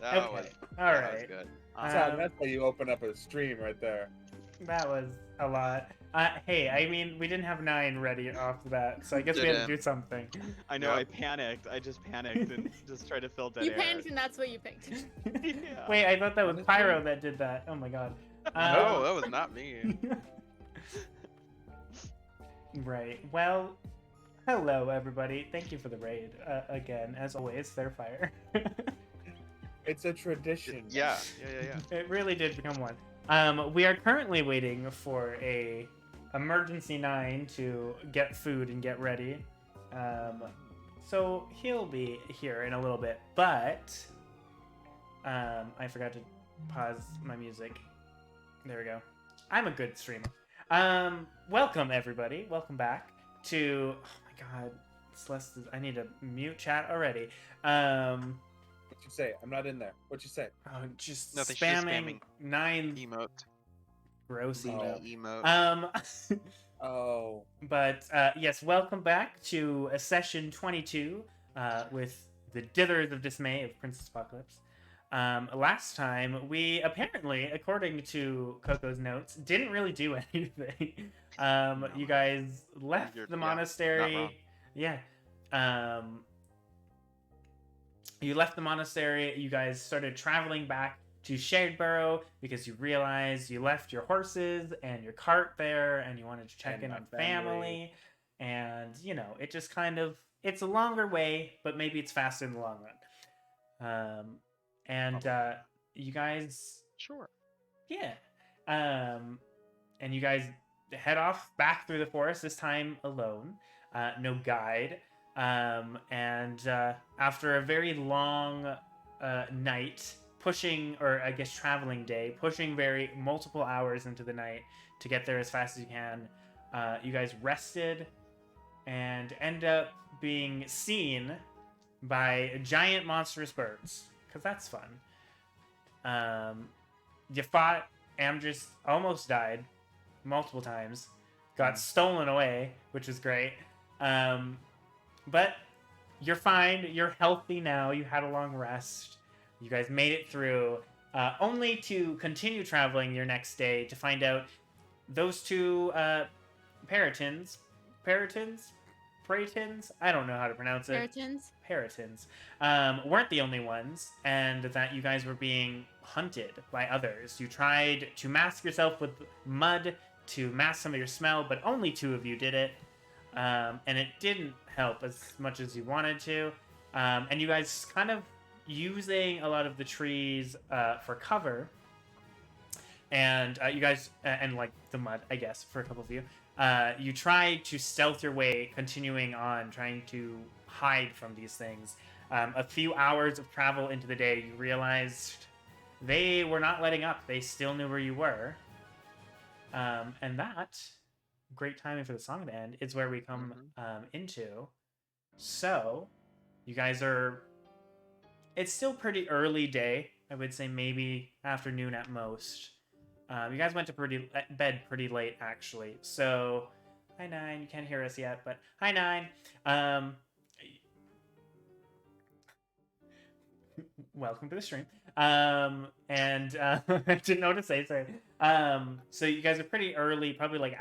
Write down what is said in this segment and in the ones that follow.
That was good. That's how you open up a stream right there. That was a lot. Hey, I mean, we didn't have 9 ready off the bat, so I guess we had to do something. I know, I panicked. I just panicked and just tried to fill dead You air. panicked and that's what you picked. Yeah. Wait, I thought that was Pyro that did that. Oh my god. No, that was not me. Right. Well, hello everybody. Thank you for the raid. Again, as always, they're fire. It's a tradition. Yeah. It really did become one. We are currently waiting for a emergency 9 to get food and get ready. So he'll be here in a little bit, but I forgot to pause my music. There we go. I'm a good streamer. Welcome everybody. Welcome back to. Oh my God, Celeste. I need to mute chat already. What you say? I'm not in there. What you say? Oh, just Nothing, she's spamming spamming 9 emote. gross email. Emote. Oh. But yes, welcome back to session 22 with the Ditherers of Dismay of Princess Apocalypse. Last time, we apparently, according to Coco's notes, didn't really do anything. You guys left the monastery. Yeah. You left the monastery. You guys started traveling back to Shadebarrow because you realized you left your horses and your cart there and you wanted to check in on family. And, you know, it just kind of, it's a longer way, but maybe it's faster in the long run. You guys... Sure. Yeah. And you guys head off back through the forest, this time alone. No guide. After a very long night, pushing, or I guess traveling day, pushing multiple hours into the night to get there as fast as you can, you guys rested and end up being seen by giant monstrous birds, because that's fun. You fought. Amdrus almost died multiple times, got stolen away, which was great. But you're fine. You're healthy now. You had a long rest. You guys made it through, only to continue traveling your next day to find out those two Paratins, I don't know how to pronounce it. Paratins weren't the only ones, and that you guys were being hunted by others. You tried to mask yourself with mud to mask some of your smell, but only 2 of you did it, and it didn't help as much as you wanted to. And you guys kind of using a lot of the trees for cover, and you guys and like the mud, I guess, for a couple of you. You try to stealth your way, continuing on, trying to hide from these things. A few hours of travel into the day, you realized they were not letting up. They still knew where you were. And that, great timing for the song to end, is where we come into. So, you guys are... It's still pretty early day. I would say maybe afternoon at most. You guys went to bed pretty late, actually. So, hi, 9. You can't hear us yet, but hi, 9. Welcome to the stream. I didn't know what to say, sorry. So you guys are pretty early, probably like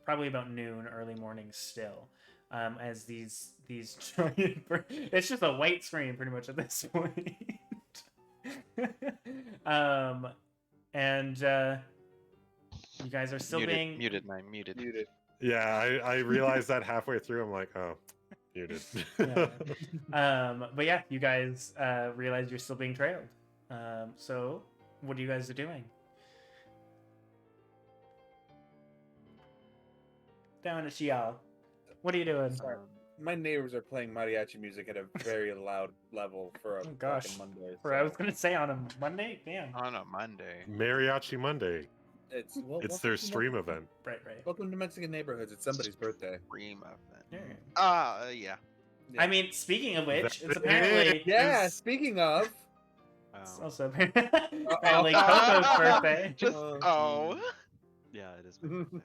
probably about noon, early morning still. As these giant it's just a white screen pretty much at this point. You guys are still being muted. Yeah, I realized that halfway through. I'm like, oh, muted. Yeah. But yeah, you guys realize you're still being trailed. So what are you guys doing? Down at Xiao. What are you doing? My neighbors are playing mariachi music at a very loud level for a fucking Monday. So. I was gonna say on a Monday? Damn. On a Monday. Mariachi Monday. It's their stream event. Right. Welcome to Mexican Neighborhoods. It's somebody's birthday. Stream event. Yeah. I mean, speaking of which, it's apparently... Yeah, speaking of... It's also apparently Coco's birthday. Yeah, it is my birthday.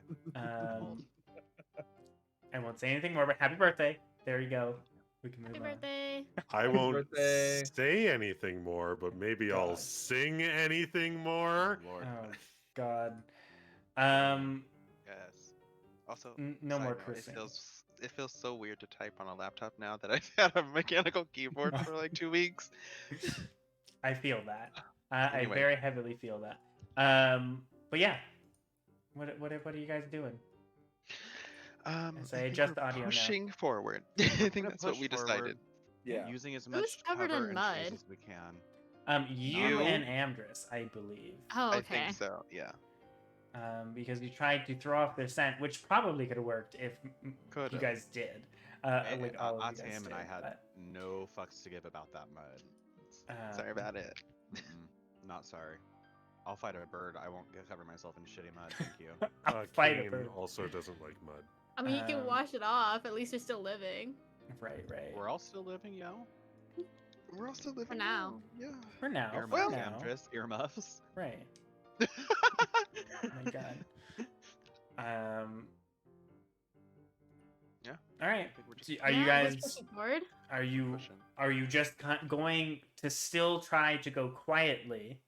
I won't say anything more, but happy birthday. There you go. We can move Happy on. birthday. I won't birthday. say anything more, but maybe I'll God. sing anything more. Lord. Oh God. Yes. Also, No side more note, cursing. it feels so weird to type on a laptop now that I've had a mechanical keyboard for like 2 weeks. I feel that. I Anyway. very heavily feel that. But yeah. What are you guys doing? I say think adjust we're the audio now. pushing forward. I think gonna that's what push we forward. decided. Yeah. Using as Who's much covered cover in and trees mud? as we can. You You? and Amdrus, I believe. Oh, I okay. think so. Yeah. Because you tried to throw off their scent, which probably could have worked if you Could've. guys did. Like all of you guys Atam did. and I had but, no fucks to give about that mud. Sorry about it. Not sorry. I'll fight a bird. I won't cover myself in shitty mud. Thank you. I'll fight a Cain bird. also doesn't like mud. I mean, you can Um, wash it off. At least you're still living. Right. We're all still living, yo. We're all still living now. Yeah. For now. Earmuffs, For now. Amdrus, earmuffs. Right. Oh my god. Yeah. All right. I think we're just So are you Yeah, let's guys? push it forward. pushing. Are you just going to still try to go quietly,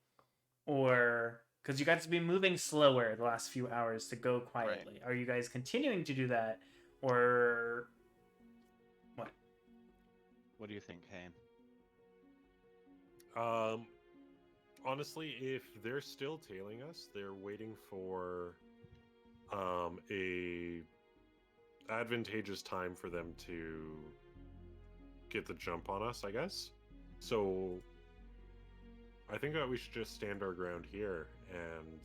or because you guys have been moving slower the last few hours to go quietly? Are you guys continuing to do that, or what? What do you think, Cain? Honestly, if they're still tailing us, they're waiting for a advantageous time for them to get the jump on us, I guess. So I think that we should just stand our ground here and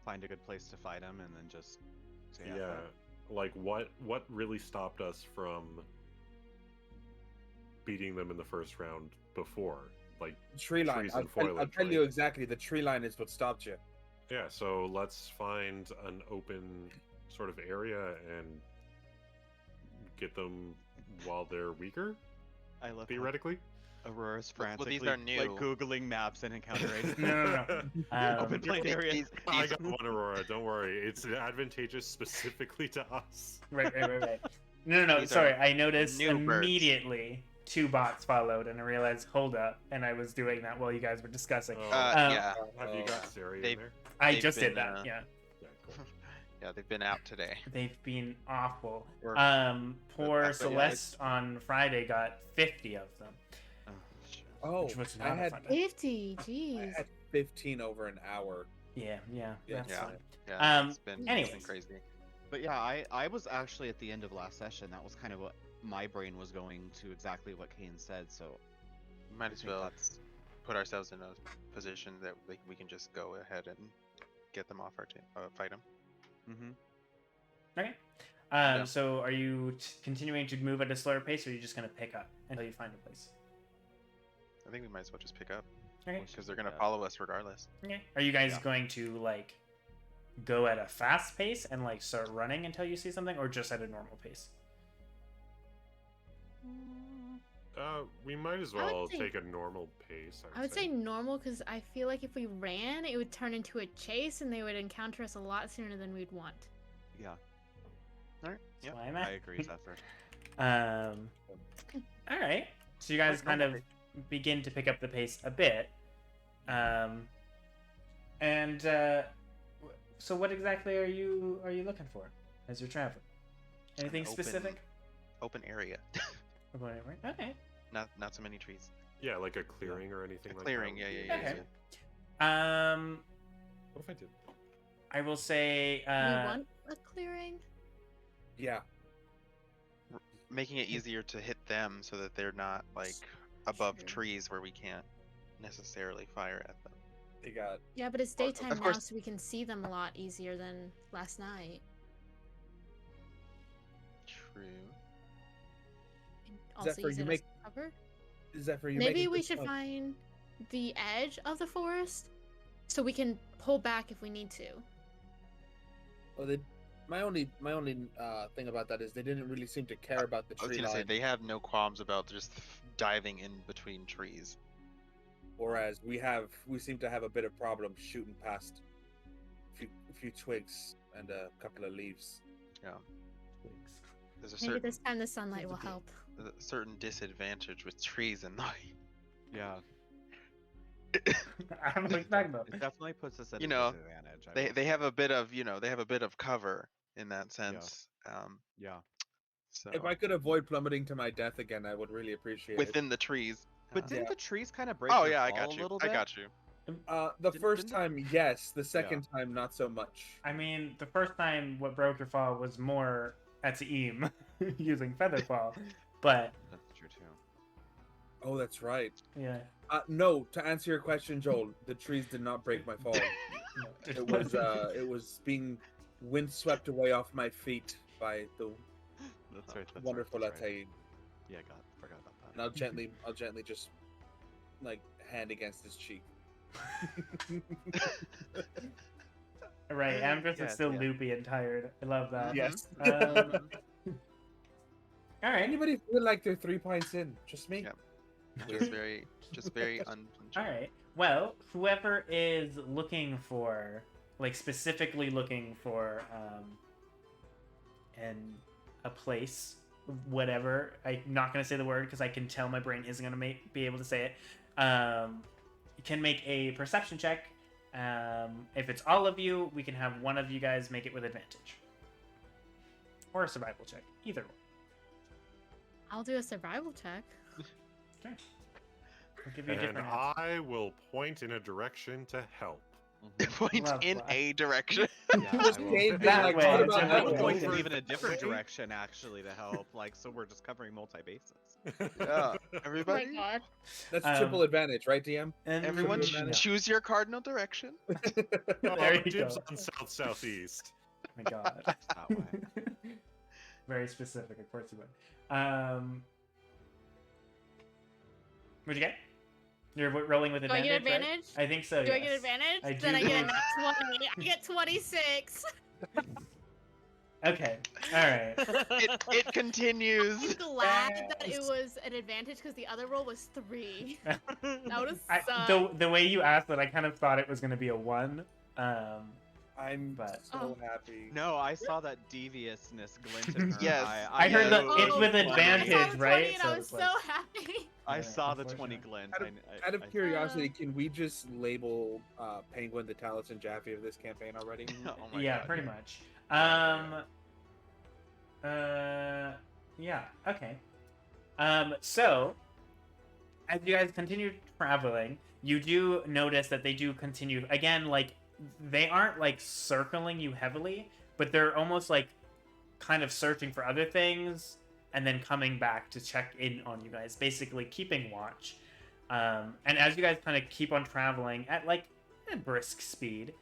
Find a good place to fight him and then just say yeah, like what really stopped us from beating them in the first round before? Like Tree line. trees I'll, and I'll foliage, tell you right? exactly. The tree line is what stopped you. Yeah, so let's find an open sort of area and get them while they're weaker, I love how theoretically. Aurora's Well, frantically these are new. like googling maps and encountering No. open plain area. I got one, Aurora. Don't worry. It's advantageous specifically to us. Right. No. These Sorry, are I noticed new birds. immediately 2 bots followed, and I realized, hold up, and I was doing that while you guys were discussing. Oh, Yeah. have you got Siri in they've- there? I they've just did been, that. Yeah, Yeah, cool. Yeah, they've been out today. they've been awful. Or- Poor But Celeste on Friday got 50 of them, Oh, shit. Oh, which was I not a had fun time. 50. I Jeez. had 15 over an hour. Yeah, that's Yeah. fine. Yeah, it's been anyways. crazy. But yeah, I was actually at the end of last session. That was kind of what my brain was going to, exactly what Cain said. So Might I as think well that's put ourselves in a position that we can just go ahead and get them off our team, fight them. Okay. Yeah. So are you continuing to move at a slower pace, or are you just gonna pick up until you find a place? I think we might as well just pick up Okay. because they're gonna Yeah. follow us regardless. Okay. Are you guys Yeah. going to like go at a fast pace and like start running until you see something, or just at a normal pace? We might as I would well say- take a normal pace. I would say normal because I feel like if we ran, it would turn into a chase and they would encounter us a lot sooner than we'd want. yeah, All right. That's Yep. why I'm I at. agree, Zephyr. All right. So you guys Like kind normal of begin to pick up the pace a bit. So what exactly are you looking for as you're traveling? Anything open- specific? Open area, We're going right? Okay. not so many trees. Yeah, like a clearing or anything A like clearing, that. yeah. Okay. What if I did? I will say. we want a clearing? Yeah. Making it easier to hit them so that they're not like above True. trees where we can't necessarily fire at them. They got. Yeah, but it's daytime Of now, course. so we can see them a lot easier than last night. True. And also Zephyr, use you it make- as cover. Zephyr, you Maybe making we good should point. find the edge of the forest so we can pull back if we need to. Well, my only thing about that is they didn't really seem to care about the I was tree gonna say line, they have no qualms about just diving in between trees. whereas we seem to have a bit of problem shooting past a few twigs and a couple of leaves. Yeah. There's a Maybe certain this time the sunlight will help. certain disadvantage with trees in light. Yeah. I don't know what you're talking about. It definitely puts us at You a know, disadvantage. They have a bit of they have a bit of cover in that sense. Yeah. So If I could avoid plummeting to my death again, I would really appreciate within the trees. But didn't Yeah. the trees kind of break Oh your yeah, I fall got a you. little I bit? got you. it. The first didn't- time, yes. The second time, not so much. I mean, the first time what broke your fall was more at Eam using Featherfall, but That's true too. Oh, that's right. yeah. No, to answer your question, Joel, the trees did not break my fall. It was being windswept away off my feet by the That's right. That's wonderful right, that's right. Ataid. Yeah, forgot about that. And I'll gently just like hand against his cheek. Right, Amdrus Yeah, is still yeah. loopy and tired. I love that. Yes. All right. Anybody feel like they're 3 pints in? Just me. Yeah. just very unpunchable. All right. Well, whoever is looking for, like specifically looking for, a place, whatever. I'm not gonna say the word because I can tell my brain isn't gonna be able to say it. You can make a perception check. If it's all of you, we can have one of you guys make it with advantage, or a survival check. Either one. I'll do a survival check. Okay. I'll give you a And different answer. I will point in a direction to help. Point Love in that. a direction. Yeah, I will. Cave being That like, way, what it's about a that way. I'm going way? for even a different Way. direction actually to help. Like, so we're just covering multi bases. Yeah, Oh my everybody, god. That's Um, triple advantage, right, DM? And everyone, Yeah. choose your cardinal direction. Oh, There you dibs go. on south-southeast. Oh my god. That way. Very specific, of course you would. What'd you get? You're rolling with Do I advantage, get right? advantage? I think so. Do I yes. get advantage? I Then do I get a believe- nat 20. I get 26. Okay. All right. It continues. I'm glad that it Yes. was an advantage because the other roll was 3. That would have I, sucked. the way you asked it, I kind of thought it was going to be a 1. I'm But- so happy. No, I saw that deviousness glint in her Yes. eye. I heard that Oh, it's with I I advantage, saw the 20 right? and So I was it's so like- happy. I Yeah, saw the 20 unfortunately. glint. Out of I- curiosity, can we just label Penguin the Talus and Jaffe of this campaign already? Oh my Yeah, God, pretty yeah. much. Yeah, okay. So, as you guys continue traveling, you do notice that they do continue, again, like, they aren't, like, circling you heavily, but they're almost, like, kind of searching for other things, and then coming back to check in on you guys, basically keeping watch. And as you guys kind of keep on traveling at, like, a brisk speed,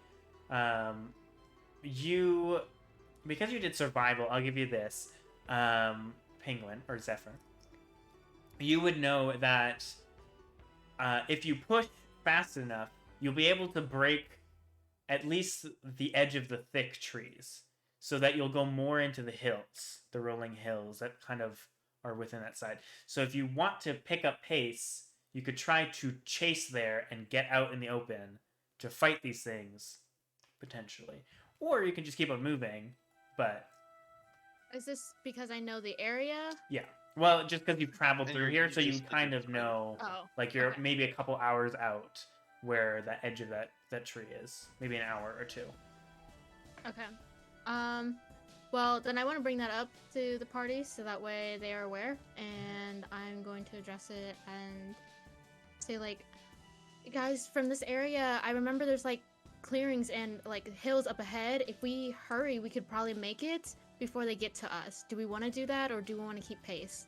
because you did survival, I'll give you this, Penguin, or Zephyr. You would know that if you push fast enough, you'll be able to break at least the edge of the thick trees, so that you'll go more into the hills, the rolling hills that kind of are within that side. So if you want to pick up pace, you could try to chase there and get out in the open to fight these things, potentially. Or you can just keep on moving, but Is this because I know the area? yeah. Well, just because you've traveled And through you're- here, you so you just- kind you're of know, Oh. like you're okay. maybe a couple hours out where the edge of that tree is. Maybe an hour or two. Okay. Well, then I want to bring that up to the party so that way they are aware, and I'm going to address it and say, like, guys, from this area, I remember there's, like, clearings and, like, hills up ahead. If we hurry, we could probably make it before they get to us. Do we want to do that, or do we want to keep pace?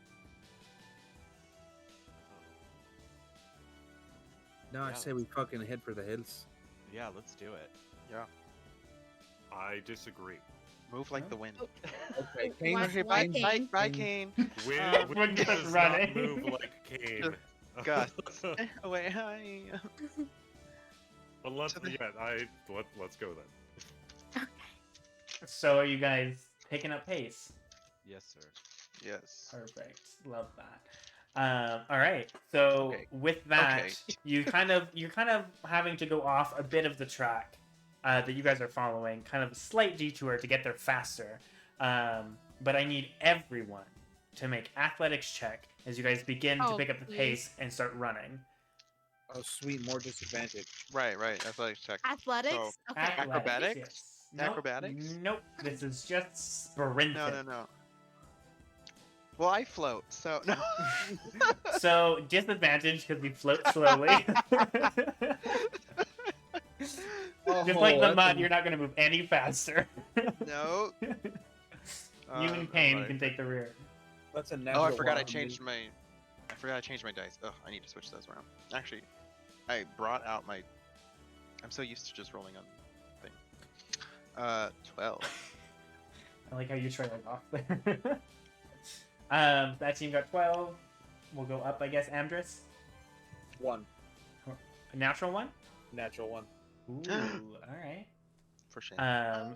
No, I Yeah, say we fucking head for the hills. Yeah, let's do it. I disagree. Move like the wind. Okay, Cain, Why- Okay, why bye, Cain? bye, Cain. Wind, Everyone just does running. not move like Cain. Gusts. Away, hi. But let's To the- let's go then. So are you guys picking up pace? Yes, sir. Yes. Perfect. Love that. All right. So Okay. with that, Okay. you're kind of having to go off a bit of the track that you guys are following, kind of a slight detour to get there faster. but I need everyone to make athletics check as you guys begin to pick up the pace and start running. Oh, sweet, more disadvantage. Right. Athletics check. Athletics? So, Okay. Acrobatics? Yes. Acrobatics? Nope. This is just sprinting. No. Well, I float, so no. So disadvantage because we float slowly. Just like the mud, you're not going to move any faster. No. You and Cain can take the rear. That's a natural. Oh, I forgot I one. changed my dice. Oh, I need to switch those around. Actually, I brought out my. I'm so used to just rolling on thing. 12. I like how you trailing off there. That team got 12. We'll go up, I guess. Amdrus? 1. A natural one? Natural 1. Ooh, alright. For shame.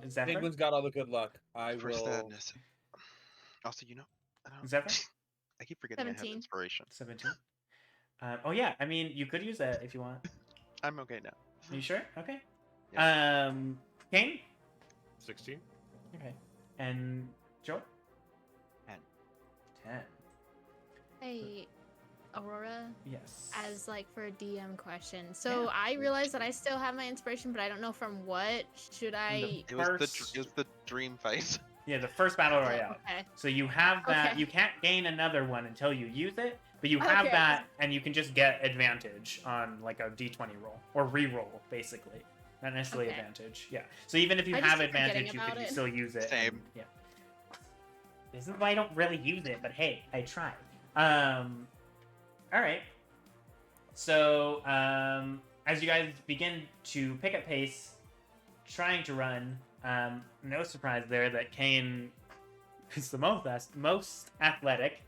Zephyr? Penguin's got all the good luck. For sadness. Also, Zephyr? I keep forgetting 17. I have inspiration. 17. Oh yeah, I mean, you could use that if you want. I'm okay now. Are you sure? Okay. Yeah. Cain? 16. Okay. And Joel? 10. Hey, Aurora, Yes. as like for a DM question. So I realize that I still have my inspiration, but I don't know from what. Should I? It was the dream fight. Yeah, the first battle royale. Okay. So you have that. Okay. You can't gain another one until you use it, but you have Okay. that, and you can just get advantage on like a d20 roll or re-roll, basically. Not necessarily Okay. advantage. Yeah. So even if you I just have keep forgetting advantage, you about could it. still use it. Same. and- yeah. This is why I don't really use it, but hey, I tried. All right. So as you guys begin to pick up pace, trying to run, no surprise there that Cain is the most athletic,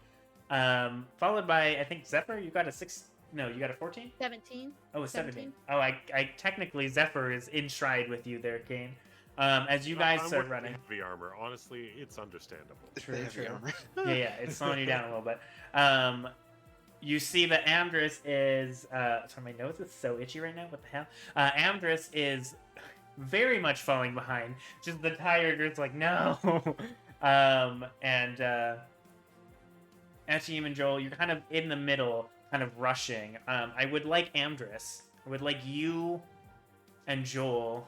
followed by, I think, Zephyr. You got a 6. No, you got a 14. 17. Oh, 17. Oh, I technically Zephyr is in stride with you there, Cain. As you guys I'm start with running. Heavy armor. Honestly, it's understandable. True, The heavy true. armor. Yeah, it's slowing you down a little bit. You see that Amdrus is. Sorry, my nose is so itchy right now. What the hell? Amdrus is very much falling behind. Just the tired like, no. Achim and Joel, you're kind of in the middle, kind of rushing. I would like Amdrus. I would like you and Joel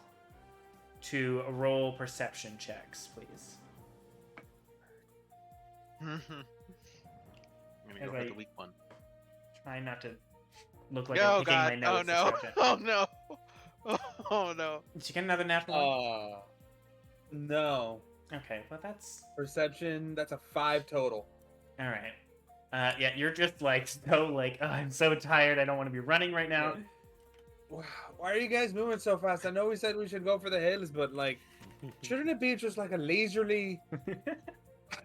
to roll perception checks, please. I'm gonna go for the weak one. Try not to look like Oh I'm picking my god! nose. Oh to no! scratch it. Oh no! Oh no! Did you get another natural one? No. Okay, well that's Perception, that's a 5 total. all right. Yeah, you're just like so like, oh, I'm so tired. I don't want to be running right now. Wow, why are you guys moving so fast? I know we said we should go for the hills, but like, shouldn't it be just like a leisurely?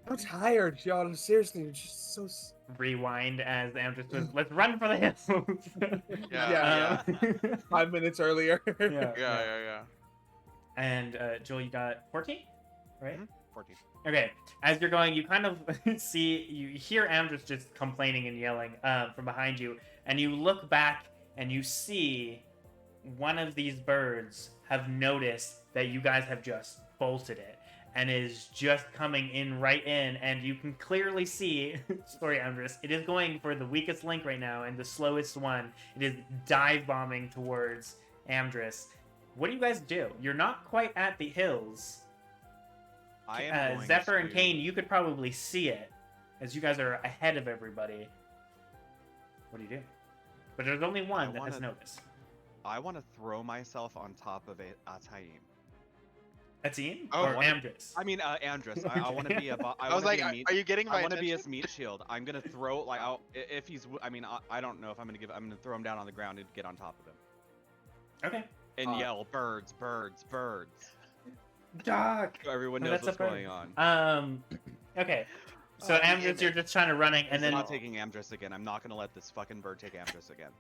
I'm tired, y'all. Seriously, I'm just so. Rewind as Amdrus was, let's run for the hills. Yeah. 5 minutes earlier. Yeah. And Joel, you got 14, right? 14. Okay. As you're going, you kind of you hear Amdrus just complaining and yelling from behind you, and you look back and you see one of these birds have noticed that you guys have just bolted it and is just coming in right in, and you can clearly see, sorry Amdrus, it is going for the weakest link right now and the slowest one. It is dive bombing towards Amdrus. What do you guys do? You're not quite at the hills. I am going Zephyr to... and Cain, you could probably see it, as you guys are ahead of everybody. What do you do? But there's only one that has noticed. I want to throw myself on top of Ataim. Atim? Oh, or Amdrus? I mean, Amdrus. I want to be a. I was like, are you getting my I want to be attention? his meat shield. I'm gonna throw like if he's. I mean, I don't know if I'm gonna give. I'm gonna throw him down on the ground and get on top of him. Okay. And yell, birds, birds, birds. Doc. So everyone No, knows that's what's a bird. going on. Okay. So Oh, Amdrus, damn you're it. just trying to running, and I'm then not taking Amdrus again. I'm not gonna let this fucking bird take Amdrus again.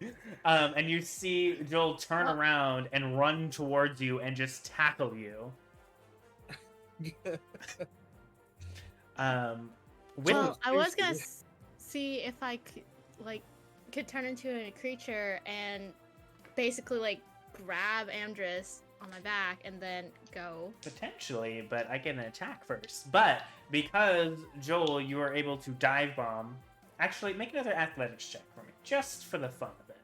and you see Joel turn around and run towards you and just tackle you. Well, I was gonna see if I could turn into a creature and basically like grab Amdrus on my back and then go. Potentially, but I get an attack first. But because Joel, you are able to dive bomb. Actually, make another athletics check for me, just for the fun of it.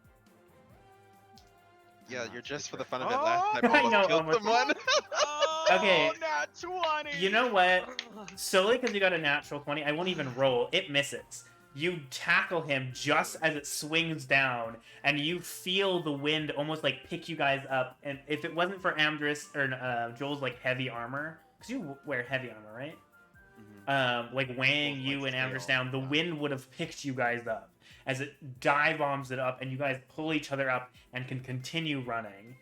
Yeah, Ah, you're just for sure. the fun of it. Oh! Last time I I know, almost killed almost. someone. Okay. Oh, nat 20. You know what? Solely because you got a natural 20, I won't even roll. It misses. You tackle him just as it swings down, and you feel the wind almost like pick you guys up. And if it wasn't for Amdrus or Joel's like heavy armor, because you wear heavy armor, right? Mhm. Like weighing Both, you like, and Amdrus scale, down, the yeah. wind would have picked you guys up as it dive bombs it up, and you guys pull each other up and can continue running.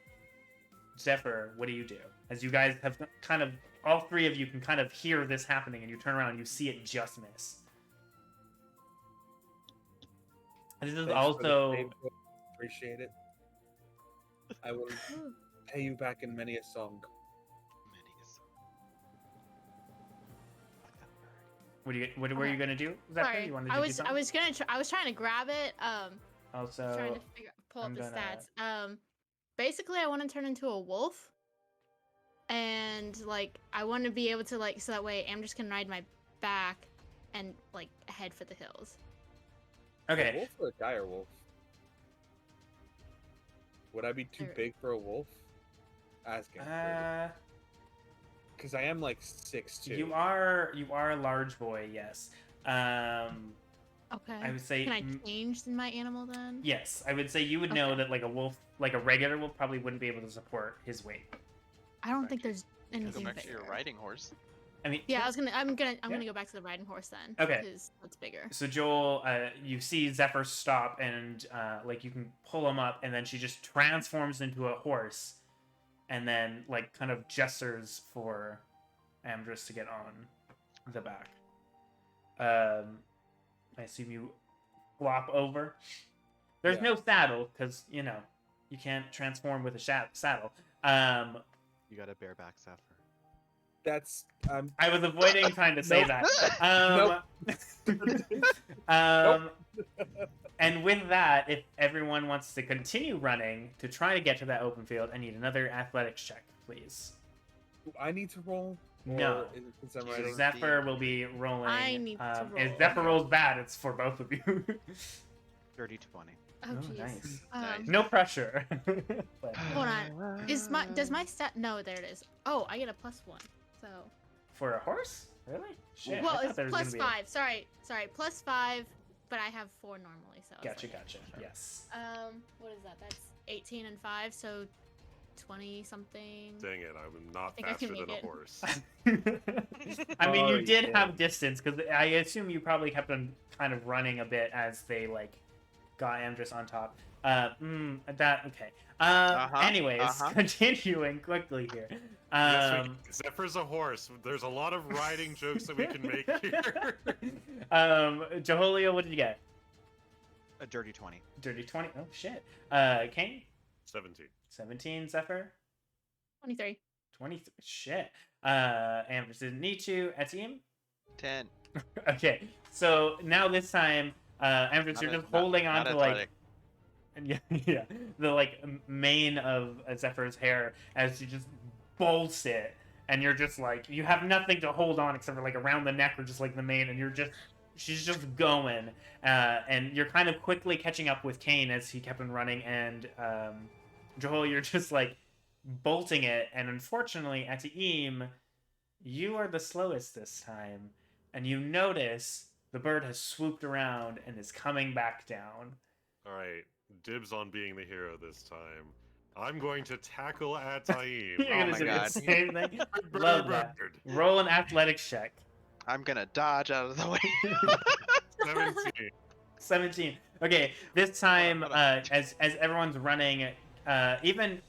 Zephyr, what do you do? As you guys have kind of, all three of you can kind of hear this happening, and you turn around and you see it just miss. And this is Thanks for the also save, Joel. Appreciate it. I will pay you back in many a song. what were you gonna do? Zephyr? Sorry, You wanted to I do was something? I was trying to grab it. Also, Trying to pull up I'm the gonna- stats. Basically, I want to turn into a wolf, and like I want to be able to like so that way Amdrus can ride my back and like head for the hills. A okay. wolf or a dire wolf? Would I be too Or- big for a wolf? Asking. Because I am like 6'2". You are a large boy, yes. Okay. I would say Can I change my animal then? yes. I would say you would know Okay. that like a wolf, like a regular wolf, probably wouldn't be able to support his weight. I don't Back think to- there's Go anything back to your bigger. riding horse. I mean, Yeah, I'm gonna Yeah. go back to the riding horse then. Okay. Because that's bigger. So Joel, you see Zephyr stop, and like you can pull him up, and then she just transforms into a horse, and then like kind of gestures for Amdrus to get on the back. I assume you flop over. There's Yeah. no saddle because you know you can't transform with a saddle. You got a bareback Zephyr. That's I was avoiding trying to say Nope. that. And with that, if everyone wants to continue running to try to get to that open field, I need another athletics check, please. Do I need to roll? Or No. is it since I'm Sure. riding? Zephyr will be rolling. I need to If roll. Zephyr rolls bad, it's for both of you. Dirty 20. Oh Oh, jeez. nice. Nice. No pressure. But Hold on. Does my stat? No, there it is. Oh, I get a +1. So. for a horse? Really? Shit, I well, thought it's there was gonna be a- +5. Sorry, +5. But I have 4 normally, so. I was Gotcha, like- gotcha. Yes. What is that? That's 18 and 5, so 20 something. Dang it, I'm not think I can faster than make a it. horse. I mean, you Oh, did yeah. have distance because I assume you probably kept on kind of running a bit as they like got Amdrus on top. That okay. Anyways, continuing quickly here. Yes, Zephyr's a horse. There's a lot of riding jokes that we can make here. Jeholio, what did you get? A dirty 20. Dirty 20. Oh shit. Cain? 17. 17. Zephyr? 23. 23. Shit. Amdrus didn't need to. Etienne? 10. Okay. So now this time, Amdrus, you're just holding on to like. Yeah, the like mane of Zephyr's hair as you just bolts it, and you're just like you have nothing to hold on except for like around the neck or just like the mane, and she's just going, and you're kind of quickly catching up with Cain as he kept on running, and Joel, you're just like bolting it, and unfortunately, Etienne, you are the slowest this time, and you notice the bird has swooped around and is coming back down. All right, dibs on being the hero this time. I'm going to tackle Ataim. You're gonna my do God. the same thing. Love that. Roll an athletics check. I'm gonna dodge out of the way. 17. 17. Okay, this time, Hold on. as everyone's running, even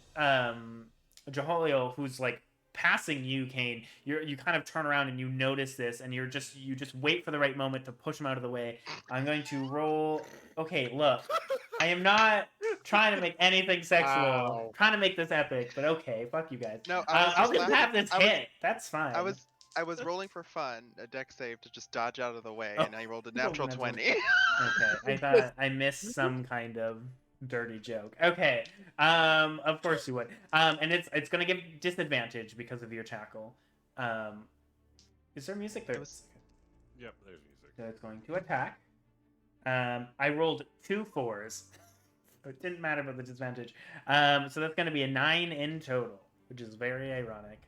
Jeholio, who's like passing you, Cain, you kind of turn around and you notice this, and you just wait for the right moment to push him out of the way. I'm going to roll. Okay, look, I am not trying to make anything sexual. Wow. I'm trying to make this epic, but okay, fuck you guys. No, I'll just have this I was- hit. That's fine. I was rolling for fun, a deck save to just dodge out of the way, Oh, and I rolled a you rolled a natural natural 20. Okay, I thought I missed some kind of Dirty joke. Okay. Of course you would. And it's gonna give disadvantage because of your tackle. Is there music there? Yep, there's music. So it's going to attack. I rolled 2 4s. So it didn't matter about the disadvantage. So that's gonna be a 9 in total, which is very ironic.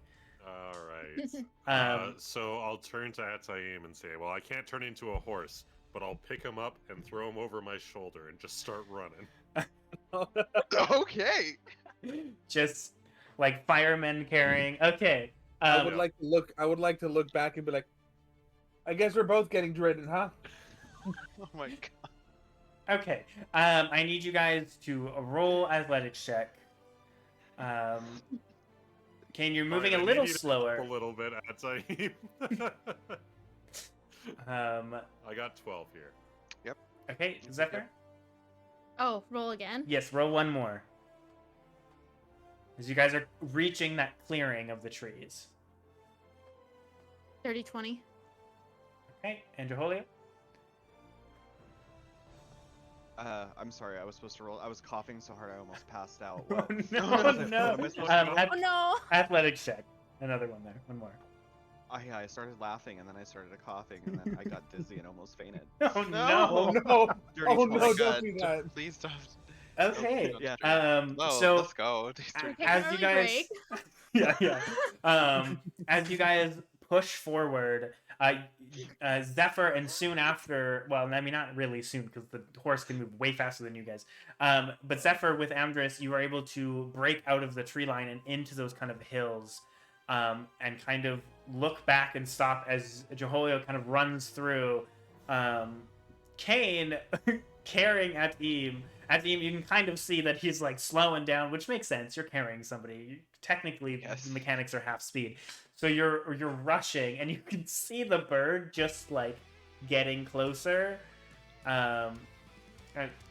All right. So I'll turn to Ataim and say, well, I can't turn into a horse, but I'll pick him up and throw him over my shoulder and just start running. Okay. Just like firemen carrying. Okay. I would like to look back and be like, I guess we're both getting driven, huh? Oh my god. Okay. I need you guys to roll athletics check. Cain, you're moving Alright, a I little need you to slower. help a little bit, Ataim. I got 12 here. Okay, Zephyr? Oh, roll again. Yes, roll 1 more. As you guys are reaching that clearing of the trees. 30, 20. Okay, and Jeholia? I'm sorry, I was supposed to roll. I was coughing so hard I almost passed out. Oh, What? no, What am no. I supposed to roll? Oh no! Athletics check. Another one there. 1 more. I started laughing and then I started coughing and then I got dizzy and almost fainted. Oh, No. no. no! Dirty Oh, 20. no, God, don't do that. Please don't. Okay. Yeah. No, So let's go. Take as an you early guys, break. yeah. As you guys push forward, Zephyr, and soon after, well, I mean, not really soon because the horse can move way faster than you guys. But Zephyr with Amdrus, you are able to break out of the tree line and into those kind of hills, and kind of look back and stop as Jeholio kind of runs through. Cain carrying Ataim. Ataim, you can kind of see that he's like slowing down, which makes sense. You're carrying somebody. Technically, Yes. the mechanics are half speed, so you're rushing, and you can see the bird just like getting closer.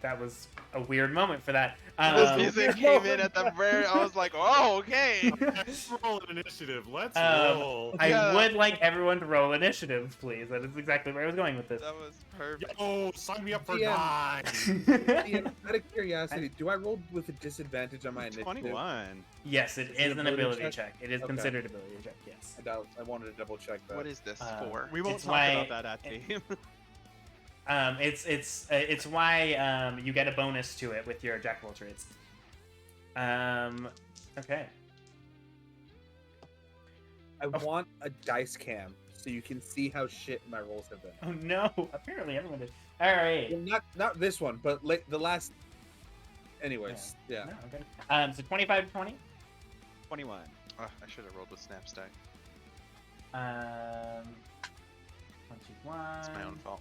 That was a weird moment for that. This music came in at the very. I was like, oh, okay. Let's roll an initiative. Let's Um, roll. I Yeah. would like everyone to roll initiative, please. That is exactly where I was going with this. That was perfect. Yo, sign me up for Yeah. 9. Ian, out of curiosity, do I roll with a disadvantage on my initiative? 21. Yes, it Is is it an ability ability check? check. It is Okay. considered ability check. Yes. I wanted to double check that. What is this Uh, for? We won't It's talk why- about that at team. It's why you get a bonus to it with your jack roll traits. Okay. I want a dice cam so you can see how shit my rolls have been. Oh no! Apparently everyone did. All right. Well, not this one, but the last. Anyways, yeah. No, okay. So 25 to 20. 21. Oh, I should have rolled with Snaps die. 21. It's my own fault.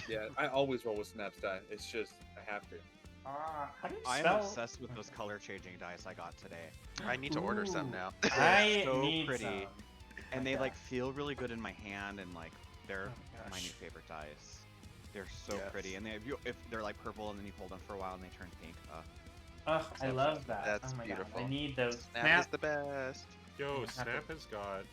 Yeah, I always roll with snaps die. It's just I have to. How do you I am spell? obsessed with those color changing dice I got today. I need to order some Ooh. now. I so need pretty. some. And they Okay. like feel really good in my hand and like they're Oh, my gosh. new favorite dice. They're so Yes. pretty and if they're like purple and then you hold them for a while and they turn pink. Ugh, I love that. That's oh my beautiful. God. I need those. Snap is the best. Yo, Yeah, Snap has got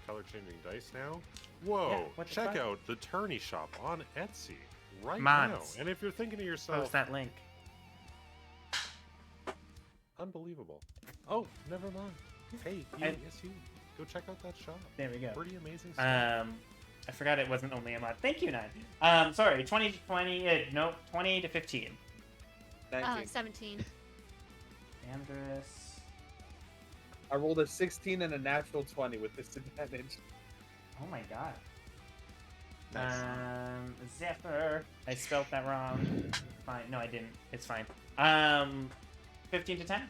color changing dice now. Whoa! Yeah, what the check fuck? out the tourney shop on Etsy right Mods. now. And if you're thinking to yourself, Post that link. unbelievable. Oh, never mind. Hey, you, And- yes, you. Go check out that shop. There we go. Pretty amazing stuff. I forgot it wasn't only a mod. Thank you, 9. Sorry, 20 to 20. No, 20 to 15. 19. 17. Amdrus. I rolled a 16 and a natural 20 with disadvantage. Oh my God. Nice. Zephyr. I spelled that wrong. Fine. No, I didn't. It's fine. 15 to 10.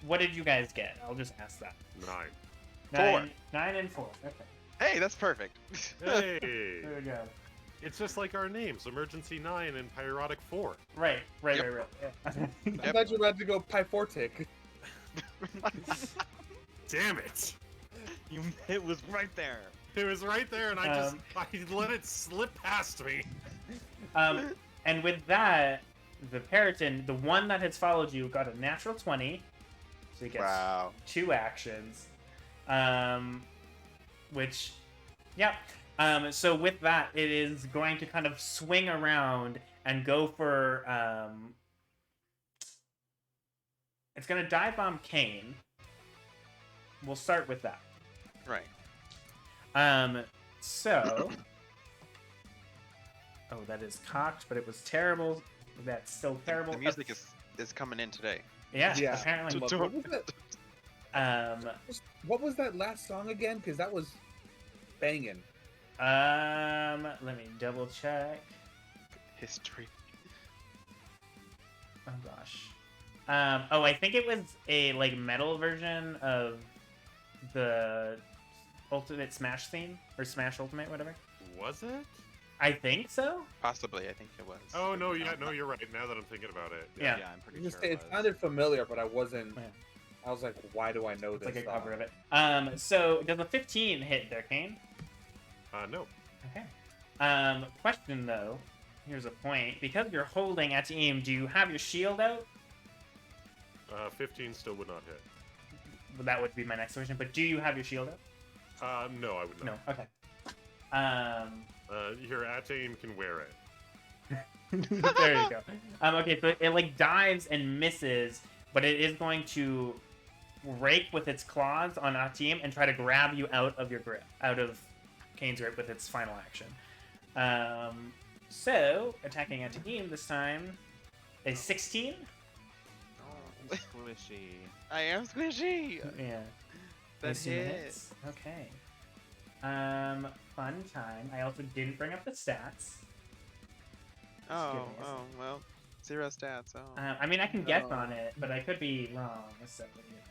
What did you guys get? I'll just ask that. 9. 4. 9 and 4. Okay. Hey, that's perfect. Hey! There we go. It's just like our names, Emergency 9 and Pyrotic 4. Right. Yep. Yeah. I thought you were about to go Pyfortic. Damn it! It was right there. It was right there, and I let it slip past me. And with that, the Periton, the one that has followed you, got a natural 20. So he gets Wow. 2 actions. Which, yeah. So with that, it is going to kind of swing around and go for it's going to dive bomb Cain. We'll start with that. Right. So oh, that is cocked, but it was terrible. That's still terrible. The music is coming in today. Yeah, Yeah. apparently. What was that? What was that last song again? Because that was banging. Let me double check. History. Oh gosh. I think it was a like metal version of the Ultimate Smash theme or Smash Ultimate, whatever. Was it? I think so. Possibly, I think it was. Oh no, yeah, no, you're right. Now that I'm thinking about it, Yeah. I'm pretty Just, sure it sounded familiar, but I wasn't. Yeah. I was like, why do I know It's this? like a song? cover of it. So does a 15 hit there, Cain? No. Okay. Question though. Here's a point. Because you're holding at aim, do you have your shield out? 15 still would not hit. Well, that would be my next question. But do you have your shield out? No, I would No. not. Okay. Your at aim can wear it. There you go. Okay, so it like dives and misses, but it is going to rake with its claws on Atim and try to grab you out of your grip, out of Cain's grip with its final action. So attacking Atim this time is 16. Oh, Squishy. I am squishy. Yeah. That Assume it hits. hits. Okay. Fun time. I also didn't bring up the stats. Oh, kidding, isn't oh, well, 0 stats. Oh. I mean, I can guess Oh. on it, but I could be wrong. So,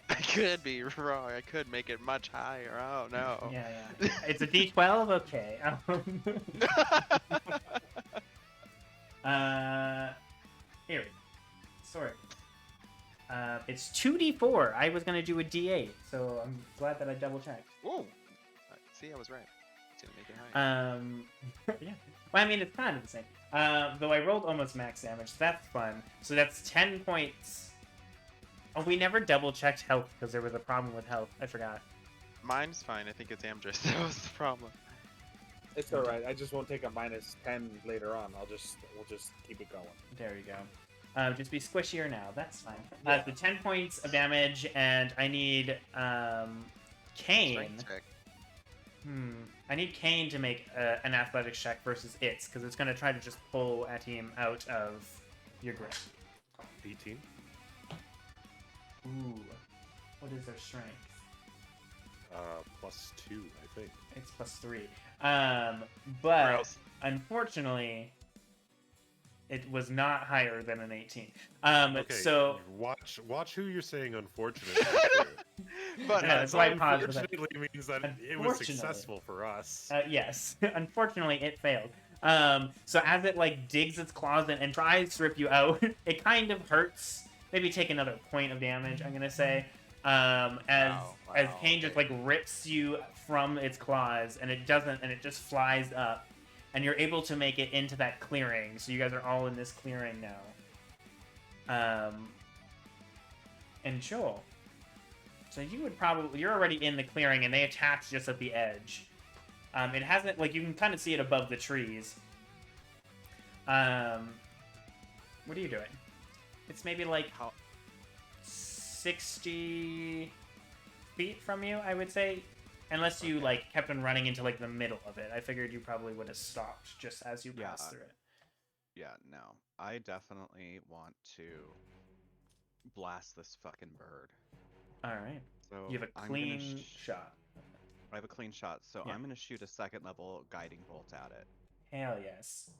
I could be wrong. I could make it much higher. Oh no. yeah. It's a D12. Okay. Here. Sorry. It's 2d4. I was gonna do a d8, so I'm glad that I double checked. Whoa. See, I was right. It's gonna make it higher. Yeah. Well, I mean, it's kind of the same. Though I rolled almost max damage, so that's fun. So that's 10 points. Oh, we never double checked health because there was a problem with health. I forgot. Mine's fine. I think it's Amdrus. That was the problem. It's all right. I just won't take a -10 later on. We'll just keep it going. There you go. Just be squishier now. That's fine. Yeah. The 10 points of damage, and I need Cain. Strength check. I need Cain to make an athletics check versus its, because it's going to try to just pull Atim out of your grip. 18. Ooh. What is their strength? +2, I think. It's +3. Or But else. unfortunately, it was not higher than an 18. Okay, So watch who you're saying unfortunately. But Yeah, that's why I paused for that. Unfortunately means that it was Unfortunately. successful for us. yes, unfortunately, it failed. So as it like digs its claws in and tries to rip you out, it kind of hurts. Maybe take another point of damage. I'm gonna say, as Cain just like rips you from its claws, and it doesn't, and it just flies up, and you're able to make it into that clearing. So you guys are all in this clearing now. And Joel. So you're already in the clearing, and they attacked just at the edge. It hasn't, like, you can kind of see it above the trees. What are you doing? It's maybe like 60 feet from you, I would say. Unless you, like, kept on running into, like, the middle of it. I figured you probably would have stopped just as you passed through it. Yeah, no. I definitely want to blast this fucking bird. Alright. So You have a I'm clean gonna shot. I have a clean shot, so Yeah. I'm gonna shoot a second level guiding bolt at it. Hell yes.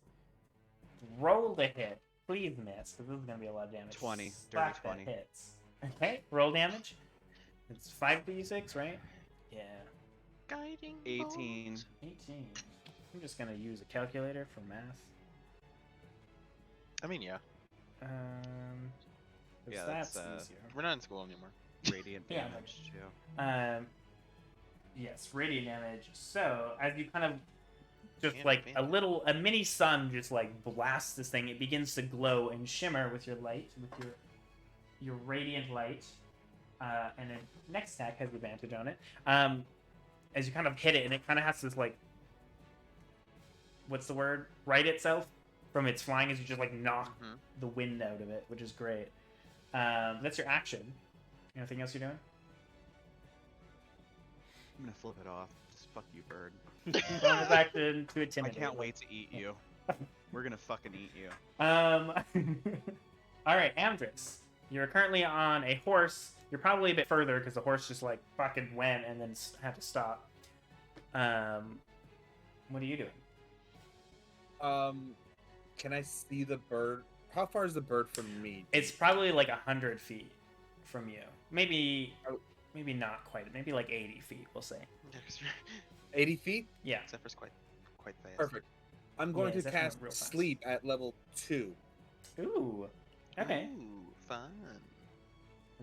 Roll the hit. Please miss, because this is going to be a lot of damage. 20. Slap Dirty 20. that hits. Okay, roll damage. It's 5d6, right? Yeah. Guiding 18. bolt. 18. I'm just going to use a calculator for math. I mean, yeah. 'Cause Yeah, that's that's, easier. We're not in school anymore. Radiant Yeah, damage, too. Yes, radiant damage. So, as you kind of just Can't like advance. a mini sun just like blasts this thing, it begins to glow and shimmer with your light, with your radiant light. And then next attack has advantage on it. As you kind of hit it, and it kind of has this like what's the word? Right itself from its flying as you just like knock Mhm. the wind out of it, which is great. That's your action. Anything else you're doing? I'm gonna flip it off. Just fuck you, bird. Bonus action to I intimidate. can't wait to eat you. We're gonna fucking eat you. All right, Amdrus. You're currently on a horse. You're probably a bit further because the horse just like fucking went and then had to stop. What are you doing? Can I see the bird? How far is the bird from me? It's probably like 100 feet from you. Maybe not quite. Maybe like 80 feet, we'll say. Yeah, 'cause you're- 80 feet? Yeah. Zephyr's quite fast. Perfect. I'm going Yeah, to Zephyr cast real fast. Sleep at level 2. Ooh. Okay. Ooh, fun.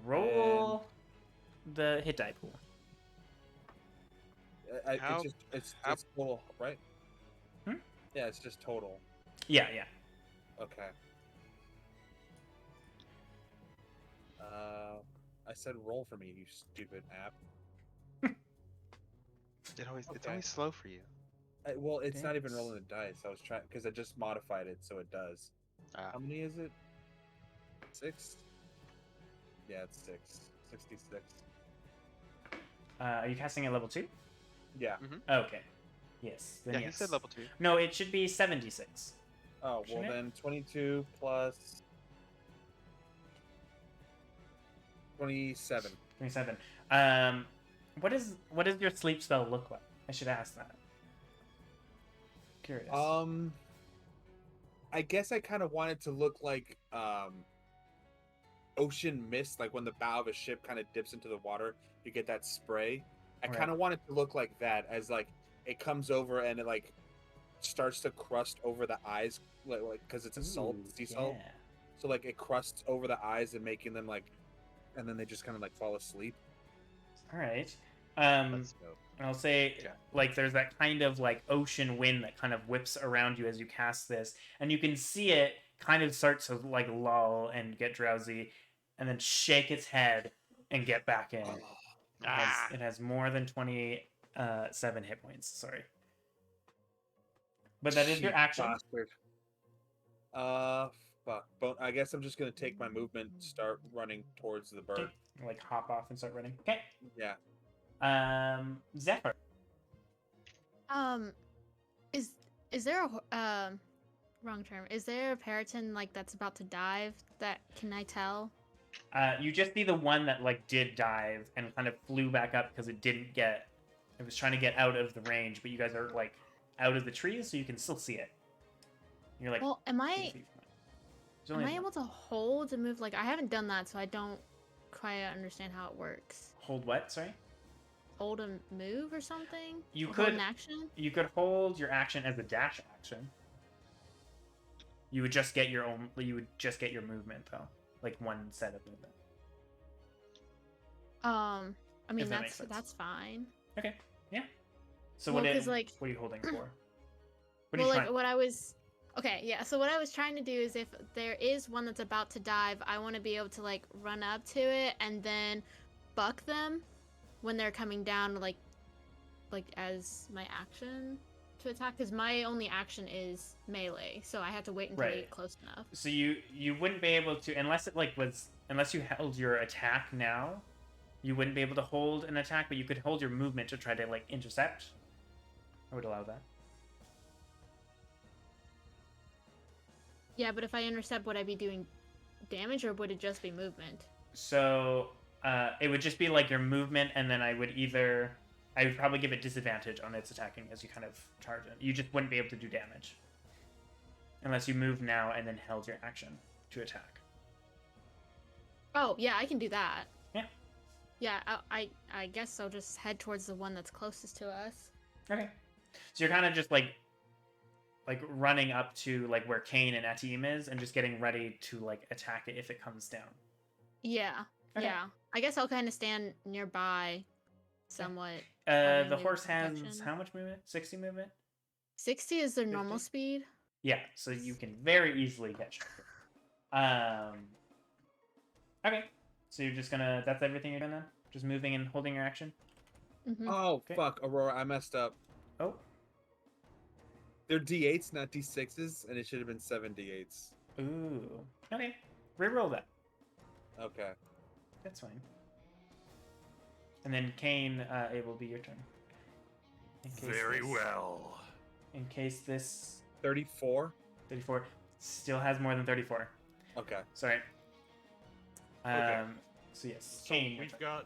Roll the hit die pool. How- It's how- total, right? Hmm? Yeah, it's just total. Yeah. Okay. I said roll for me, you stupid app. It's Okay. always slow for you. Well, it's not even Thanks. rolling the dice. I was trying because I just modified it, so it does. Ah. How many is it? 6? Yeah, it's 6. 66. Are you casting at level 2? Yeah. Okay. Yes. Then Yeah, yes. he said level 2. No, it should be 76. Oh, well Shouldn't it? then 22 plus 27. 27. What does your sleep spell look like? I should ask that. Curious. I guess I kind of want it to look like ocean mist, like when the bow of a ship kind of dips into the water, you get that spray. I Right. kind of want it to look like that, as like it comes over and it like starts to crust over the eyes, like because it's a salt, Ooh, sea salt. yeah. So like it crusts over the eyes and making them like, and then they just kind of like fall asleep. All right. That's dope. And I'll say, Yeah. like, there's that kind of like ocean wind that kind of whips around you as you cast this, and you can see it kind of start to like lull and get drowsy, and then shake its head and get back in. It has more than 27 hit points. Sorry, but that is your Cheap action. bastard. Fuck. But I guess I'm just gonna take my movement, start running towards the bird. Like hop off and start running. Okay. Yeah. Zephyr. Is there a wrong term? Is there a Periton like that's about to dive? That can I tell? You just see the one that like did dive and kind of flew back up because it was trying to get out of the range, but you guys are like out of the trees, so you can still see it. You're like, Well, am 80 I feet from it. There's am only I able to hold and move? Like I haven't done that, so I don't quite understand how it works. hold what? Sorry. Hold and move or something? You Or hold could an action. You could hold your action as a dash action. You would just get your movement though, like one set of movement. I mean If that makes sense. that's fine. Okay. Yeah. So Well, what 'cause, like- what are you holding for? What are Well, you like trying? what I was. Okay, yeah. So what I was trying to do is, if there is one that's about to dive, I want to be able to like run up to it and then buck them when they're coming down, like as my action to attack. Because my only action is melee, so I have to wait until they Right. get close enough. So you wouldn't be able to unless you held your attack now, you wouldn't be able to hold an attack, but you could hold your movement to try to like intercept. I would allow that. Yeah, but if I intercept, would I be doing damage or would it just be movement? So it would just be like your movement, and then I would probably give it disadvantage on its attacking as you kind of charge it. You just wouldn't be able to do damage unless you move now and then held your action to attack. Oh yeah, I can do that. Yeah. Yeah, I guess I'll just head towards the one that's closest to us. Okay. So you're kind of just like running up to like where Cain and Atim is, and just getting ready to like attack it if it comes down. Yeah. Okay. Yeah. I guess I'll kind of stand nearby, somewhat. The Having horse has protection. how much movement? 60 movement. 60 is their normal 50? speed. Yeah, so you can very easily get shot. Okay, so you're just gonna. That's everything you're doing then? Just moving and holding your action. Mm-hmm. Oh Okay. fuck, Aurora, I messed up. Oh, They're D8s, not D6s, and it should have been 7 D8s. Ooh. Okay. Reroll that. Okay. That's fine. And then Cain, it will be your turn. In case Very this- well. In case this 34. 34 still has more than 34. Okay. Sorry. Okay. So yes, So Cain. your we've turn. got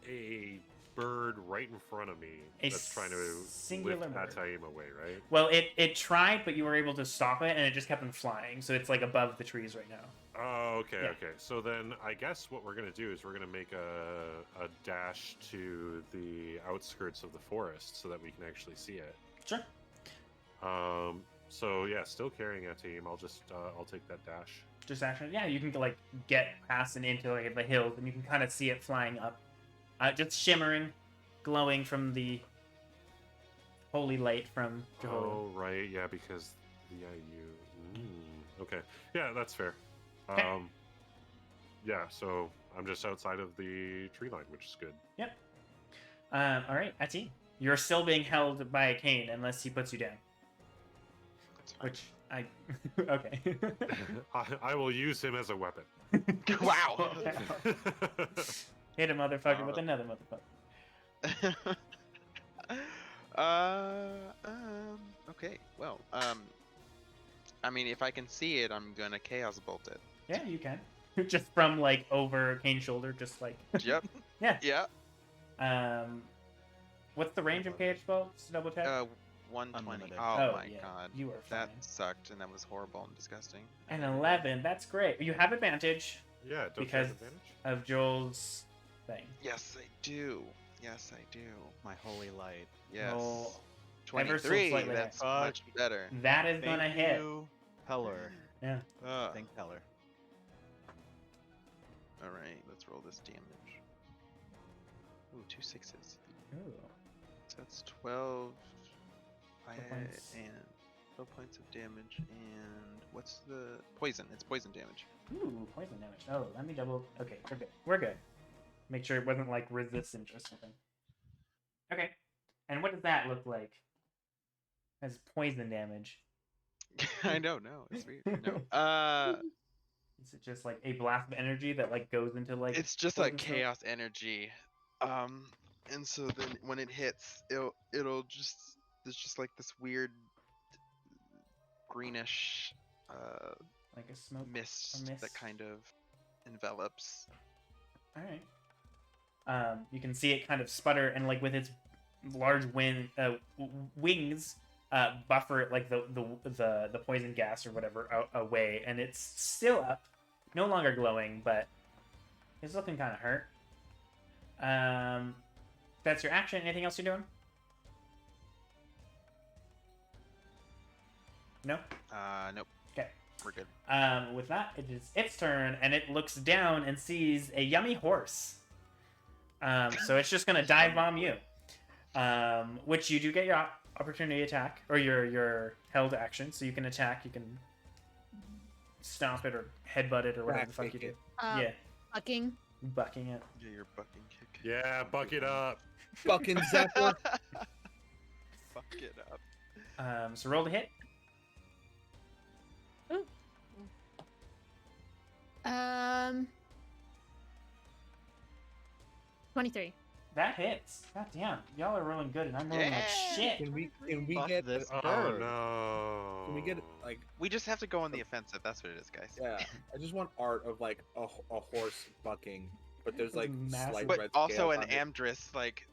a bird right in front of me A that's trying to singular lift bird. Ataim away, right? Well, it tried, but you were able to stop it, and it just kept on flying. So it's like above the trees right now. Oh, okay, Yeah. okay. So then I guess what we're gonna do is we're gonna make a dash to the outskirts of the forest so that we can actually see it. Sure. So yeah, still carrying Ataim. I'll just I'll take that dash. Just action. Yeah, you can like get past and into like the hills, and you can kind of see it flying up, just shimmering, glowing from the holy light from Jehovah. Oh right, yeah, because the IU. Okay, yeah, that's fair. Okay. Yeah, so I'm just outside of the tree line, which is good. Yep. All right, Ati, you're still being held by Cain unless he puts you down. That's fine. Which I okay. I will use him as a weapon. Wow. Hit a motherfucker with another motherfucker. Okay. Well, I mean, if I can see it, I'm gonna chaos bolt it. Yeah, you can. Just from like over Cain's shoulder, just like Yep. yeah. Yeah. What's the range of KH bolts? Double check. 120. Unlimited. Oh, Oh, my yeah, god. you are That fine. sucked, and that was horrible and disgusting. An 11. That's great. You have advantage Yeah, don't because you have advantage? of Joel's thing. Yes, I do. Yes, I do. My holy light. Yes. Roll ever so 23. slightly That's higher. much better. That is gonna hit. You, Peller. Yeah. Thank Peller. All right, let's roll this damage. Ooh, 2 6s. Ooh. So that's 12. 12 points. And 12 points of damage. And what's the poison? It's poison damage. Ooh, poison damage. Oh, let me double. Okay, we're good. We're good. Make sure it wasn't like resistant or something. Okay. And what does that look like? As poison damage. I don't know. It's weird. No. Is it just like a blast of energy that like goes into like? It's just like poison stuff? chaos energy. And so then when it hits, it'll just there's just like this weird greenish Like a smoke. mist mist. that kind of envelops. All right. You can see it kind of sputter and like with its large wings, buffer it like the poison gas or whatever away, and it's still up, no longer glowing, but it's looking kind of hurt. That's your action. Anything else you're doing? No. Nope. Okay. We're good. With that, it is its turn, and it looks down and sees a yummy horse. So it's just gonna dive bomb you, which you do get your opportunity attack or your held action, so you can attack. You can stomp it or headbutt it or whatever the fuck you do. Yeah, Fucking. bucking it. Yeah, your bucking kick. Yeah, buck it up. Fucking Zephyr. Fuck it up. So roll to hit. 23. That hits. God damn, y'all are rolling good, and I'm rolling like Yeah. shit. Can we Fuck get this Oh bird. no. Can we get like We just have to go on the offensive. That's what it is, guys. yeah? I just want art of like a horse bucking, but there's like Massive. slight But red also scales an on it. Amdrus like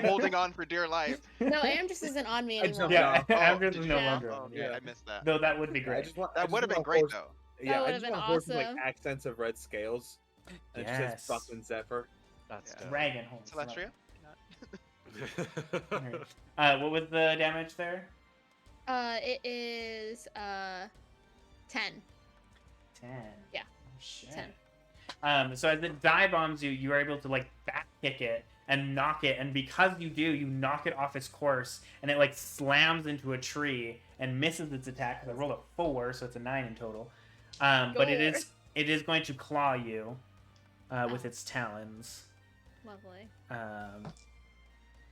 holding on for dear life. No, Amdrus isn't on me I anymore. jumped Yeah, off. Amdrus did is you? no Yeah. longer. Oh, on, okay, yeah. I missed that. Though that would be I great. just want That would have been great though. Yeah, I would've just been want a horse with like awesome. accents of red scales. And it just Yes. says fucking Zephyr. That's Yeah. dope. Dragon horse. Celestria? Alright. What was the damage there? It is 10. 10. Yeah. Oh, shit. 10. So as it dive bombs you, you are able to like back kick it and knock it, and because you do, you knock it off its course, and it like slams into a tree and misses its attack. Because I rolled a 4, so it's a 9 in total. But it is going to claw you with its talons. Lovely.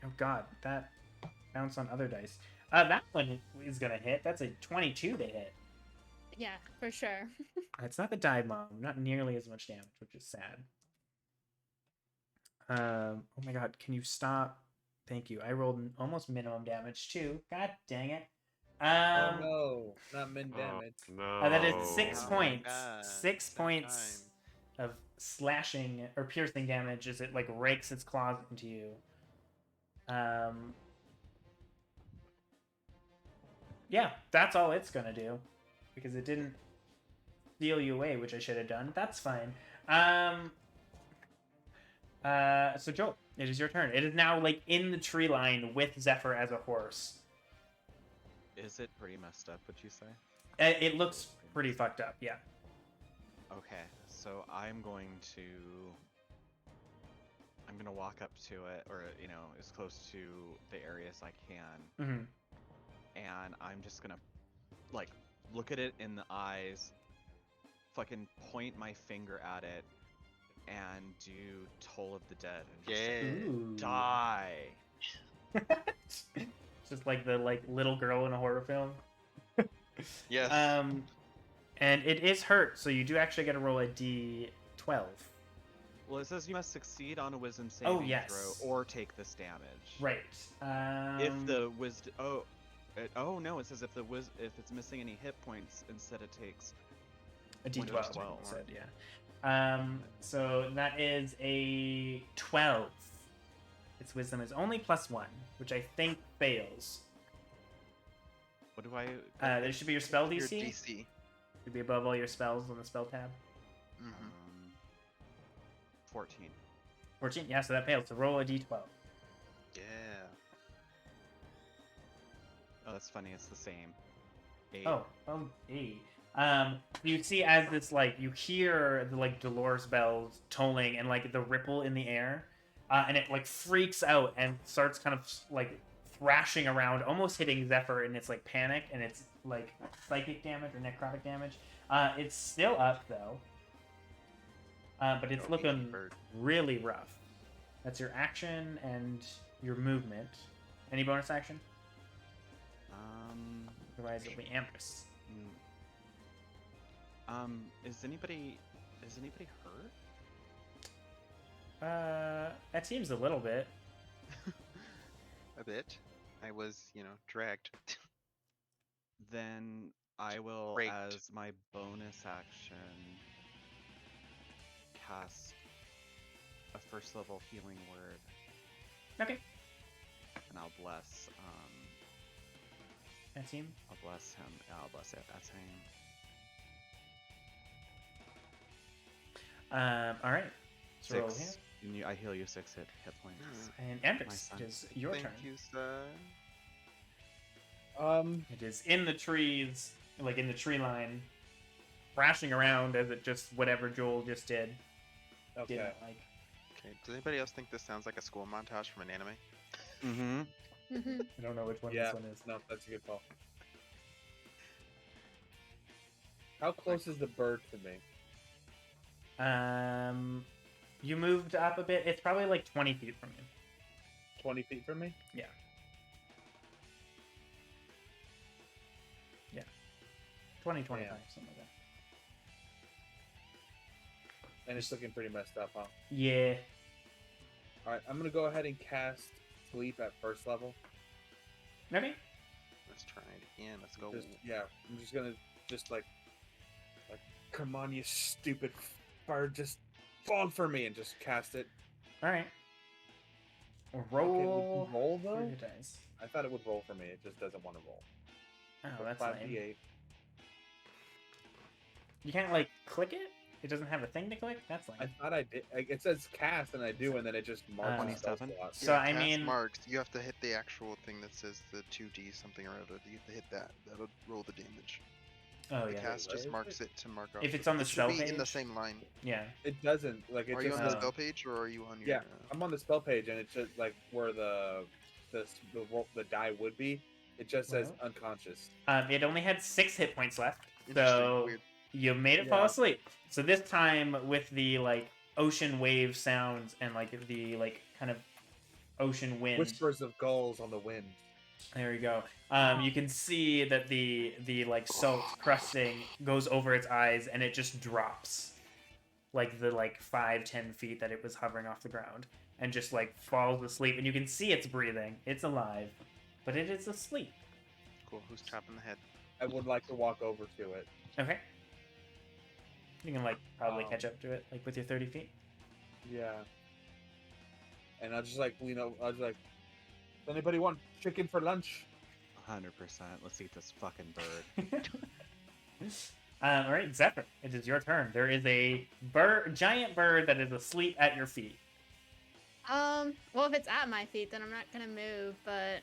Oh god, that bounce on other dice. That one is gonna hit. That's a 22 to hit. Yeah, for sure. It's not the dive bomb. Not nearly as much damage, which is sad. Oh my god, can you stop? Thank you. I rolled almost minimum damage too. God dang it. Oh no, not min damage. No. That is 6 Oh my points. God, 6 that points of slashing or piercing damage as it like rakes its claws into you. Yeah, that's all it's gonna do because it didn't steal you away, which I should have done. That's fine. So Joel, it is your turn. It is now like in the tree line with Zephyr as a horse. Is it pretty messed up, would you say? It looks pretty fucked up, yeah. Okay, so I'm gonna walk up to it, or as close to the area as I can, Mm-hmm. and I'm just gonna like look at it in the eyes, fucking point my finger at it, and do Toll of the Dead, and just say, Ooh. die. Just like the little girl in a horror film. Yes. And it is hurt, so you do actually get to roll a d12. Well, it says you must succeed on a wisdom saving yes. throw or take this damage. Right. If the wisdom, no, it says if it's missing any hit points, instead it takes a point d12. of It 12. said, yeah. So that is a 12. Its wisdom is only +1, which I think fails. What do I? There should be your spell Your DC. DC. Should be above all your spells on the spell tab. Mm-hmm. 14. 14. Yeah, so that fails. So roll a d12. Yeah. Oh, that's funny. It's the same. 8. Oh, 8. You see as this you hear the Dolores bells tolling and the ripple in the air, and it freaks out and starts kind of thrashing around, almost hitting Zephyr in its panic and its psychic damage or necrotic damage. It's still up though, but it's Oh, looking bird. really rough. That's your action and your movement. Any bonus action? Otherwise, it'll be Amdrus. Is anybody hurt? That seems a little bit. A bit. I was, dragged. Then I will, Raked. as my bonus action, cast a first level healing word, Okay. and I'll bless That seem. I'll bless him. I'll bless it. That's him. All right. So roll 6. here. I heal you 6 hit points. And My Amdrus, son. it is your Thank turn. you, son. It is in the trees, in the tree line, thrashing around as it just whatever Joel just did. Okay. Didn't Okay. Does anybody else think this sounds like a school montage from an anime? Mm-hmm. Mhm. I don't know which one Yeah. this one is. No, that's a good call. How close is the bird to me? You moved up a bit. It's probably 20 feet from you. 20 feet from me? Yeah. 20, 25, something like that. And it's looking pretty messed up, huh? Yeah. Alright, I'm gonna go ahead and cast Sleep at first level. Okay. Let's try it again. Let's go. I'm just gonna come on, you stupid bird, just fall for me and just cast it. All right. Okay, Roll. would you roll for though? your dice. I thought it would roll for me. It just doesn't want to roll. Oh, So that's 5d8. lame. You can't click it. It doesn't have a thing to click. That's I lame. thought I did. It says cast, and I do, and then it just marks my spell 27. slot. So I Cast mean, marks. You have to hit the actual thing that says the 2d something or other. You have to hit that. That'll roll the damage. oh The yeah. cast where just is marks it to mark off. If it's on the it should spell be in the page? same line. Yeah. It doesn't. It Are you just on the says, spell page or are you on your? yeah, I'm on the spell page, and it's just where the die would be. It just says Well. unconscious. It only had 6 hit points left, Interesting, so weird. you made it fall Yeah. asleep. So this time with the ocean wave sounds and the kind of ocean wind. Whispers of gulls on the wind. There you go. You can see that the like salt crusting goes over its eyes, and it just drops, like the 5-10 feet that it was hovering off the ground, and just like falls asleep. And you can see it's breathing. It's alive, but it is asleep. Cool. Who's chopping the head? I would like to walk over to it. Okay. You can probably catch up to it with your 30 feet. Yeah. And I'll just I'll just does anybody want chicken for lunch? 100%. Let's eat this fucking bird. All right, Zephyr, it is your turn. There is a giant bird that is asleep at your feet. Well, if it's at my feet, then I'm not gonna move. But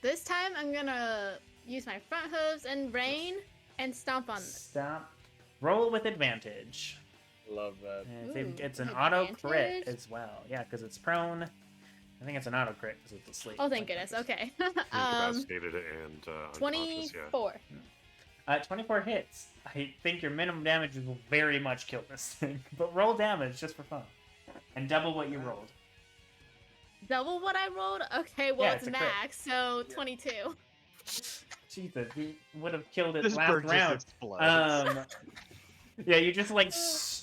this time I'm gonna use my front hooves and rain and stomp on them. Stomp. Roll with advantage. Love that. And Ooh, it's an advantage? auto crit as well. Yeah, because it's prone. I think it's an auto crit because it's asleep. Oh, thank goodness. Okay. Incapacitated and unconscious, yeah. 24. 24 hits. I think your minimum damage will very much kill this thing. But roll damage just for fun. And double what you rolled. Double what I rolled? Okay, well, Yeah, it's it's a crit. max, so 22. Jesus, you would have killed it This last bird round. just explodes. Yeah, you just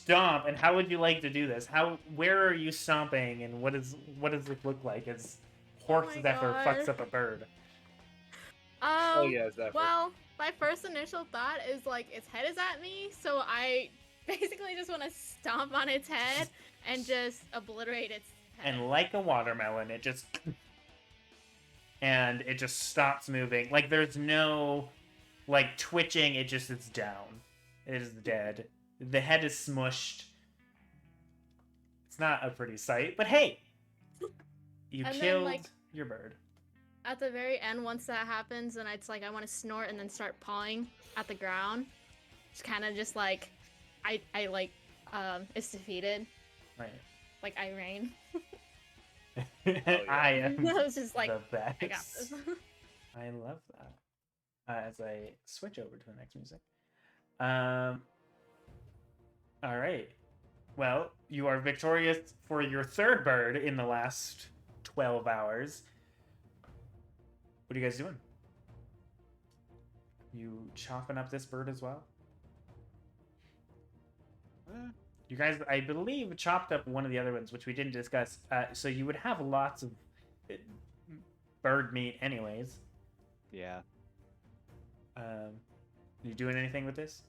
stomp. And how would you like to do this? Where are you stomping, and what does this look like as Horse my Zephyr God. fucks up a bird? Oh yeah, Zephyr. Well, my first initial thought is its head is at me, so I basically just want to stomp on its head and just obliterate its head. And like a watermelon, it just stops moving. There's no twitching. It's down. It is dead. The head is smushed. It's not a pretty sight, but hey, you And then, killed your bird. At the very end, once that happens, and it's I want to snort and then start pawing at the ground. It's kind of just it's defeated. Right. I reign. yeah. I am I was just the best. I got this. I love that. As I switch over to the next music. All right. Well, you are victorious for your third bird in the last 12 hours. What are you guys doing? You chopping up this bird as well? You guys, I believe, chopped up one of the other ones, which we didn't discuss. So you would have lots of bird meat anyways. Yeah. You doing anything with this?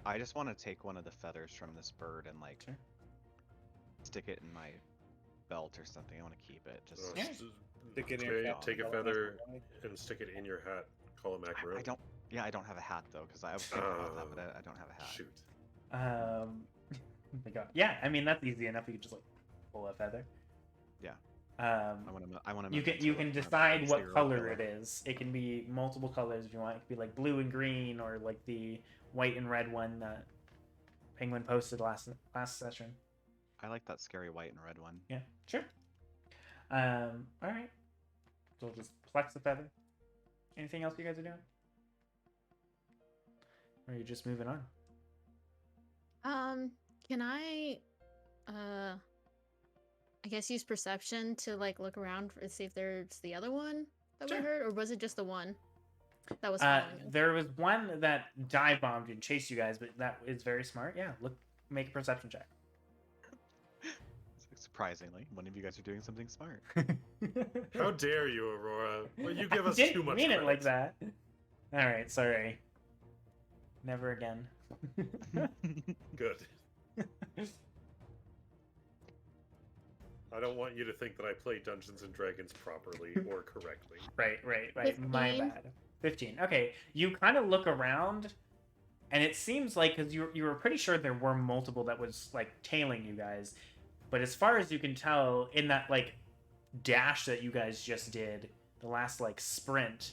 I just want to take one of the feathers from this bird and Sure. stick it in my belt or something. I want to keep it. Just Yeah. Stick it in your hat. Take a feather and stick it in your hat. Call it macaroni. I don't. Yeah, I don't have a hat though, because I was thinking about that, but I don't have a hat. Shoot. Oh my God. Yeah, I mean that's easy enough. You could just pull a feather. Yeah. I want to. You can decide what color it is. It can be multiple colors if you want. It could be blue and green, or the white and red one that Penguin posted last session. I like that scary white and red one. Yeah, sure. All right. So we'll just flex the feather. Anything else you guys are doing? Or are you just moving on? Can I guess use perception to look around and see if there's the other one that Sure. we heard, or was it just the one that was following us? There was one that dive bombed and chased you guys, but that is very smart. Yeah, make a perception check. Surprisingly, one of you guys are doing something smart. How dare you, Aurora? Well, you give I us didn't too much mean credit. it like that. All right, sorry. Never again. Good. I don't want you to think that I play Dungeons and Dragons properly or correctly. Right. My 15. bad. 15. Okay, you kind of look around, and it seems because you were pretty sure there were multiple that was tailing you guys, but as far as you can tell, in that dash that you guys just did, the last sprint,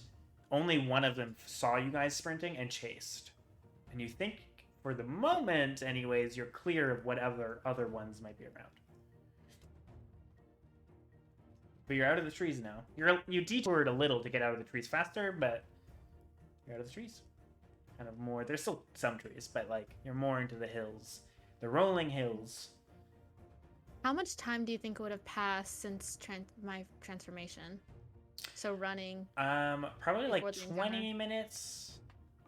only one of them saw you guys sprinting and chased, and you think for the moment, anyways, you're clear of what other ones might be around. But you're out of the trees now. You detoured a little to get out of the trees faster, but you're out of the trees. Kind of more. There's still some trees, but you're more into the hills, the rolling hills. How much time do you think would have passed since my transformation? So running. Probably like Before the 20 encounter? minutes.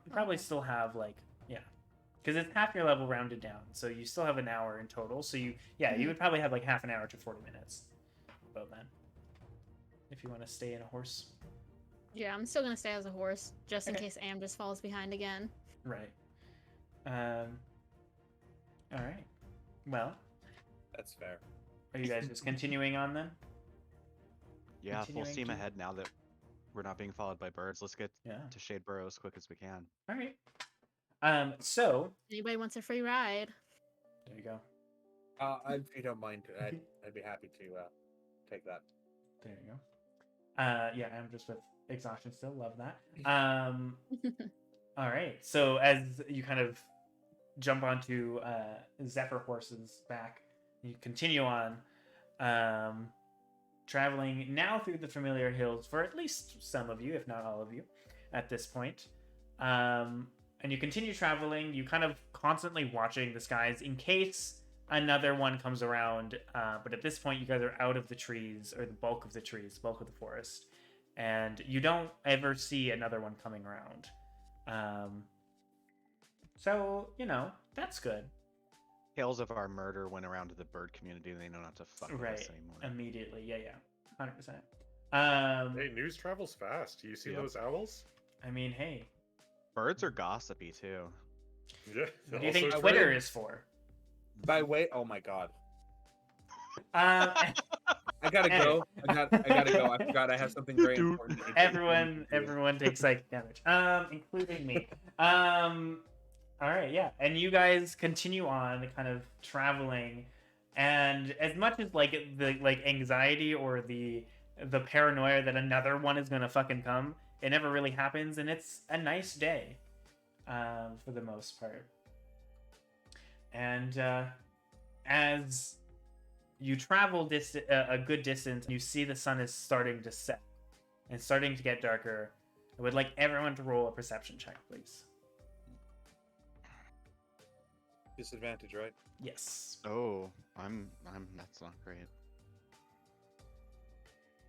You probably Okay. still have like, yeah. Because it's half your level rounded down. So you still have an hour in total. So you Mhm. would probably have like half an hour to 40 minutes. About that. If you want to stay in a horse. Yeah, I'm still gonna stay as a horse, just in Okay. case Amdrus falls behind again. Right. Alright. Well, That's fair. are you guys just continuing on then? Yeah, full Continuing steam to- ahead now that we're not being followed by birds. Let's get Yeah. to Shadebarrow as quick as we can. Alright. So, Anybody wants a free ride? there you go. If you don't mind, I'd be happy to take that. There you go. Yeah, I'm just with exhaustion still. Love that. All right. So as you kind of jump onto Zephyr horse's back, you continue on, traveling now through the familiar hills for at least some of you, if not all of you, at this point. And you continue traveling. You kind of constantly watching the skies in case another one comes around, but at this point you guys are out of the trees, or the bulk of the trees, bulk of the forest, and you don't ever see another one coming around. So that's good. Tales of our murder went around to the bird community, and they know not to fuck with us anymore. Immediately. Yeah, 100%. Hey, news travels fast. You see Yep. those owls? I mean, hey, Birds are gossipy too. Yeah. what do you think also Twitter true. is for? By way, oh my god, Um, I gotta go. I gotta go. I forgot I have something very important. to do. everyone takes psychic damage, including me. All right, yeah, and you guys continue on, kind of traveling, and as much as like the anxiety or the paranoia that another one is gonna fucking come, it never really happens, and it's a nice day, for the most part. And as you travel a good distance, you see the sun is starting to set and starting to get darker. I would like everyone to roll a perception check, please. Disadvantage, right? Yes. Oh, I'm. That's not great.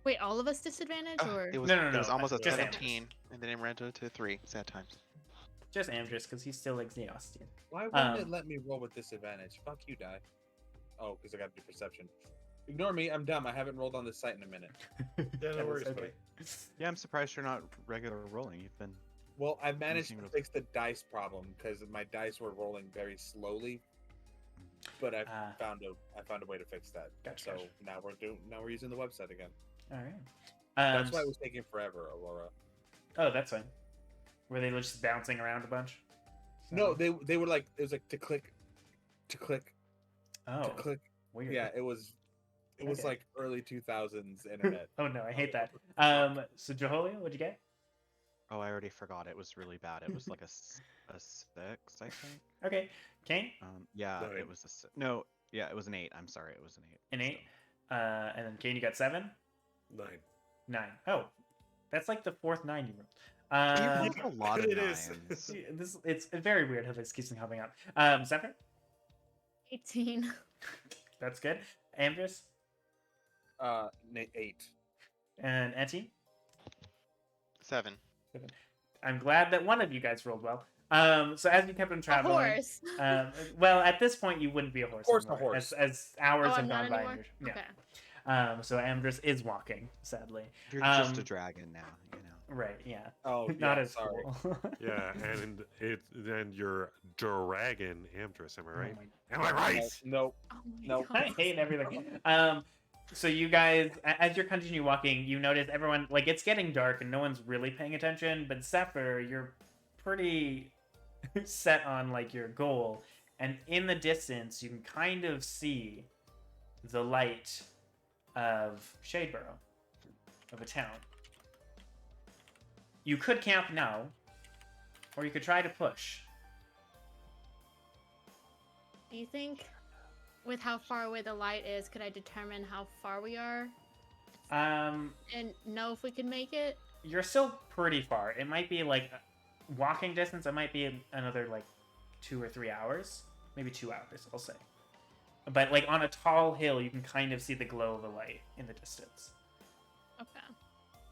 Wait, all of us disadvantage, or It was, No, it was almost a just 17, and then it ran to 3. Sad times. Just Amdrus, because he's still exhausted. Why wouldn't it Um, let me roll with disadvantage? Fuck you, die. Oh, because I gotta do perception. Ignore me. I'm dumb. I haven't rolled on this site in a minute. Yeah, no worries, buddy. Yeah, I'm surprised you're not regular rolling. You've been. Well, I've managed to Using fix the dice problem because my dice were rolling very slowly. But I found a way to fix that. Gotcha, So gotcha. now we're using the website again. All right. That's why it was taking forever, Aurora. Oh, that's fine. Were they just bouncing around a bunch? No, they were like, it was like to click, Oh, weird. Yeah, it was Okay. like early 2000s internet. Oh no, I hate that. So Jeholia, what'd you get? Oh, I already forgot. It was really bad. It was like a 6, I think. Okay, Cain, Yeah, Nine. it was a no. Yeah, it was an 8. I'm sorry, it was an 8. an 8. And then Cain, you got 7, 9. 9. Oh, that's like the fourth 9 you rolled. You rolled a lot of It is. nines. It's very weird how this keeps on coming up. Zephyr, 18? that's good. Amdrus 8. and Etty. 7. I'm glad that one of you guys rolled well. So as you kept on A traveling, horse. well, at this point you wouldn't be a horse. Of course, a anymore, horse. As hours Oh, have I'm not gone by. anymore? and you're- Okay. Yeah. So Amdrus is walking, sadly. You're just a Um, dragon now, you know. Right. Yeah. Oh, Not yeah, as sorry. cool. Yeah, and then you're dragon Amdrus, am I right? Oh Am I right? No. Oh my No. God. I hate everything. So you guys, as you're continue walking, you notice everyone, like, it's getting dark and no one's really paying attention, but Zephyr, you're pretty set on, like, your goal. And in the distance, you can kind of see the light of Shadebarrow, of a town. You could camp now, or you could try to push. Do you think, with how far away the light is, could I determine how far we are and know if we can make it? You're still pretty far. It might be like walking distance. It might be another like 2 or 3 hours, maybe 2 hours, I'll say. but like on a tall hill, you can kind of see the glow of a light in the distance. Okay.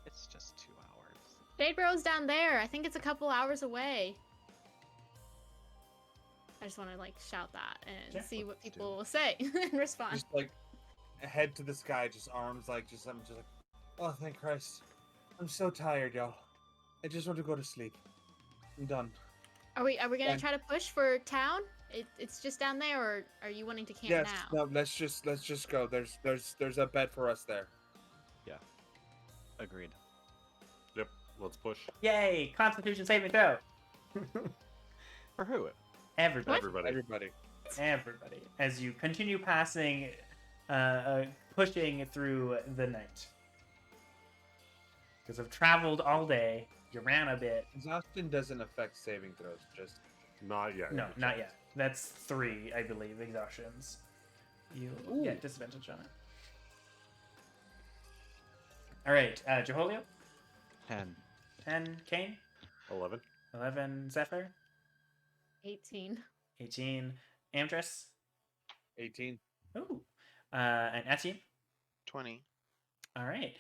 It's just 2 hours. Shadebarrow's down there. I think it's a couple hours away. I just want to like shout that and Yeah, see what let's do people it. will say and respond. Just like head to the sky, just arms like just I'm just like, oh thank Christ. I'm so tired, y'all. I just want to go to sleep. I'm done. Are we gonna Fine. try to push for town? It's just down there, or are you wanting to camp Yes, now? no, let's just go. There's a bed for us there. Agreed. Yep, let's push. Yay! Constitution saving throw. For who? Everybody. Everybody. Everybody. As you continue passing, pushing through the night. Because I've traveled all day. You ran a bit. Exhaustion doesn't affect saving throws. Just Not yet. No, not yet. That's 3, I believe, exhaustions. You get disadvantage on it. All right, Jeholio, 10. 10, Cain, 11. 11, Zephyr, 18. 18, Amdrus, 18. ooh, and Etienne. 20. All right.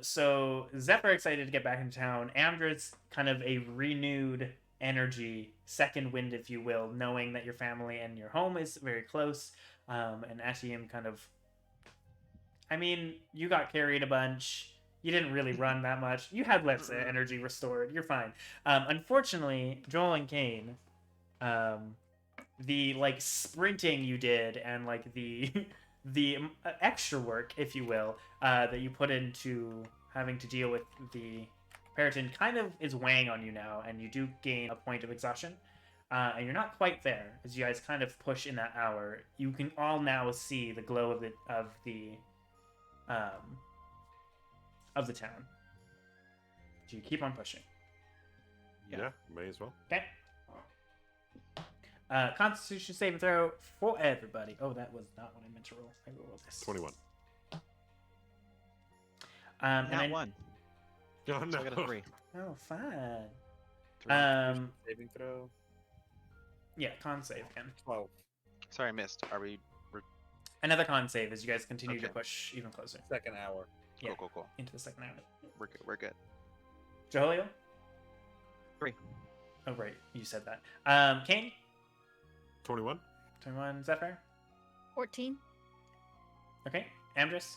So Zephyr excited to get back in town. Amdrus kind of a renewed energy, second wind, if you will, knowing that your family and your home is very close. And Etienne kind of, I mean, you got carried a bunch. You didn't really run that much. You had less energy restored. You're fine. Unfortunately, Joel and Cain, the like sprinting you did and like the extra work, if you will, that you put into having to deal with the Periton kind of is weighing on you now, and you do gain a point of exhaustion. And you're not quite there as you guys kind of push in that hour. You can all now see the glow of the town. So you keep on pushing. Yeah, may as well. Okay. Constitution saving throw for everybody. Oh, that was not what I meant to roll. I will roll this. 21. And Not I, 1. Oh, So no. I got a 3. oh, fun. 3. Saving throw. Yeah, con save again. 12. Sorry, I missed. Are we? Another con save as you guys continue to Okay. push even closer Second hour. Yeah. Cool. into the second hour. We're good. We're good. Jeholio? 3. Oh, right. You said that. Cain? 21. 21. Zephyr? 14. Okay. Amdrus?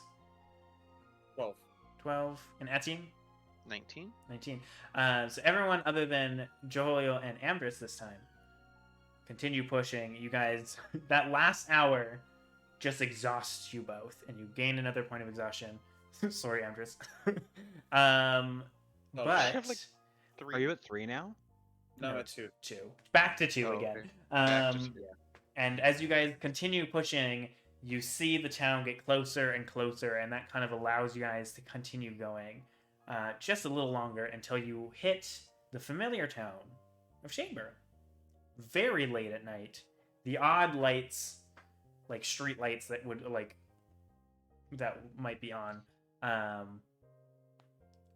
12. 12. And Etienne? 19. 19. So everyone other than Jeholio and Amdrus this time continue pushing. You guys, that last hour just exhausts you both, and you gain another point of exhaustion. Sorry, Amdrus. No, But I have, like, 3. Are you at 3 now? No, No. at 2. 2. Back to 2 Oh, again. okay. Back to 2. And as you guys continue pushing, you see the town get closer and closer, and that kind of allows you guys to continue going just a little longer until you hit the familiar town of Shadebarrow. Very late at night, the odd lights, like street lights that would that might be on,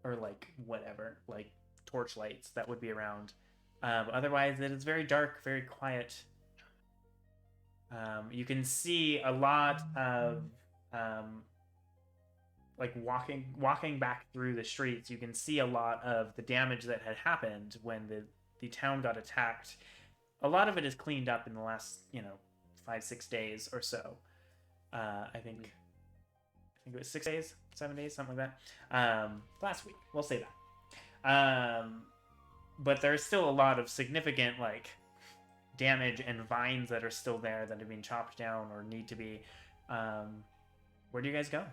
or like whatever, like torch lights that would be around. Otherwise, it is very dark, very quiet. You can see a lot of like walking back through the streets. You can see a lot of the damage that had happened when the town got attacked. A lot of it is cleaned up in the last 5-6 days or so. I think it was 6 days, 7 days, something like that. Last week, we'll say that. But there's still a lot of significant damage and vines that are still there that have been chopped down or need to be. Where do you guys go?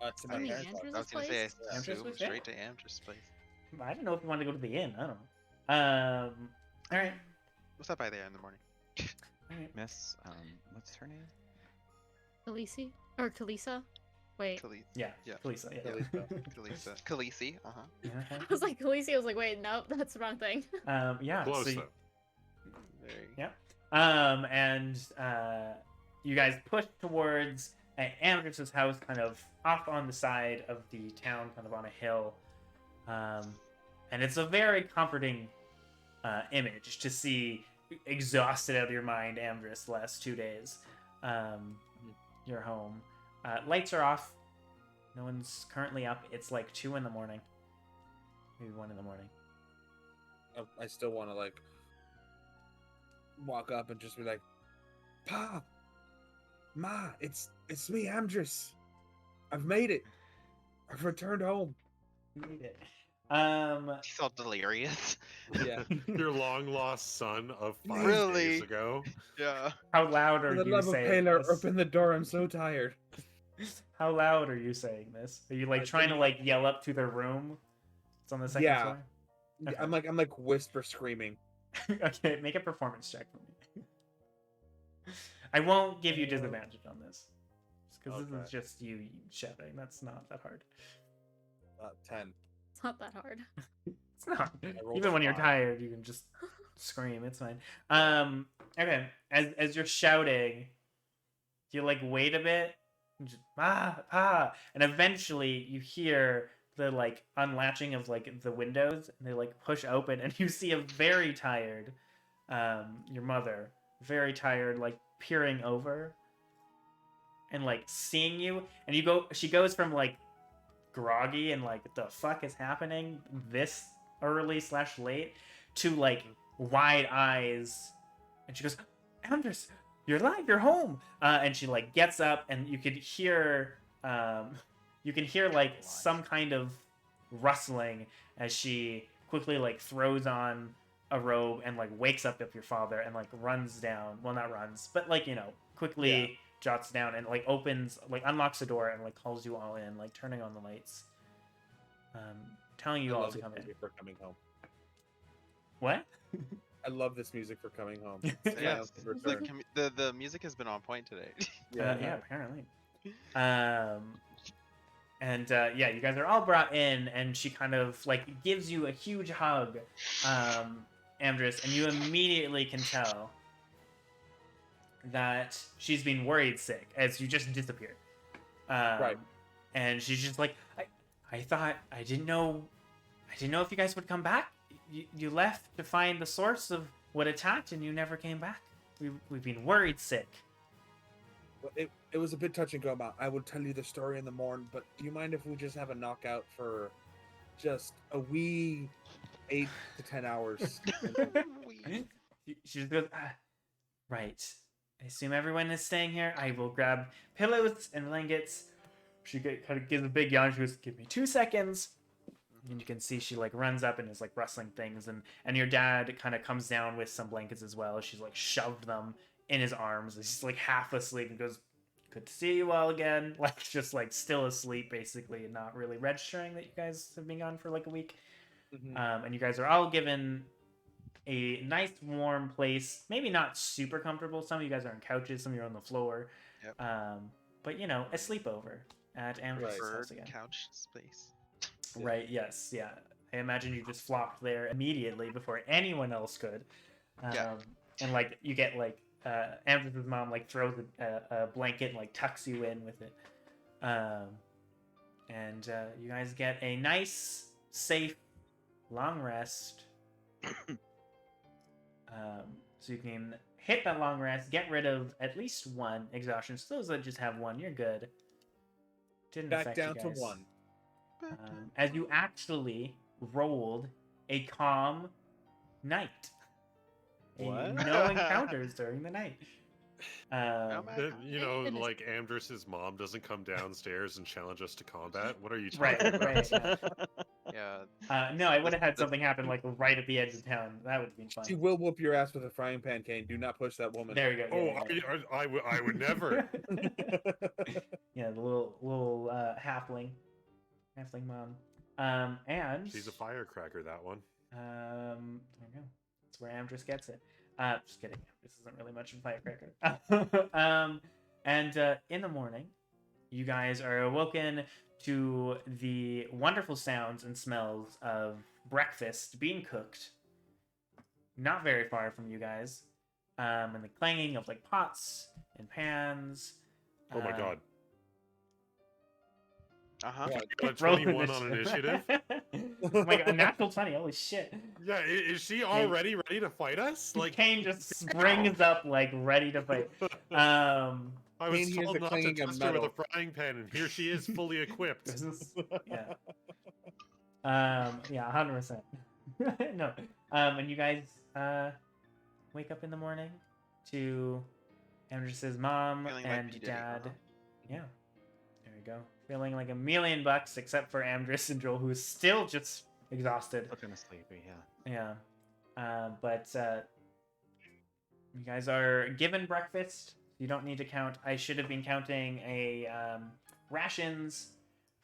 To my I mean, parents' house. I was gonna say I Amdrus assume was there? straight to Amdrus' place. I don't know if you want to go to the inn. I don't know. All right. We'll stop by there in the morning. All right. Miss, what's her name? Khaleesi? Or Kalisa? Wait. Yeah. Yeah. Kalisa. Yeah. Khaleesi. Uh-huh. Uh-huh. I was like, Khaleesi. I was like, wait, nope, that's the wrong thing. Yeah. Close, so you- though. Very. and you guys push towards Amdrus' house, kind of off on the side of the town, kind of on a hill. And it's a very comforting image to see exhausted out of your mind, Amdrus, the last 2 days. You're home. Lights are off. No one's currently up. It's like 2 in the morning. Maybe 1 in the morning. I still want to like walk up and just be like, "Pa, Ma, it's me, Amdrus. I've made it. I've returned home." You need it. He's all delirious. Yeah. Your long lost son of 5 Really? days ago. Yeah. How loud are For the you love of saying Paler, this? open the door. I'm so tired. How loud are you saying this? Are you like trying to like yell up to their room? It's on the second Yeah. floor. Okay. I'm like whisper screaming. Okay, make a performance check for me. I won't give you disadvantage on this. Because this Okay. is just you shouting. That's not that hard. 10. It's not that hard. It's not. rolled Even a when you're 5. tired, you can just scream. It's fine. Okay. As you're shouting, you like wait a bit, and just and eventually you hear the like unlatching of like the windows, and they like push open, and you see a very tired, your mother, very tired, like peering over, and like seeing you, and she goes from like groggy and like what the fuck is happening this early/late to like wide eyes, and she goes, Amdrus, you're alive, you're home. And she like gets up, and you can hear like some kind of rustling as she quickly like throws on a robe and like wakes up your father and like runs down, well, not runs, but like, you know, quickly jots down and like unlocks the door and like calls you all in, like turning on the lights, telling you I all love to this come in. music for coming home. What? I love this music for coming home. Yeah. Return. The music has been on point today. Yeah, apparently. Yeah, you guys are all brought in, and she kind of like gives you a huge hug, Amdrus, and you immediately can tell that she's been worried sick as you just disappeared. Right. And she's just like, I didn't know if you guys would come back. You left to find the source of what attacked, and you never came back. We've been worried sick. Well, it was a bit touch and go, Ma. I will tell you the story in the morning, but do you mind if we just have a knockout for just a wee 8 to 10 hours? She just goes, right. I assume everyone is staying here. I will grab pillows and blankets. She kind of gives a big yawn. She goes, give me 2 seconds. And you can see she like runs up and is like rustling things, and your dad kind of comes down with some blankets as well. She's like shoved them in his arms. He's like half asleep and goes, good to see you all again. Like just like still asleep basically, and not really registering that you guys have been gone for like a week. Mm-hmm. And you guys are all given a nice warm place, maybe not super comfortable. Some of you guys are on couches, some of you are on the floor. Yep. But you know, a sleepover at Amdrus' house Preferred again. couch space. Right, yes, yeah. I imagine you just flopped there immediately before anyone else could. Yeah. And like you get like Amdrus' mom like throws a blanket and like tucks you in with it. And you guys get a nice, safe, long rest. So you can hit that long rest, get rid of at least 1 exhaustion. So those that just have 1, you're good. Didn't Back affect down you to guys. 1. As you actually rolled a calm night. What? No encounters during the night. You know, Goodness. like Amdrus' mom doesn't come downstairs and challenge us to combat. What are you talking Right, about? right. Yeah. No, I would have had something happen like right at the edge of town. That would have been fun. She will whoop your ass with a frying pan, Cain. Do not push that woman. There you go. Oh, Yeah, I would never. yeah, the little halfling mom. And She's a firecracker, that one. there you go. That's where Amdrus gets it. Just kidding. This isn't really much of a firecracker. And in the morning, you guys are awoken to the wonderful sounds and smells of breakfast being cooked, not very far from you guys, and the clanging of like pots and pans. Oh my god. Uh-huh. Got a Roll 21 on initiative. Oh my god, a natural 20. Holy shit. Yeah, is she already ready to fight us? Like, Cain just springs up, like, ready to fight. I was Cain hears told the not to clanging of test her with a metal. frying pan, and here she is, fully equipped. This is, yeah. Yeah, 100%. No. And you guys, wake up in the morning to Amdrus's mom Feeling like and you did it, dad. huh? Yeah. There we go. Feeling like $1,000,000, except for Amdrus and Joel, who is still just exhausted. Looking sleepy, yeah. Yeah. But you guys are given breakfast. You don't need to count. I should have been counting rations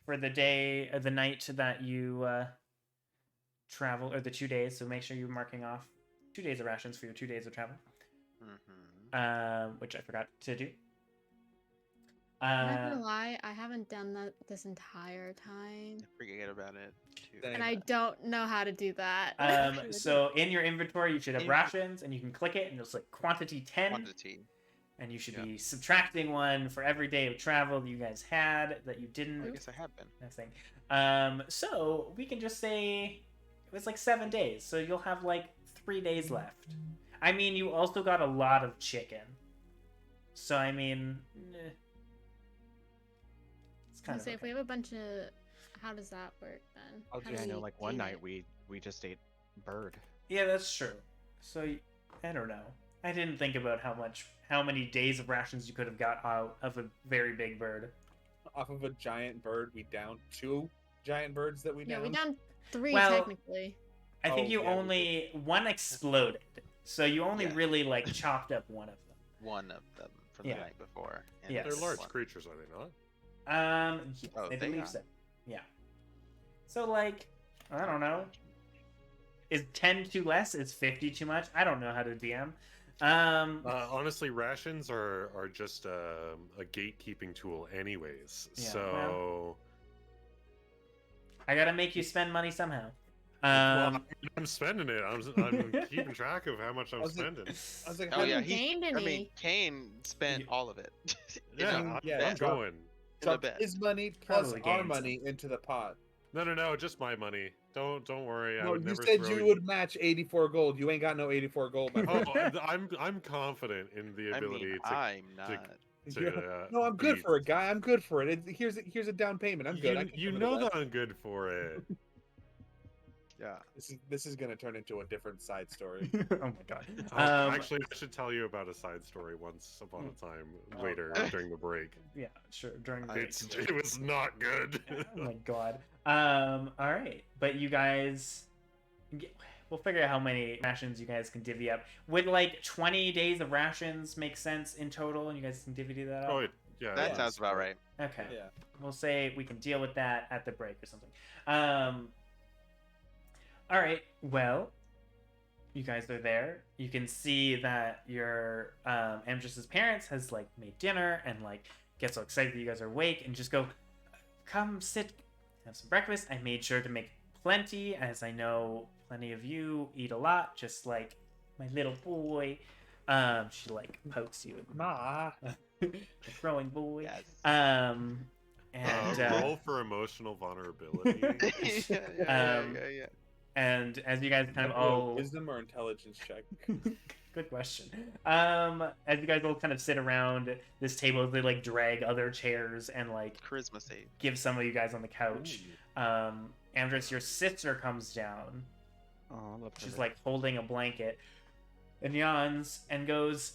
for the day, or the night that you travel, or the 2 days. So make sure you're marking off 2 days of rations for your 2 days of travel. Which I forgot to do. I'm not gonna lie, I haven't done that this entire time. Forget about it. Too. And I don't know how to do that. So in your inventory, you should have rations, and you can click it, and it's like quantity 10. Quantity. And you should be subtracting one for every day of travel that you guys had that you didn't. I guess I have been. Nothing. So we can just say it was like 7 days. So you'll have like 3 days left. I mean, you also got a lot of chicken. So I mean, it's kind of. Say if we have a bunch of, how does that work then? I know, like one night we just ate bird. Yeah, that's true. So I don't know. I didn't think about how many days of rations you could have got out of a very big bird. Off of a giant bird, we downed 2 giant birds that we downed. Yeah, we downed 3 Well, technically. I think one exploded. So you only really like chopped up one of them. One of them from the night before. And Yes. They're large one. creatures, are they not? Yes, Oh, I they believe are. so. Yeah. So like, I don't know. Is 10 too less? Is 50 too much? I don't know how to DM. Honestly, rations are just a gatekeeping tool, anyways. Yeah, So I gotta make you spend money somehow. well, I'm spending it. I'm keeping track of how much I'm spending. I was like, Oh yeah, gained any. Cain spent all of it. Yeah, Yeah, I'm going. Drop bet. his money plus Probably our gained money into the pot. No, just my money. Don't worry. I No, would you never said throw you would match 84 gold. You ain't got no 84 gold. My Oh, friend. I'm confident in the I ability mean, to. I'm not. No, I'm good beat- for it, guy. I'm good for it. Here's a down payment. I'm good. I can You cover the know rest. that I'm good for it. Yeah. This is gonna turn into a different side story. Oh my god. Actually, I should tell you about a side story once upon a time later during the break. Yeah, sure. During the It was not good. Oh my god. All right, but you guys, we'll figure out how many rations you guys can divvy up. Would like 20 days of rations make sense in total, and you guys can divvy that up? Oh, yeah. That sounds about right. Okay. Yeah. We'll say we can deal with that at the break or something. All right. Well, you guys are there. You can see that your Amdrus's parents has like made dinner and like get so excited that you guys are awake and just go, come sit, have some breakfast. I made sure to make plenty, as I know plenty of you eat a lot, just like my little boy. She like pokes you, Ma. growing boy. Yes. And Roll for emotional vulnerability. yeah. and as you guys kind of all Wisdom or intelligence check? good question. As you guys all kind of sit around this table, they like drag other chairs and like Charisma save. give some of you guys on the couch. Amdrus, your sister comes down. Oh, She's like holding a blanket and yawns and goes,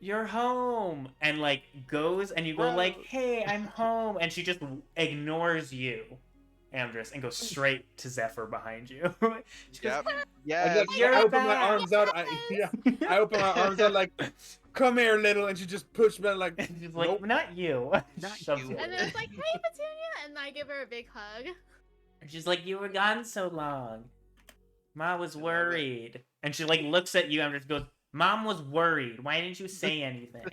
"You're home," and like goes and you go like, "Hey, I'm home," and she just ignores you, Amdrus, and goes straight to Zephyr behind you. She goes, Yep. Yeah. You're I open my back. arms out. I open my arms out like, "Come here, little," and she just pushed me like, and she's like, "Nope." "Not you." Not Shoves you. you. And then it's like, hey, Petunia! And I give her a big hug. And she's like, "You were gone so long. Ma was love it. worried." And she like looks at you and just goes, "Mom was worried. Why didn't you say anything?"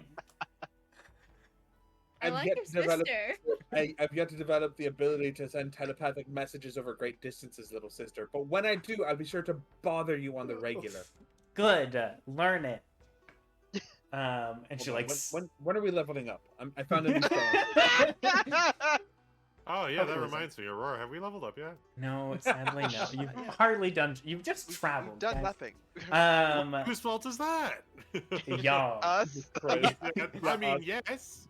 I I've like yet your to develop- sister. I've yet to develop the ability to send telepathic messages over great distances, little sister. But when I do, I'll be sure to bother you on the regular. Good. Learn it. And she Hold like on, when are we leveling up? I found a new spell. Oh yeah, Coco that was reminds me. Aurora, have we leveled up yet? No, sadly no. You've Yeah. hardly done. You've just We've traveled. done guys. nothing. Whose fault is that? Y'all. Us. Right. I mean, yes.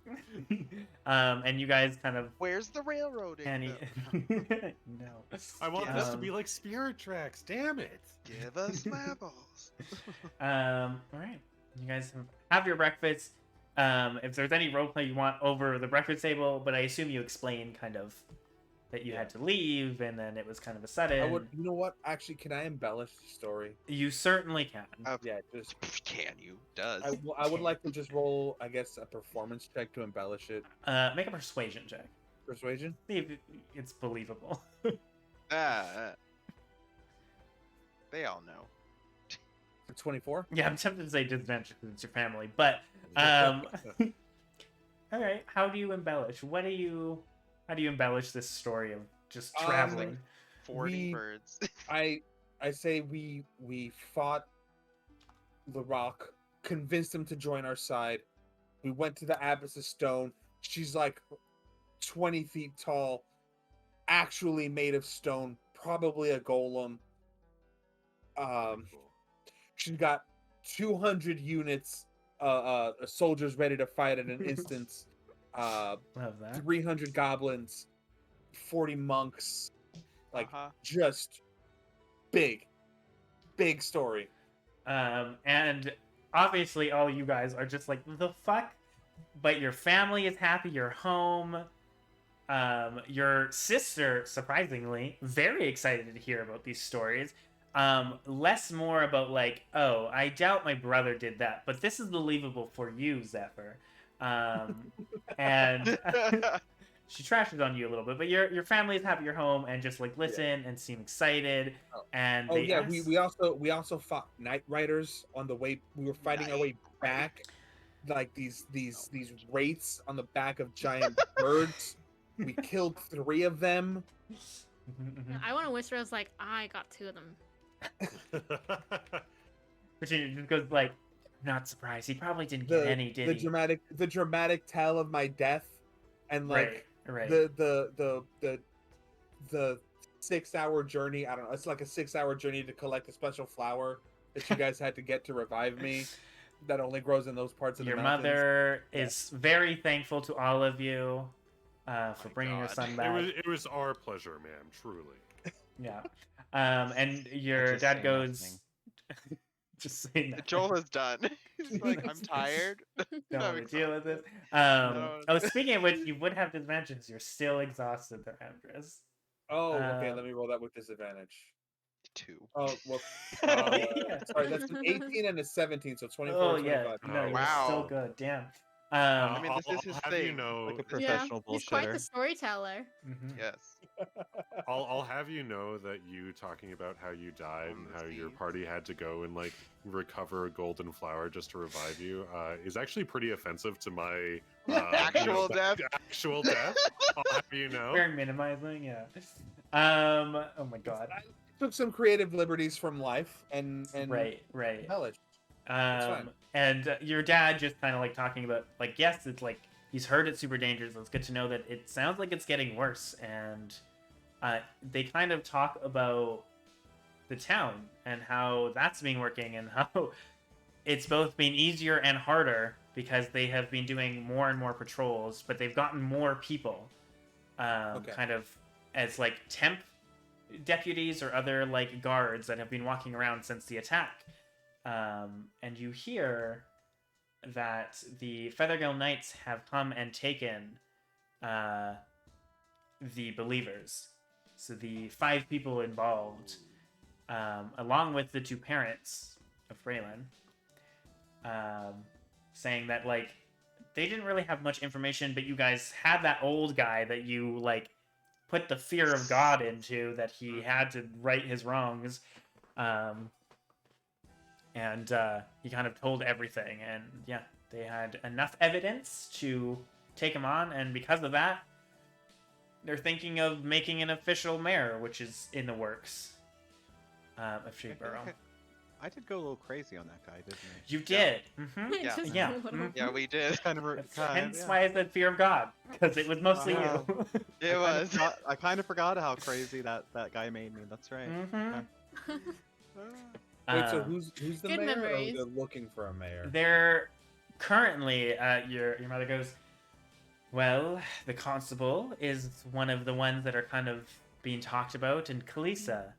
And you guys kind of Where's the railroading? canny. though? No. I want Yeah. this to be like Spirit Tracks. Damn it. Give us levels. All right. You guys have your breakfast. If there's any roleplay you want over the breakfast table, but I assume you explain kind of that you had to leave, and then it was kind of a sudden. I would. You know what? Actually, can I embellish the story? You certainly can. Yeah, just. Can you? Does. I would like to just roll, I guess, a performance check to embellish it. Make a persuasion check. Persuasion? See if it's believable. They all know. 24. Yeah, I'm tempted to say disadvantage because it's your family, but all right. How do you embellish? How do you embellish this story of just traveling? 40 birds. I say we fought the Rock, convinced him to join our side. We went to the Abyss of Stone. She's like 20 feet tall, actually made of stone, probably a golem. She's got 200 units, soldiers ready to fight at an instance. Love that. 300 goblins, 40 monks, like just big story. And obviously all you guys are just like, the fuck? But your family is happy, you're home. Your sister, surprisingly, very excited to hear about these stories. Less more about like, oh, I doubt my brother did that, but this is believable for you, Zephyr. And she trashes on you a little bit, but your family is happy you're home and just like listen and seem excited. And they ask... we also fought night riders on the way. We were fighting our way back, like these wraiths on the back of giant birds. We killed 3 of them. I want to whisper. I was like, I got 2 of them. Virginia just goes like, not surprised. He probably didn't get any, did he? The dramatic tale of my death, and like right. the 6-hour journey. I don't know. It's like a 6-hour journey to collect a special flower that you guys had to get to revive me. That only grows in those parts of the mountains. Your mother is very thankful to all of you for bringing her son back. It was our pleasure, ma'am. Truly. Yeah. And your dad goes, just saying that. Joel is done. He's like, I'm tired. Don't want to deal with this. No. Oh, speaking of which, you would have disadvantages. You're still exhausted there, Amdrus. Oh, okay. Let me roll that with disadvantage. 2. Oh, well. Yeah. Sorry, that's an 18 and a 17, so 24. Oh, 25. yeah. No, you're Wow. still good. Damn. I mean, this is his have thing. you know, Like a professional He's quite the bullshitter. storyteller. Yes. I'll have you know that you talking about how you died and how your party had to go and like recover a golden flower just to revive you is actually pretty offensive to my Actual death. Actual death. I'll have you know. Very minimizing, yeah. Oh my god. I took some creative liberties from life and Right. embellished. fine. And your dad just kind of like talking about like, yes, it's like he's heard it's super dangerous. It's good to know that it sounds like it's getting worse. And they kind of talk about the town and how that's been working and how it's both been easier and harder because they have been doing more and more patrols, but they've gotten more people kind of as like temp deputies or other like guards that have been walking around since the attack. And you hear that the Feathergill Knights have come and taken the Believers. So the 5 people involved, along with the 2 parents of Braylon, saying that, like, they didn't really have much information, but you guys had that old guy that you, like, put the fear of God into, that he had to right his wrongs. And he kind of told everything, and yeah, they had enough evidence to take him on, and because of that, they're thinking of making an official mayor, which is in the works of Shadebarrow. I did go a little crazy on that guy, didn't I? You did. Mm-hmm. Yeah. Yeah. What a- Yeah, we did. Kind of, Hence why I said fear of God. because it was mostly Wow. you. It was. I kind of forgot how crazy that guy made me. That's right. Mhm. Wait, so Uh, who's the Good mayor? memories. Or they're looking for a mayor? They're currently, your mother goes, well, the constable is one of the ones that are kind of being talked about, and Kalisa,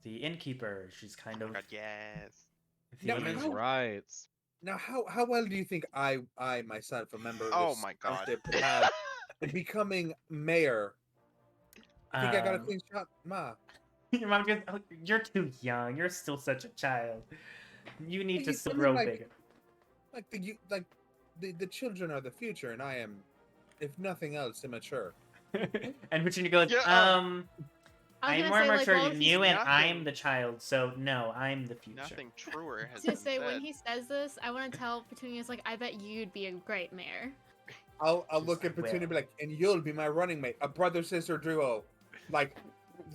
the innkeeper, she's kind Oh of my God, yes. Now, the... Women's how- rights. Now, how well do you think I myself, a member of Oh this my God. township, could have in becoming mayor? I think I got a Um, clean shot, Ma. Your mom goes, oh, you're too young. You're still such a child. You need to I mean, grow like- bigger. Like the children are the future, and I am, if nothing else, immature. And Virginia goes, Yeah, I was I'm gonna more say, like, mature well, than he's you, and nothing. I'm the child, so no, I'm the future. Nothing truer has to been say when said. he says this, I want to tell Petunia's like, I bet you'd be a great mayor. I'll Just look at will. Petunia and be like, and you'll be my running mate, a brother-sister duo, like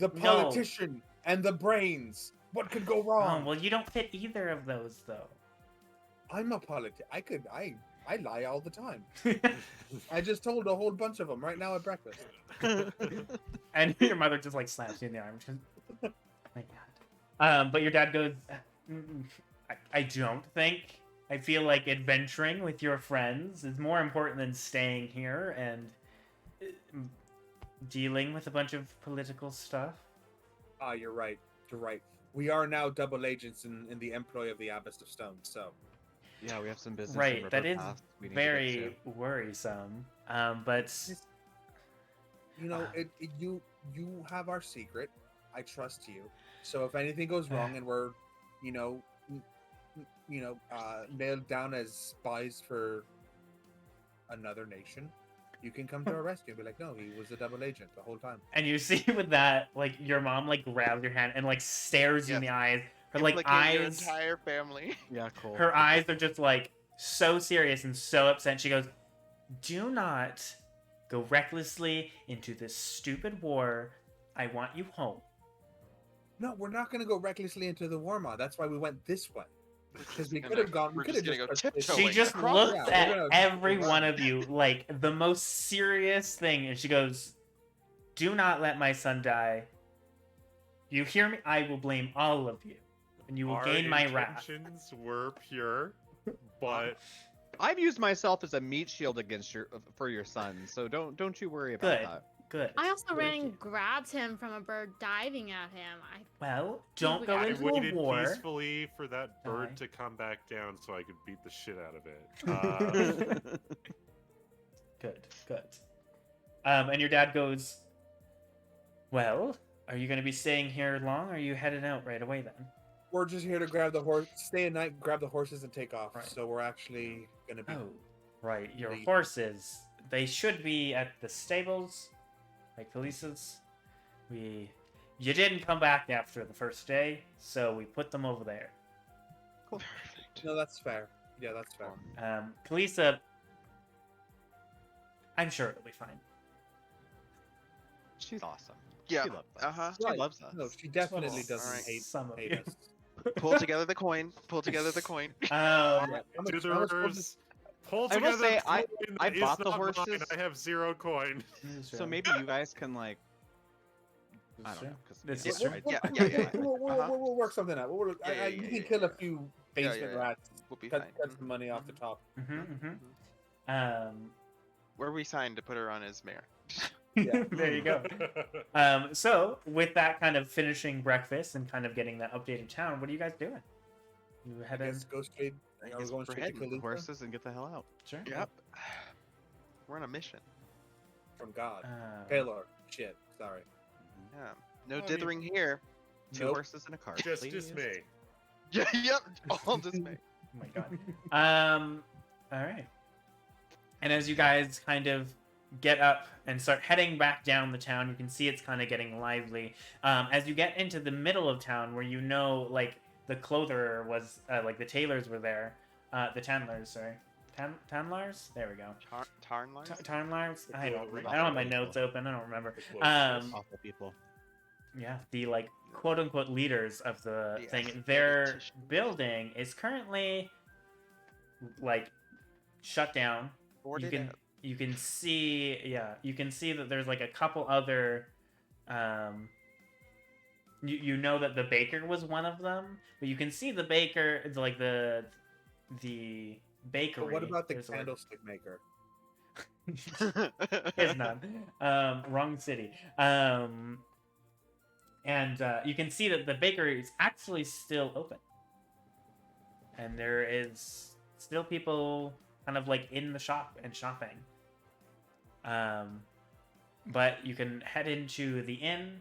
the No. politician and the brains. What could go Oh, wrong? well, you don't fit either of those, though. I'm a I lie all the time. I just told a whole bunch of them right now at breakfast. And your mother just like slaps you in the arm. She goes, my God. But your dad goes, I don't think. I feel like adventuring with your friends is more important than staying here and dealing with a bunch of political stuff. Ah, you're right. You're right. We are now double agents in the employ of the Abbess of Stone, so. Yeah, we have some business. Right, in that River is Pass we need to get very worrisome. But You know, you have our secret. I trust you. So if anything goes wrong and we're, nailed down as spies for another nation, you can come to our rescue and be like, no, he was a double agent the whole time. and you see with that, like your mom like grabs your hand and like stares you in the eyes. Her like Implicate your eyes, entire family. Yeah, cool. her eyes are just like so serious and so upset. She goes, "Do not go recklessly into this stupid war. I want you home." No, we're not going to go recklessly into the war, Ma. That's why we went this way. Because we We're could have gone. We we're could just have gonna just go started- tiptoeing She just across. looks Yeah, at we're gonna- every we're one gonna- of you like the most serious thing, and she goes, "Do not let my son die. You hear me? I will blame all of you, and you will Our gain my wrath." intentions were pure, but I've used myself as a meat shield against for your son, so don't you worry about Good. that. Good. I also Good. ran and grabbed him from a bird diving at him. Well, don't we go got I it. into a waited war. peacefully for that bird Die. to come back down so I could beat the shit out of it. Good. Good. And your dad goes, "Well, are you going to be staying here long, or are you headed out right away then?" We're just here to grab the horse, stay at night, grab the horses, and take off. Right. So we're actually going to be. Oh, right. Your They- horses. They should be at the stables, like Kalisa's. You didn't come back after the first day, so we put them over there. Perfect. No, that's fair. Yeah, that's fair. Kalisa, I'm sure it'll be fine. She's awesome. Yeah, She loves us. uh-huh. She Right. loves us. No, she definitely Well, doesn't alright. hate, Some of hate you. us. Pull together the coin. Pull together the coin. How much- how much Ditherers, pull I will together say, the I coin that is bought the not mine. horses. I have 0 coin. So maybe you guys can like, I don't know, That's because true. Yeah. We'll work something out. Yeah, We yeah, can yeah, kill a yeah. few Yeah, basement yeah. rats. We'll be Cut fine. some money off the top. Where we signed to put her on as mayor. Yeah. There you go. So with that kind of finishing breakfast and kind of getting that updated town, what are you guys doing? You I heading? guess go straight. I Are we guess going we're straight to heading the Kalisa? horses and get the hell out. Sure. Yep. We're on a mission. From God. Um, Taylor. Shit. Sorry. Yeah. No I mean- dithering here. 2 Nope. horses and a cart. Just please. dismay. Yeah. Yep. All dismay. Oh my god. All right. And as you guys kind of get up and start heading back down the town, you can see it's kind of getting lively. As you get into the middle of town, where you know, like the clother was, like the tailors were there, the Tanlars, sorry, Tanlars. There we go. Tarnlars? Tanlars. The I don't. clother I don't have my people. notes open. I don't remember. The clothes. Awful people. Yeah, the like quote unquote leaders of the The thing. Their politicians. building is currently like shut down. Boarded can- up. you can see, you can see that there's like a couple other. You know that the baker was one of them, but you can see the baker, like the bakery. But what about the There's, like- candlestick maker? It's not. Wrong city. And you can see that the bakery is actually still open. And there is still people kind of like in the shop and shopping. But you can head into the inn,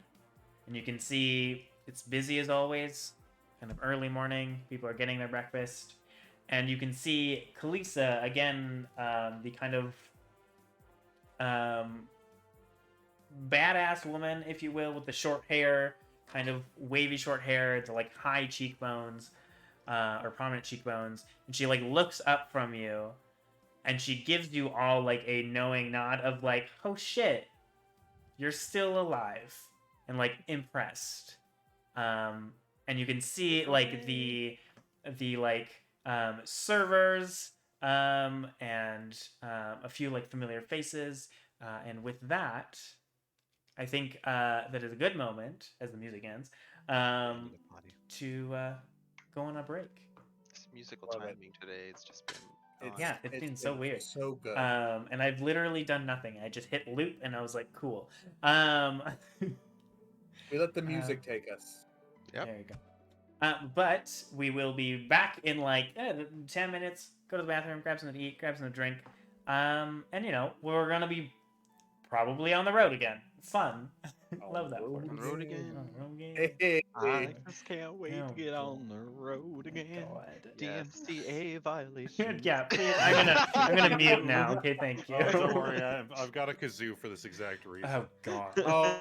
and you can see it's busy as always. Kind of early morning. People are getting their breakfast. And you can see Kalisa, again, the kind of badass woman, if you will, with the short hair, kind of wavy short hair, to like high cheekbones, or prominent cheekbones, and she like looks up from you, and she gives you all like a knowing nod of like, oh shit, you're still alive, and like impressed. And you can see like the like servers, and a few like familiar faces. And with that, I think that is a good moment as the music ends to go on a break. This musical Love it. timing today, it's just been. Yeah, it's been so weird. So good. And I've literally done nothing. I just hit loop, and I was like, cool. We let the music take us. Yep. There you go. But we will be back in like 10 minutes. Go to the bathroom, grab something to eat, grab something to drink. And you know, we're gonna be probably on the road again. Fun. Love that word. On the road again. On the road again. Hey, I just can't wait Oh, to get God. on the road again. God. Yes. DMCA violation. Yeah, please. I'm gonna mute now. Okay, thank you. Oh, don't worry, I've got a kazoo for this exact reason. Oh God. Oh.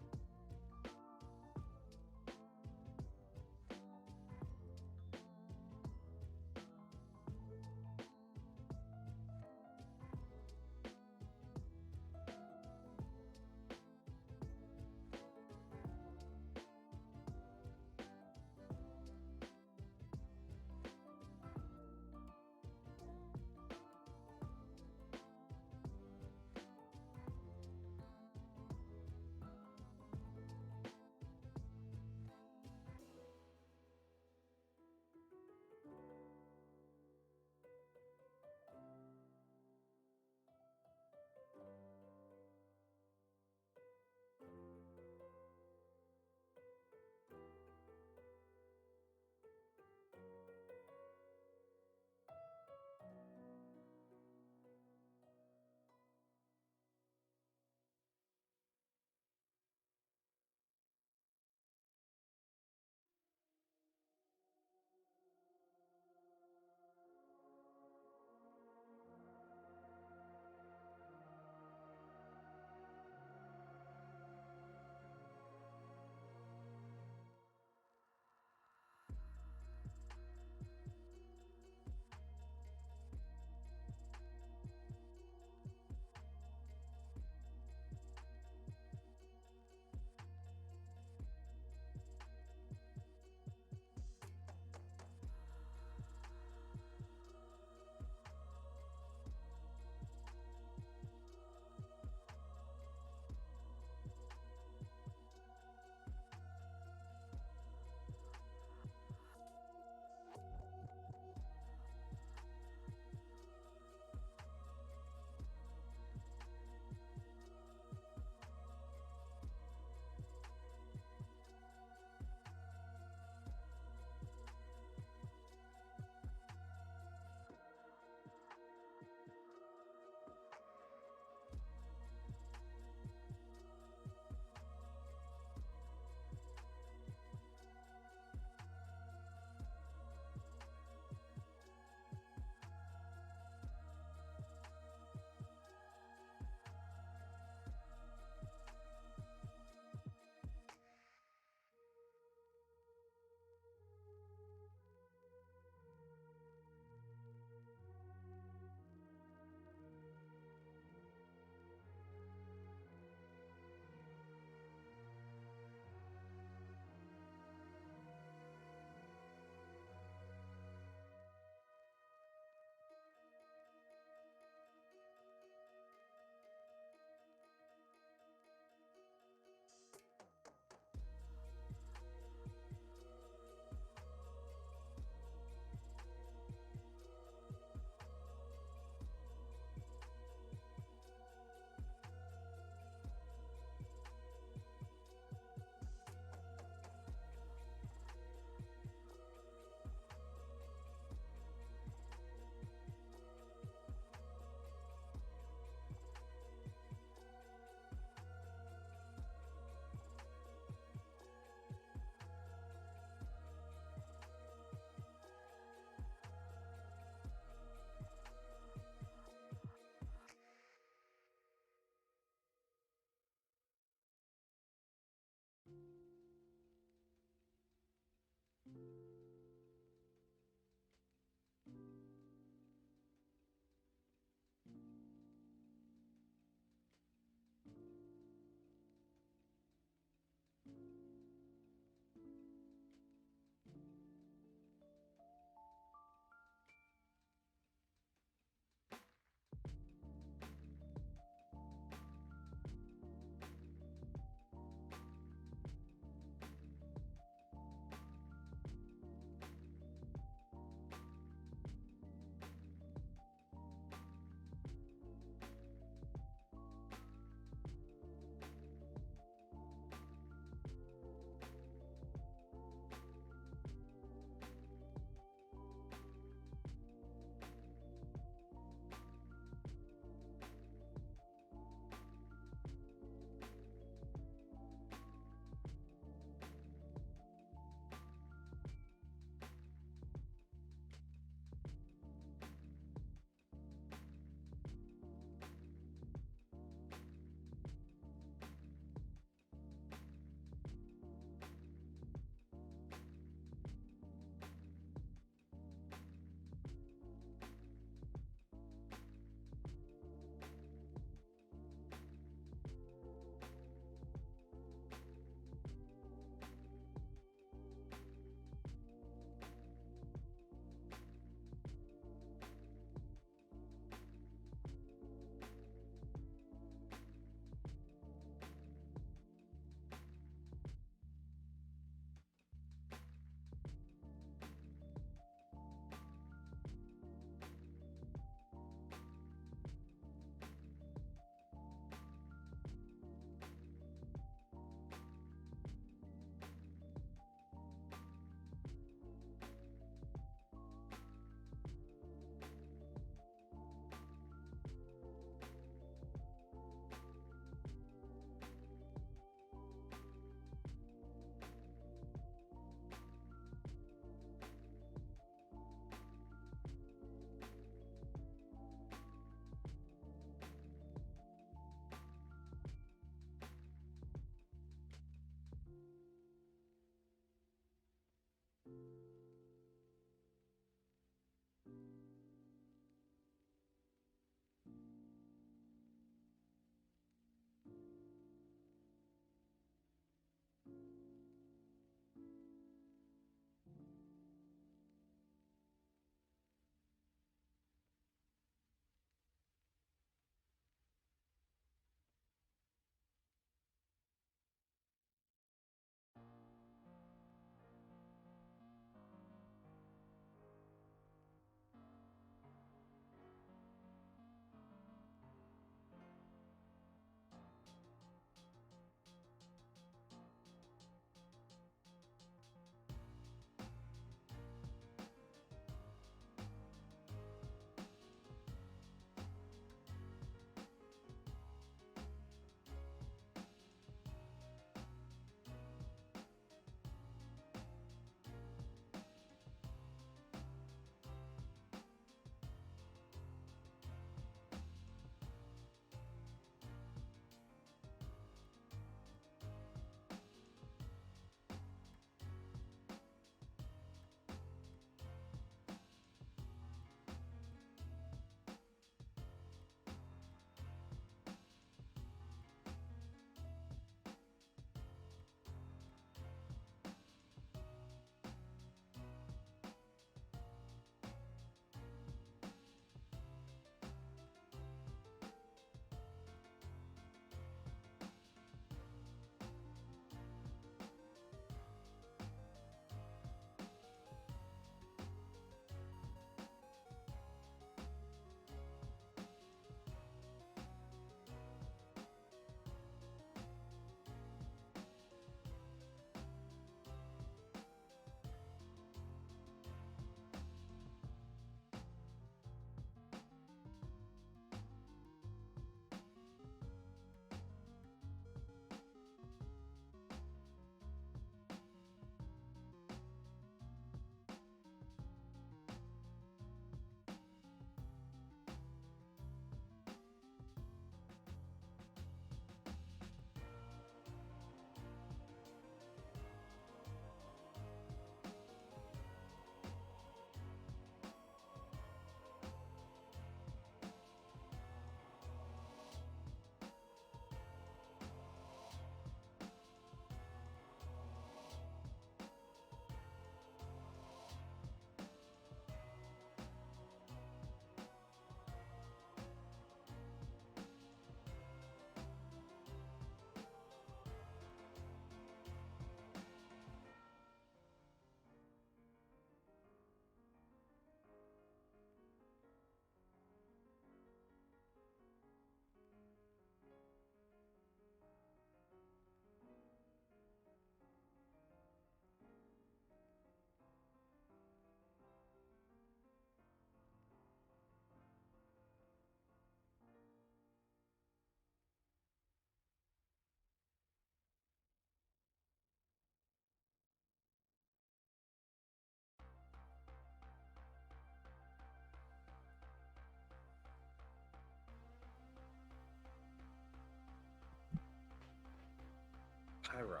Pyro.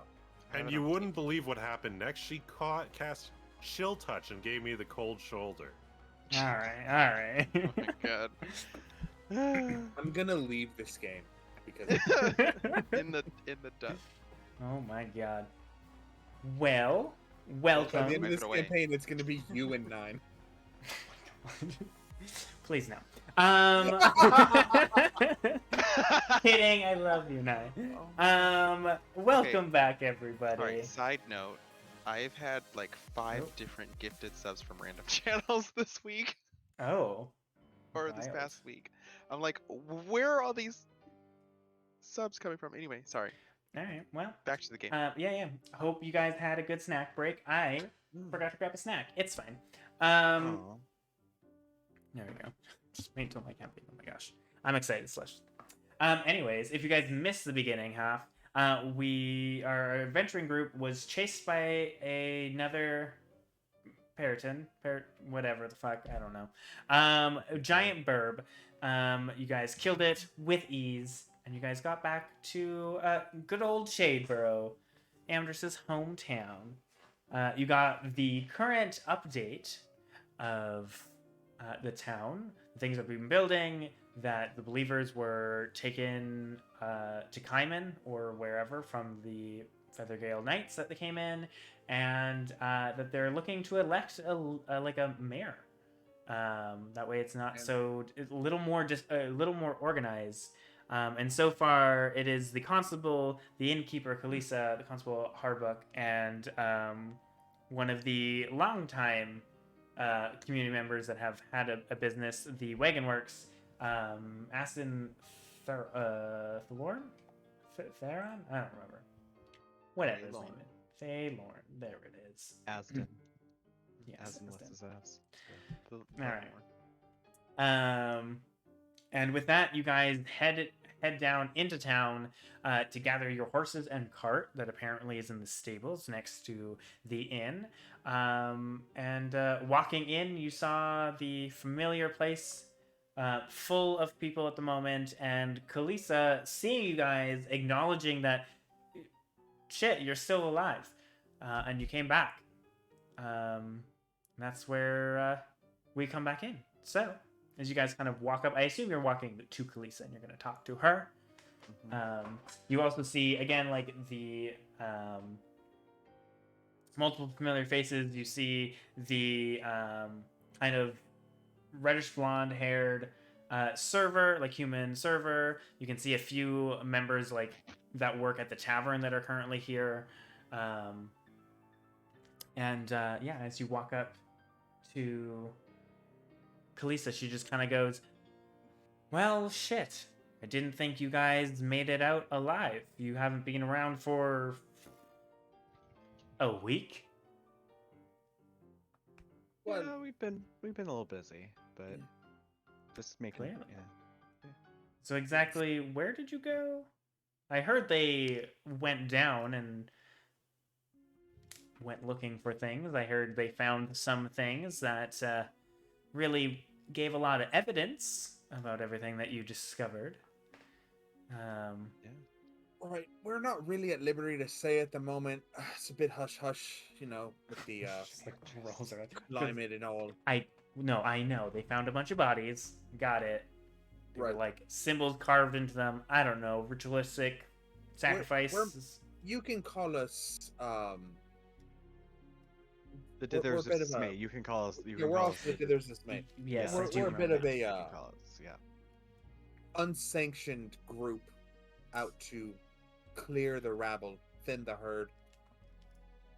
And you wouldn't believe what happened next. She cast Chill Touch and gave me the cold shoulder. All right. Oh my god. I'm gonna leave this game because in the dust. Oh my god. Well, by the welcome. end of Wipe this it away. campaign, it's gonna be you and 9. Please no. Kidding. I love you, Nye. Welcome back, everybody. Alright, side note. I've had like 5 different gifted subs from random channels this week. Oh. Or this Wild. past week. I'm like, where are all these subs coming from? Anyway, sorry. All right. Well. Back to the game. Yeah. Hope you guys had a good snack break. I forgot to grab a snack. It's fine. Aw. There we go. Just wait until my campaign. Oh my gosh. I'm excited. Anyways, if you guys missed the beginning half, our adventuring group was chased by another Periton, whatever the fuck, I don't know. A giant burb. You guys killed it with ease, and you guys got back to good old Shadebarrow, Amdrus's hometown. You got the current update of the town, the things that we've been building, that the believers were taken to Cain or wherever from the Feathergale Knights that they came in, and that they're looking to elect a mayor. That way, it's not a little more organized. And so far, it is the constable, the innkeeper Kalisa, the constable Harbuck, and one of the longtime community members that have had a business, the Wagon Works, Aston Theron? Theron? I don't remember. Whatever his name is. Thaylorn. There it is. Asden. Yes. Asden with his ass. All right. And with that, you guys head down into town to gather your horses and cart that apparently is in the stables next to the inn. And walking in, you saw the familiar place full of people at the moment, and Kalisa seeing you guys, acknowledging that, shit, you're still alive, and you came back. That's where we come back in. So, as you guys kind of walk up, I assume you're walking to Kalisa and you're going to talk to her. Mm-hmm. You also see, again, like the multiple familiar faces. You see the kind of reddish blonde haired server, like human server. You can see a few members like that work at the tavern that are currently here. As you walk up to Kalisa, she just kind of goes, well, shit. I didn't think you guys made it out alive. You haven't been around for a week? Well, yeah, we've been a little busy, but just making it. Yeah. So exactly where did you go? I heard they went down and went looking for things. I heard they found some things that really gave a lot of evidence about everything that you discovered. All right, we're not really at liberty to say at the moment. It's a bit hush-hush, with the climate and all. I know. They found a bunch of bodies. Got it. They were, like, symbols carved into them. I don't know. Ritualistic sacrifices. You can call us, the Ditherers of Dismay. You can call us. We're all the Ditherers of Dismay. Yes, we're a bit of a unsanctioned group out to clear the rabble, thin the herd,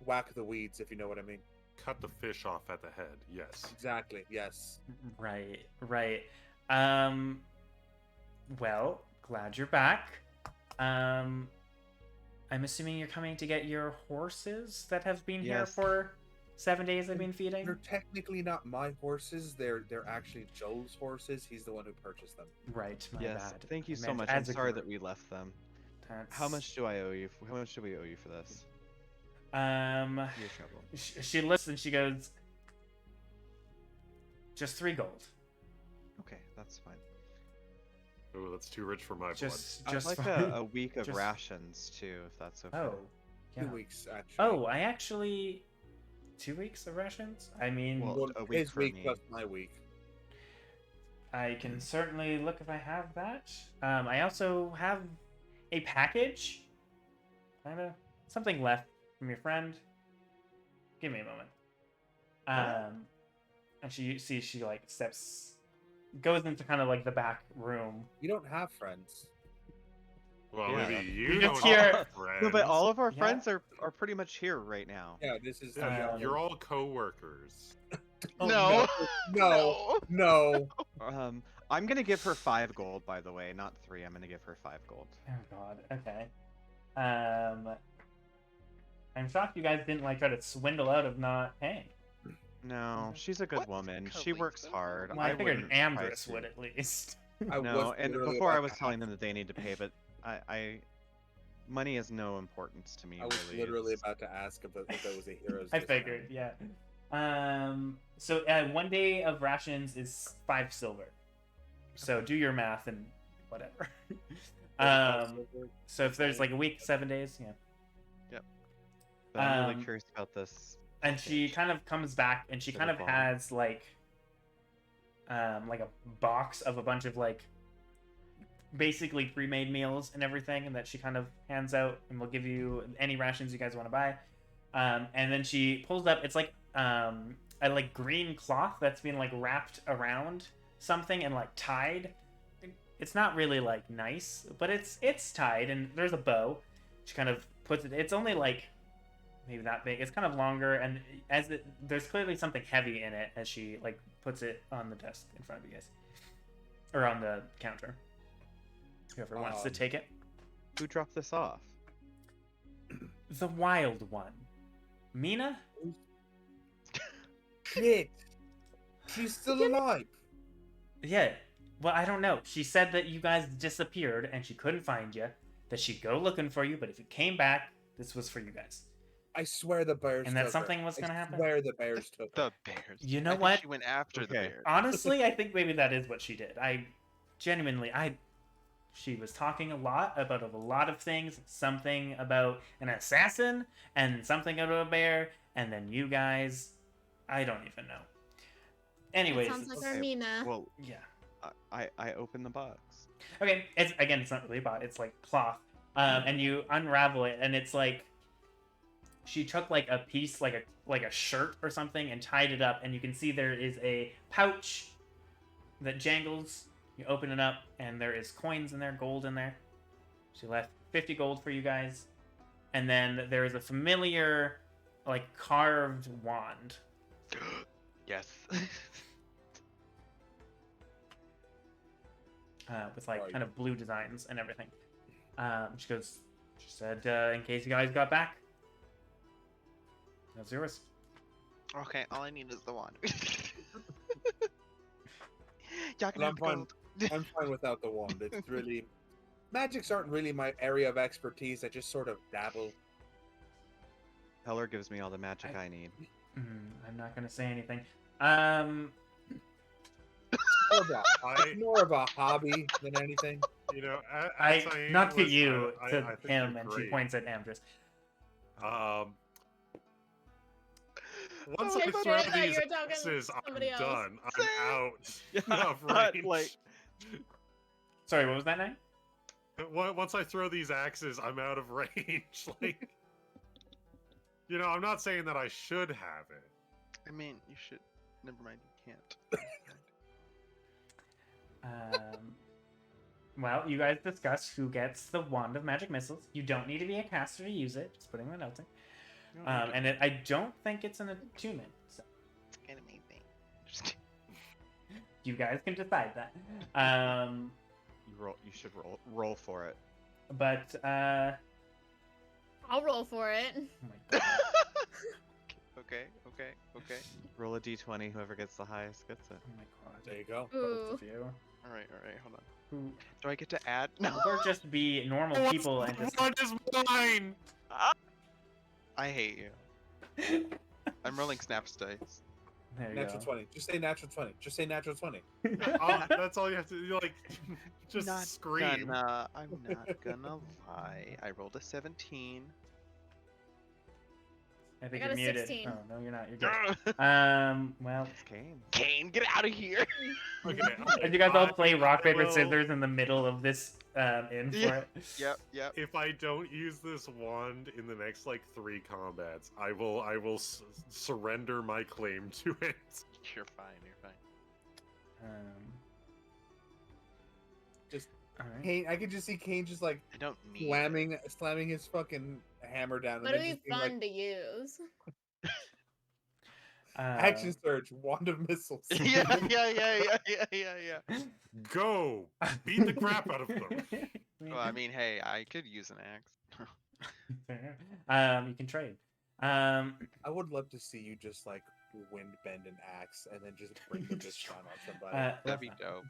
whack the weeds, if you know what I mean. Cut the fish off at the head. Yes. Exactly. Yes. Right. Well, glad you're back. I'm assuming you're coming to get your horses that have been here for 7 days. I've been feeding. They're technically not my horses. They're actually Joel's horses. He's the one who purchased them. Right. My bad. Thank you so much. I'm sorry that we left them. How much do I owe you? How much do we owe you for this? Your trouble. She listens. She goes, just 3 gold. Okay, that's fine. Oh, that's too rich for my blood. I'd like a week of rations too, if that's okay. Oh, 2 Yeah. weeks, actually. Oh, I actually 2 weeks of rations. I mean, Well, a week his for week me. plus my week. I can certainly look if I have that. I also have a package, kind of something left from your friend. Give me a moment. And she like goes into kind of like the back room. You don't have friends. Well, Yeah. maybe You you just don't hear- have friends. No, but all of our Yeah. friends are pretty much here right now. Yeah, this is. Yeah, Um, you're all co-workers. Oh, No. no, no. I'm gonna give her 5 gold, by the way, not 3. I'm gonna give her 5 gold. Oh God. Okay. I'm shocked you guys didn't like try to swindle out of not paying. No, she's a good What? woman. Coco, She wait, works so- hard. Well, I figured wouldn't try Amdrus to- would at least. I No, was and literally before I about was to telling ask- them that they need to pay, but I money is no importance to me. I was really. literally It's- about to ask if that was a hero's. I discount. figured, yeah. So 1 day of rations is 5 silver. So do your math and whatever. So if there's like a week, 7 days, yeah. But I'm um, really curious about this. And she package. kind of comes back and she For kind the of bomb. has like a box of a bunch of like basically pre-made meals and everything, and that she kind of hands out, and will give you any rations you guys want to buy. And then she pulls up. It's like a like green cloth that's been like wrapped around something and like tied. It's not really like nice, but it's tied, and there's a bow. She kind of puts it. It's only like maybe that big. It's kind of longer, and there's clearly something heavy in it as she like puts it on the desk in front of you guys, or on the counter. Whoever wants to take it. Who dropped this off? The wild one, Mina. Shit. She's still alive. Yeah. Well, I don't know. She said that you guys disappeared and she couldn't find you. That she'd go looking for you, but if you came back, this was for you guys. I swear the bears. And that took something her. was gonna happen? I swear the bears took her. The bears. You know I think what? She went after the Okay. bears. Honestly, I think maybe that is what she did. She was talking a lot about a lot of things. Something about an assassin, and something about a bear, and then you guys. I don't even know. Anyways, That sounds like okay, Armina. Well, yeah. I opened the box. Okay, it's not really bought. It's like cloth, and you unravel it, and it's like she took like a piece, like a shirt or something, and tied it up, and you can see there is a pouch that jangles. You open it up, and there is coins in there, gold in there. She left 50 gold for you guys, and then there is a familiar, like carved wand. Yes. With like Right. kind of blue designs and everything. She said, in case you guys got back, that's yours. Okay, all I need is the wand. Y'all can Well, have the gold. I'm fine without the wand. It's really magics aren't really my area of expertise. I just sort of dabble. Heller gives me all the magic I need. I'm not gonna say anything. It's more of a hobby than anything. You know, Not to was- you, I to think him, you're and she great. points at Amdrus. Once Oh, I I throw forgot that these you were talking to axes, I'm somebody else. done. Same. I'm out of But, range. like- Sorry, what was that name? Once I throw these axes, I'm out of range. Like, you know, I'm not saying that I should have it. I mean, you should. Never mind, you can't. Well, you guys discuss who gets the Wand of Magic Missiles. You don't need to be a caster to use it. Just putting that out there. I don't think it's an attunement. So It's kind of amazing. Just kidding. you guys can decide that. You should roll for it. But I'll roll for it. oh my god. Okay. Roll a d20. Whoever gets the highest gets it. Oh my god. There you go. Both Ooh. of you. Alright, hold on. Who Do I get to add? No. or just be normal people and just What is mine? I hate you. I'm rolling snaps dice. there you Natural go. 20. Just say natural 20. Just say natural 20. That's all you have to do. Like, just Not scream. I'm not gonna lie. I rolled a 17. I think I you're got a muted. 16. Oh no, you're not. You're good. Well, It's Cain. Cain, get out of here! Okay, and you guys all play rock I paper will- scissors in the middle of this inn for Yeah. it. Yep. If I don't use this wand in the next like 3 combats, I will surrender my claim to it. You're fine. You're fine. Just all right. Cain, I could just see Cain just like I don't need. slamming his fucking hammer down. But and it'd then be just being fun to use. action surge, wand of missiles. Yeah. Go beat the crap out of them. Well, I mean, hey, I could use an axe. You can trade. I would love to see you just like wind bend an axe and then just bring the just down on somebody. That'd be dope.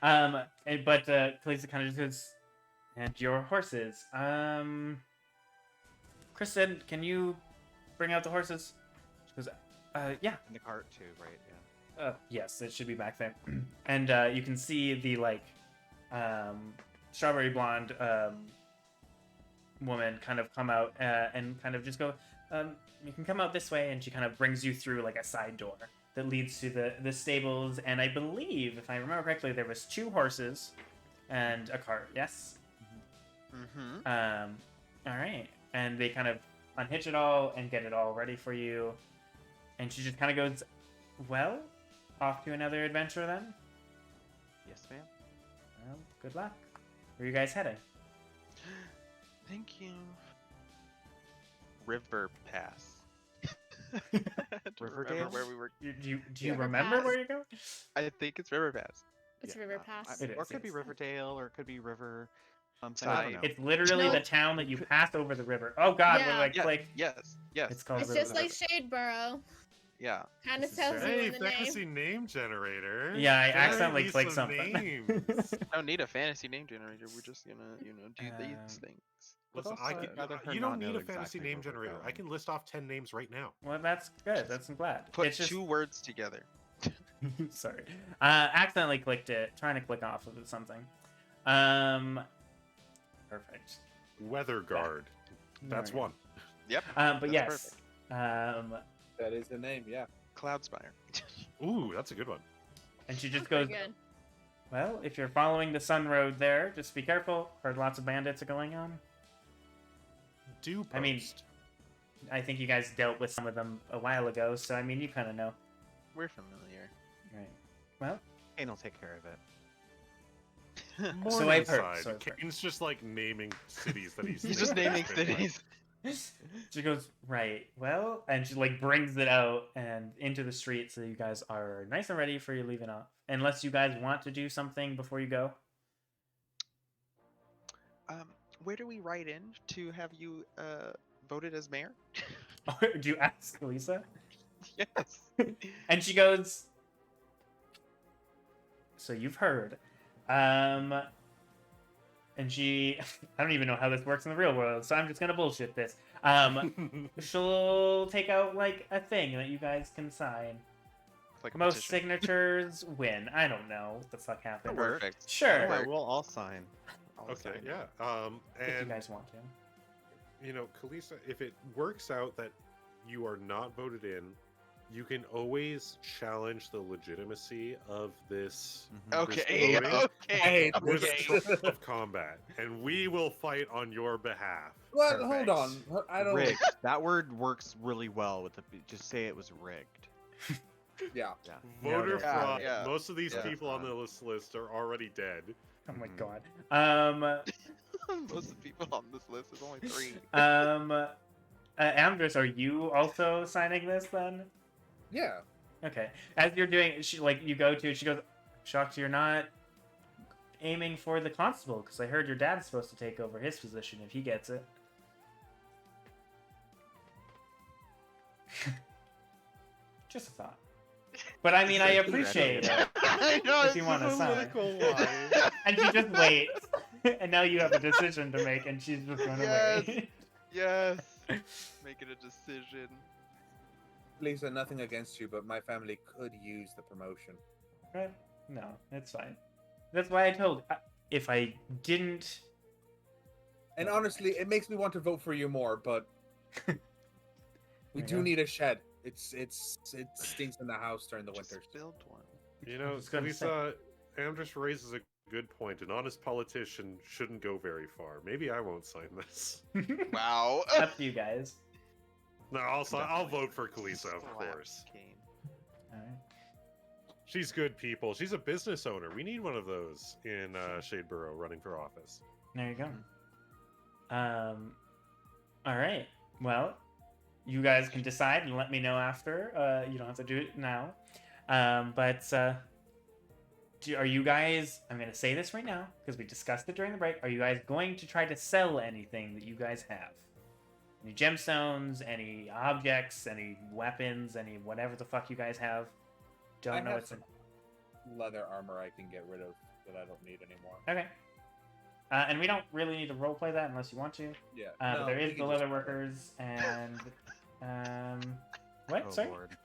But Kalisa kind of just goes, and your horses. Kristen, can you bring out the horses? She goes, yeah. In the cart too, right? Yeah. Yes, it should be back there. And you can see the like strawberry blonde woman kind of come out and kind of just go, you can come out this way, and she kind of brings you through like a side door that leads to the stables. And I believe, if I remember correctly, there was 2 horses and a cart. Yes. Mm-hmm. All right. And they kind of unhitch it all and get it all ready for you. And she just kind of goes, well, off to another adventure then. Yes, ma'am. Well, good luck. Where are you guys heading? Thank you. River Pass. Riverdale? Where we were. Do you River remember Pass. where you're going? I think it's River Pass. It's Yeah, River no, Pass. It or is, it could be yes. Riverdale, or it could be River something. I don't know. It's literally No. the town that you pass over the river. Oh God, Yeah. we're like, Yeah, like yes. it's called It's River just like Pass. Shadebarrow. Yeah. Kind of This is tells you Hey, in the name. fantasy name generator. Yeah, I Generate accidentally me clicked some something. names. I don't need a fantasy name generator. We're just gonna, do these things. But Listen, also, I'd rather her you not don't need know a fantasy exactly name where we're generator. I going. can list off 10 names right now. Well, that's good. That's I'm glad. Put It's just 2 words together. sorry. Accidentally clicked it. Trying to click off of it something. Perfect. Weather guard. That's There we go. one. Yep. But That's yes. perfect. That is the name, yeah. Cloudspire. Ooh, that's a good one. And she just Pretty goes, good. well, if you're following the Sun Road there, just be careful. Heard lots of bandits are going on. Do post. I mean, I think you guys dealt with some of them a while ago, so I mean, you kind of know. We're familiar. Right. Well, Cain will take care of it. So I've heard, Morningside. so I've heard. Kane's just like naming cities that he's He's just naming cities. she goes, right, well, and she like brings it out and into the street so you guys are nice and ready for you leaving off. Unless you guys want to do something before you go. Where do we write in to have you voted as mayor? Do you ask Lisa? Yes. And she goes, so you've heard. And she, I don't even know how this works in the real world, so I'm just gonna bullshit this. She'll take out like a thing that you guys can sign. Like a Most petition. signatures win. I don't know what the fuck happened. Perfect. Sure, Work. Yeah, we'll all sign. I'll Okay, sign. yeah. if you And guys want to. Kalisa, if it works out that you are not voted in, you can always challenge the legitimacy of this Okay. voting Okay. this Okay. type of combat, and we will fight on your behalf. What? Perfect. Hold on. I don't. Rigged. That word works really well with the. Just say it was rigged. Yeah. Yeah. Voter Yeah, fraud. yeah. Most of these Yeah. people on the list are already dead. Oh my Mhm. god. Most of the people on this list is only 3. Amdrus, are you also signing this then? Yeah. Okay. As you're doing, she like you go to it. She goes, "Shocked you're not aiming for the constable because I heard your dad's supposed to take over his position if he gets it." Just a thought. But I mean, I appreciate it. I know. If you want to sign. Political lie. And she just waits. And now you have a decision to make, and she's just going to Yes. wait. Yes. Make it a decision. Lisa, nothing against you, but my family could use the promotion. No, it's fine. That's why I told. If I didn't. And honestly, it makes me want to vote for you more, but We There you do go. need a shed. It stinks in the house during the Just winters. build one. You know, was gonna say. Lisa, Amdrus raises a good point. An honest politician shouldn't go very far. Maybe I won't sign this. Wow. Up to you guys. No, I'll vote for Kalisa, of Slap course. Cain. All right. She's good people. She's a business owner. We need one of those in Shadebarrow running for office. There you go. All right. Well, you guys can decide and let me know after. You don't have to do it now. Are you guys? I'm gonna say this right now because we discussed it during the break. Are you guys going to try to sell anything that you guys have? Any gemstones? Any objects? Any weapons? Any whatever the fuck you guys have? Don't I know have what's in. some leather armor I can get rid of that I don't need anymore. Okay. And we don't really need to roleplay that unless you want to. Yeah. But No, there we is can the just- leather workers and what? Oh, Sorry. Lord.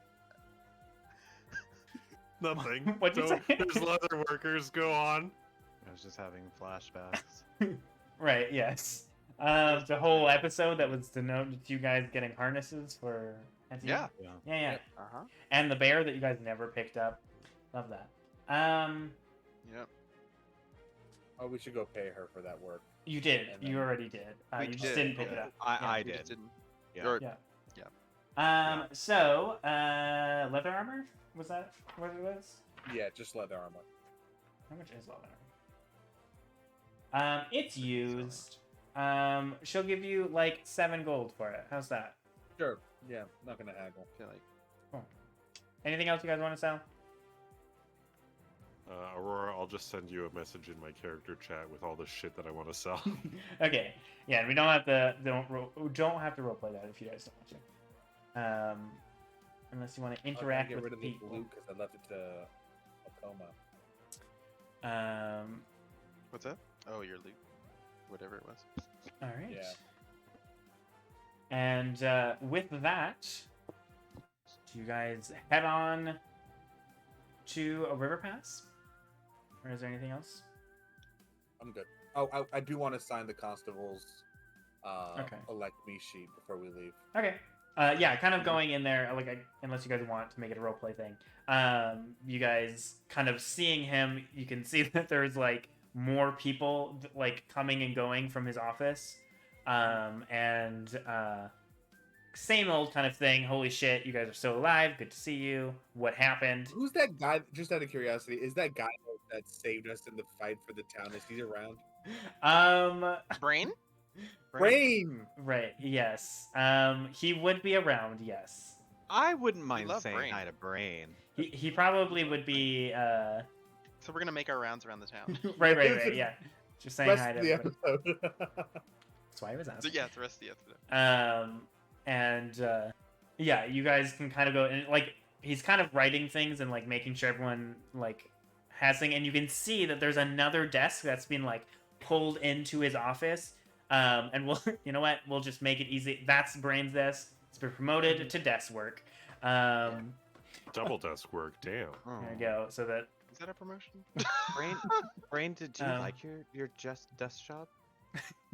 Nothing. What'd you Don't- say? There's leather workers. Go on. I was just having flashbacks. Right. Yes. The whole episode that was denoted to you guys getting harnesses for. Yeah. Yeah. Yeah. Uh-huh. And the bear that you guys never picked up. Love that. Yep. Oh, we should go pay her for that work. You did. And You then- already did. We You just did, didn't pick it yeah. up. I We did. just didn't. Yeah. Or- Yeah. Yeah. So, leather armor? Was that what it was? Yeah, just leather armor. How much is leather armor? It's used. She'll give you like 7 gold for it. How's that? Sure. Yeah, not gonna haggle. I feel like Cool. Anything else you guys want to sell? Aurora, I'll just send you a message in my character chat with all the shit that I want to sell. Okay. Yeah, and we don't have to don't have to roleplay that if you guys don't want to. Unless you want to I'm gonna interact get with rid of the people. blue because I left it to a coma. what's that? Oh, your loot. Whatever it was. All right. Yeah. And with that, do you guys head on to a river pass? Or is there anything else? I'm good. Oh, I do want to sign the constable's Okay. elect me sheet before we leave. Okay. Yeah, kind of going in there, unless you guys want to make it a roleplay thing. You guys kind of seeing him, you can see that there's like more people like coming and going from his office. Same old kind of thing. Holy shit, you guys are still alive. Good to see you. What happened? Who's that guy? Just out of curiosity, is that guy that saved us in the fight for the town? Is he around? Brain? Brain. Right, yes. He would be around, yes. I wouldn't mind love saying Brain. hi to Brain. He probably would be So we're gonna make our rounds around the town. right, yeah. Just saying Rest hi of to the everybody. episode. That's why I was So asking. yeah, it's the rest of the episode. Yeah, you guys can kind of go and like he's kind of writing things and like making sure everyone like has thing, and you can see that there's another desk that's been like pulled into his office. And we'll, you know what? We'll just make it easy. That's Brain's desk. It's been promoted to desk work. Double desk work. Damn. Oh. There we go. So that Is that a promotion? Brain, did you Um, like your just desk job?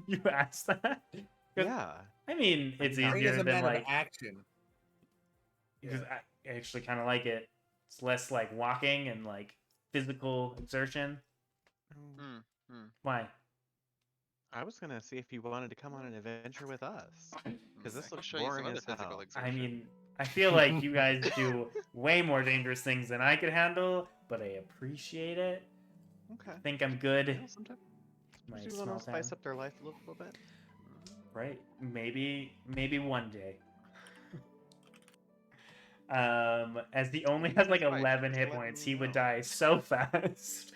you asked that. 'Cause, Yeah. I mean, it's Brain easier is a than man like of action. because I actually kind of like it. It's less like walking and like physical exertion. Why? I was gonna see if you wanted to come on an adventure with us. Because this I can looks show you some boring other as physical hell. I exertion. mean, I feel like you guys do way more dangerous things than I could handle, but I appreciate it. Okay. I think I'm good. Yeah, sometimes My people small want to spice town. up their life a little bit. Right? Maybe one day. As he only has like Fine, 11 just hit let points, me he would know. die so fast.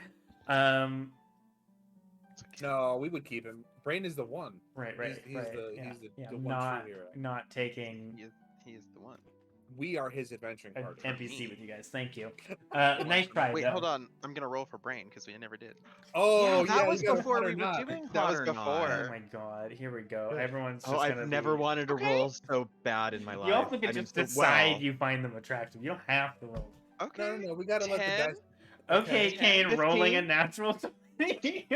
No, we would keep him. Brain is the one. Right. He's right. the- yeah, he's the- yeah. the one not true hero. not taking He is the one. We are his adventuring an partner. NPC with you guys. Thank you. Nice try. Wait, though. hold on. I'm gonna roll for brain because we never did. Oh, yeah, that yeah, was you got before hot or we were not. doing That hot was or before. not. Oh my god, here we go. Everyone's just Oh, gonna I've never be... wanted to Okay. roll so bad in my life. You also I can mean, just so decide well. you find them attractive. You don't have to roll. Okay. No, we gotta let the 10? dice. Okay, Okay. Cain, rolling a 15? natural 20.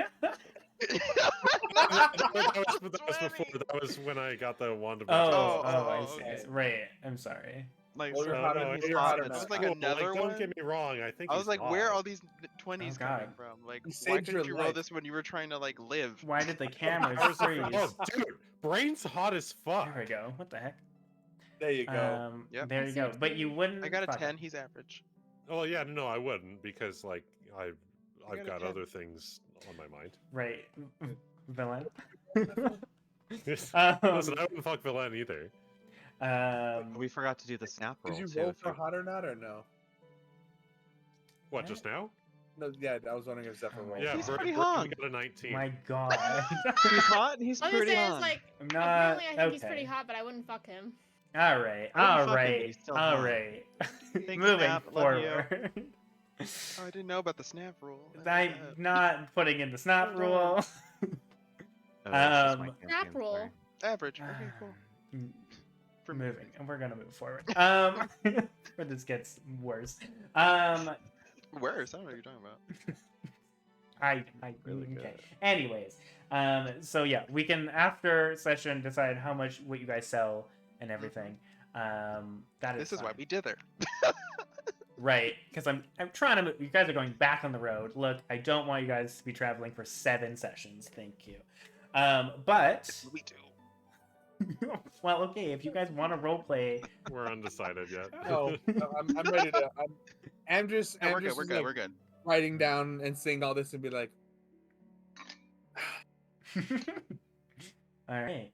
that was before. That was when I got the wand of magic. I see. okay. Right. I'm sorry. Like, Well, you're so- hotter- he's you're hot hotter and now. it's That was like Cool, another don't one? get me wrong. I think I was he's like, where are hot. all these 20s Oh, coming God. from? Like, He why saved couldn't your you roll life. this when you were trying to like live? Why did the cameras Oh, freeze? dude, brain's hot as fuck. There we go. What the heck? There you go. Yep. There you go. But you wouldn't. I got a fuck 10. it. He's average. Oh yeah, no, I wouldn't because like I've got a got 10. other things on my mind. Right, villain. Listen, Um, I wouldn't fuck Villain either. We forgot to do the snap roll Did you too. roll if for you- hot or not, or no? What, just now? No, yeah, I was wondering if Zephyr rolled. Yeah, He's Bert pretty only hot. got a 19. My God. He's hot. He's I was gonna pretty say, hot. it's like, I'm not. apparently I think he's pretty hot, but I wouldn't fuck him. All right. I All wouldn't fuck him, but right. he's still All hot. right. Thanks, Moving Snap. Love you. forward. Oh, I didn't know about the snap rule. I'm not putting in the snap Oh, rule. Oh, it's just my campaign, Snap roll. sorry. Average. Okay, cool. For Moving, me. and we're gonna move forward. But this gets worse. Worse. I don't know what you're talking about. I Really okay. good. Anyways, so yeah, we can after session decide how much what you guys sell and everything. That is This is why fine. we dither. Right, because I'm trying to. You guys are going back on the road. Look, I don't want you guys to be traveling for 7 sessions. Thank you. But We do. well, okay. If you guys want to role play, We're undecided yet. No, I'm ready to. Amdrus, No, we're Amdrus good. We're is, good. like, We're good. writing down and seeing all this and be like, all right.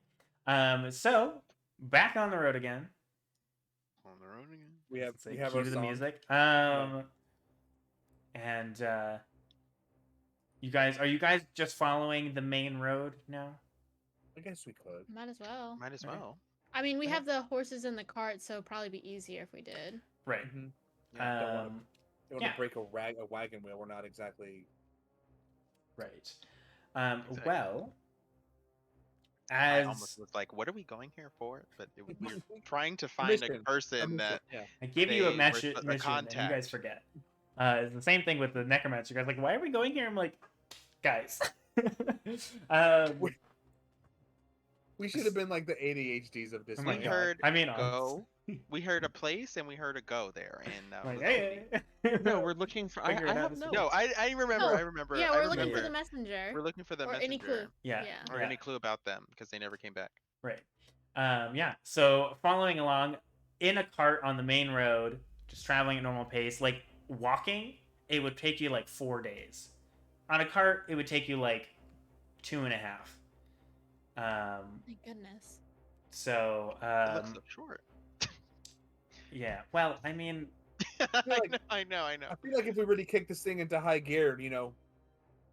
So back on the road again. On the road again. we have Say, we have cue our the song. music. And you guys, are you guys just following the main road now? I guess we could. Might as well. Might as Okay. well. I mean, we Okay. have the horses in the cart, so it'd probably be easier if we did. Right. Mhm. Yeah, don't wanna- Um, They want yeah. to break a wagon wheel. We're not exactly. right. Exactly. Well, I as almost was like, what are we going here for? But we were trying to find a Mission. person that. Yeah. I give you a they mission, were the and you guys contact. forget. It's the same thing with the necromancer. You guys are like, why are we going here? I'm like, guys. We should have been like the ADHDs of this. Oh my We God. heard I mean, go. We heard a place and we heard a go there, and like, was all we- hey, No, we're looking for. I Figure it out have as notes. No, I remember. Oh, I remember. Yeah, I we're looking for remember. the messenger. We're looking for the or messenger. any clue. Yeah. Yeah. Or Yeah. any clue about them because they never came back. Right. Yeah. So following along in a cart on the main road, just traveling at normal pace, like walking, it would take you like 4 days. On a cart, it would take you like 2.5. Thank goodness. So It looks so short. yeah. Well, I mean, I know. I feel like if we really kick this thing into high gear,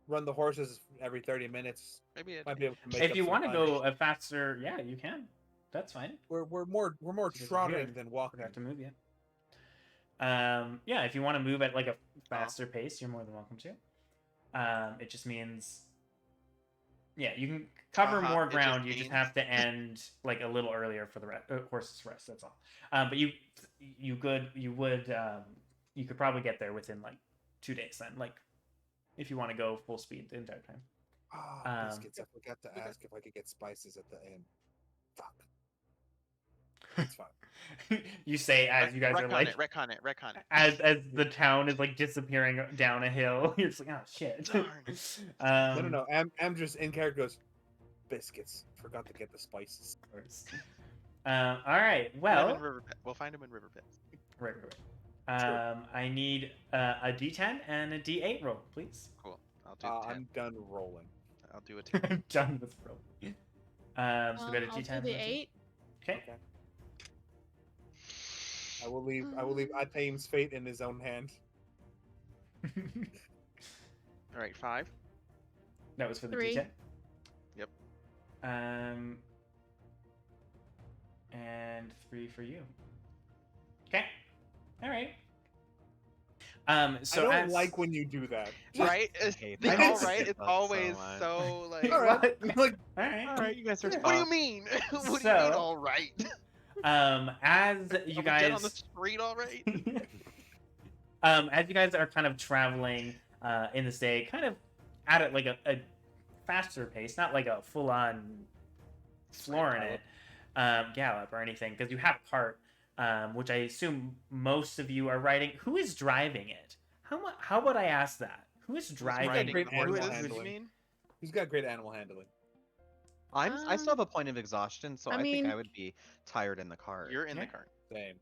run the horses every 30 minutes, Maybe it. might be able to make if up you some want to time. go a faster, yeah, you can. That's fine. We're more Just trotting here. than I walking. forgot to move yet. Yeah, if you want to move at like a faster pace, you're more than welcome to. It just means, yeah, you can cover Uh-huh, more it just ground. You just means- have to end like a little earlier for the horses rest. That's all. But you could probably get there within like 2 days then. Like, if you want to go full speed the entire time. Ah, biscuits. I forgot to ask if I could get spices at the end. Fuck. It's fine. You say as you guys are like retcon it. as the town is like disappearing down a hill. You're just like, oh shit. Darn. No. Amdrus in character goes, biscuits. Forgot to get the spices. Of course. All right. Well, Well, we'll find him in River Pit. right. I need a D10 and a D8 roll, please. Cool. I'll do 10. I'm done rolling. I'll do a 10. I'm done with rolling. So we got a I'll D10. do the 8. Okay. Okay. I will leave Ataim's fate in his own hand. All right, 5. That was for the 3. D10. Yep. And 3 for you. Okay. All right. So I don't as... like when you do that. Right? hate The that. all I right. hate It's that always so much. so like. All right. What? Like, All right. All right, you guys are. What do you mean? What do you So- mean all right? As you Are we dead on the guys, street all right? as you guys are kind of traveling in this day, kind of at it like a faster pace, not like a full-on flooring it gallop or anything, because you have a cart, which I assume most of you are riding. Who is driving it? How would I ask that? Who is driving? riding great the animal horses, you handling. mean? He's got great animal handling. I still have a point of exhaustion, so I I think mean- I would be tired in the cart. You're in the Yeah. cart. Same.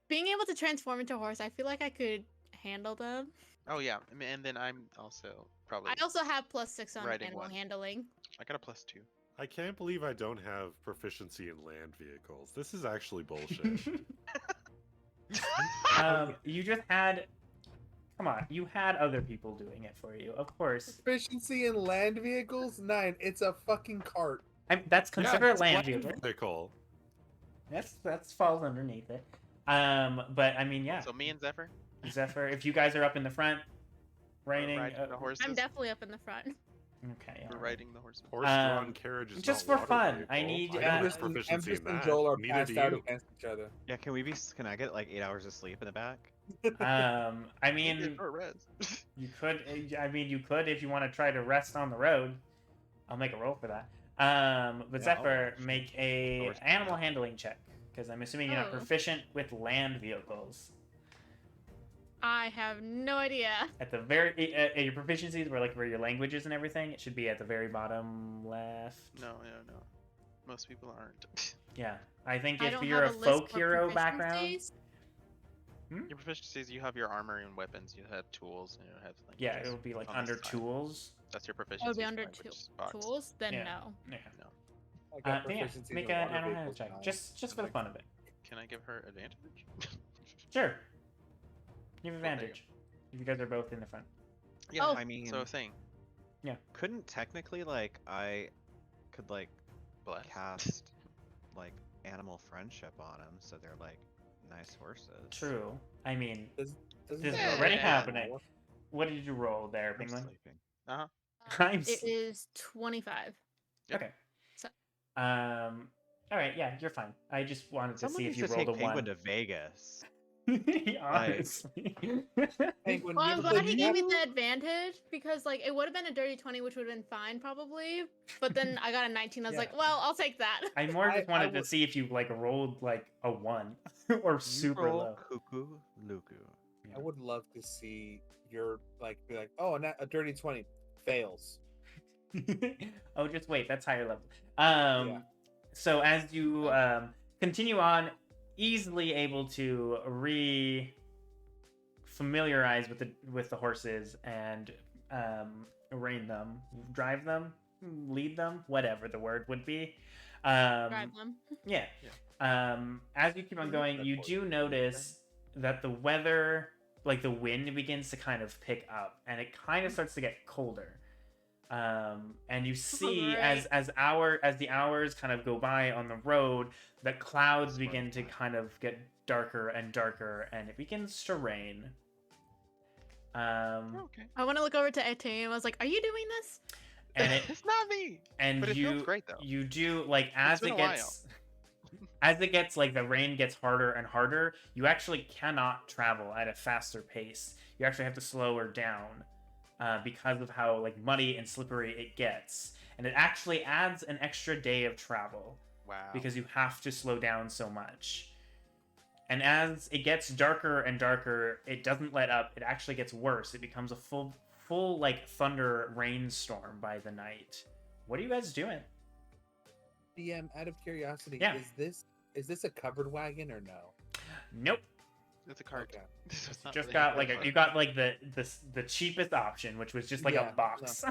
Being able to transform into a horse, I feel like I could handle them. Oh yeah, and then I'm also probably. I also have +6 on Riding animal one. handling. I got a +2. I can't believe I don't have proficiency in land vehicles. This is actually bullshit. You just had. Come on, you had other people doing it for you, of course. Proficiency in land vehicles? 9. It's a fucking cart. That's considered it's a land vehicle. vehicle. That's falls underneath it. But I mean, yeah, So me and Zephyr, Zephyr, if you guys are up in the front, we're raining. riding the horses. I'm definitely up in the front. Okay. We're alright. riding the horses. Horse-drawn carriage is just not for fun, water I vehicle. need, I don't have Empress proficiency in and that. Joel are Neither passed do out you. against each other. Yeah, can I get like 8 hours of sleep in the back? I We mean, get short rest. you could. I mean, you could if you want to try to rest on the road. I'll make a roll for that. But Yeah, Zephyr, I'll- make a Horse- animal handling check, because I'm assuming you're not Oh. proficient with land vehicles. I have no idea. At the very at your proficiencies, where your languages and everything, it should be at the very bottom left. No. Most people aren't. Yeah, I think I if don't you're a have list folk for hero background, proficiencies. Your proficiencies, you have your armor and weapons. You have tools. And you have like. yeah, it would be like on under this side. tools. That's your proficiency. It would be under tools. Then Yeah. no. Yeah. I got But yeah, proficiency make in an water animal handling vehicles, check, 9. just for the fun of it. Can I give her advantage? Sure. You have advantage. If you guys are both in the front. Yeah, Oh. I mean, so thing. couldn't technically like I could like Bless. cast like animal friendship on them, so they're like nice horses. True. I mean, Doesn't this is that already work? happening. What did you roll there, I'm Penguin? sleeping. I'm It is 25. Yep. Okay. So- All right. Yeah, you're fine. I just wanted to Someone see if needs you to rolled take a Penguin one. to Vegas. Honestly. Penguin, Well, I'm you glad he gave me have- the advantage because like it would have been a dirty 20, which would have been fine probably. But then I got a 19. I was Yeah. like, well, I'll take that. I more just I wanted to would- see if you like rolled like a one or super roll low. Cuckoo, Luku. I would love to see your be like, oh, a dirty 20 fails. Oh, just wait, that's higher level. Yeah. So as you continue on, easily able to familiarize with the horses and rein them, drive them, lead them, whatever the word would be. Drive them. Yeah. As you keep on going, you do notice that the weather, like the wind, begins to kind of pick up, and it kind of starts to get colder. And you see Great. as the hours kind of go by on the road, the clouds begin to kind of get darker and darker, and it begins to rain. Okay. I want to look over to Etienne. I was like, are you doing this? And it It's not me. and But it you feels great though. you do like as been it a while. gets as it gets like the rain gets harder and harder, you actually cannot travel at a faster pace. You actually have to slow her down because of how like muddy and slippery it gets, and it actually adds an extra day of travel Wow. because you have to slow down so much. And as it gets darker and darker, it doesn't let up. It actually gets worse. It becomes a full like thunder rainstorm by the night. What are you guys doing? DM, out of curiosity, Yeah. is this a covered wagon or no? Nope. It's a cart. Okay. This is not Just really got a like cart. you got like the cheapest option, which was just like Yeah, a box.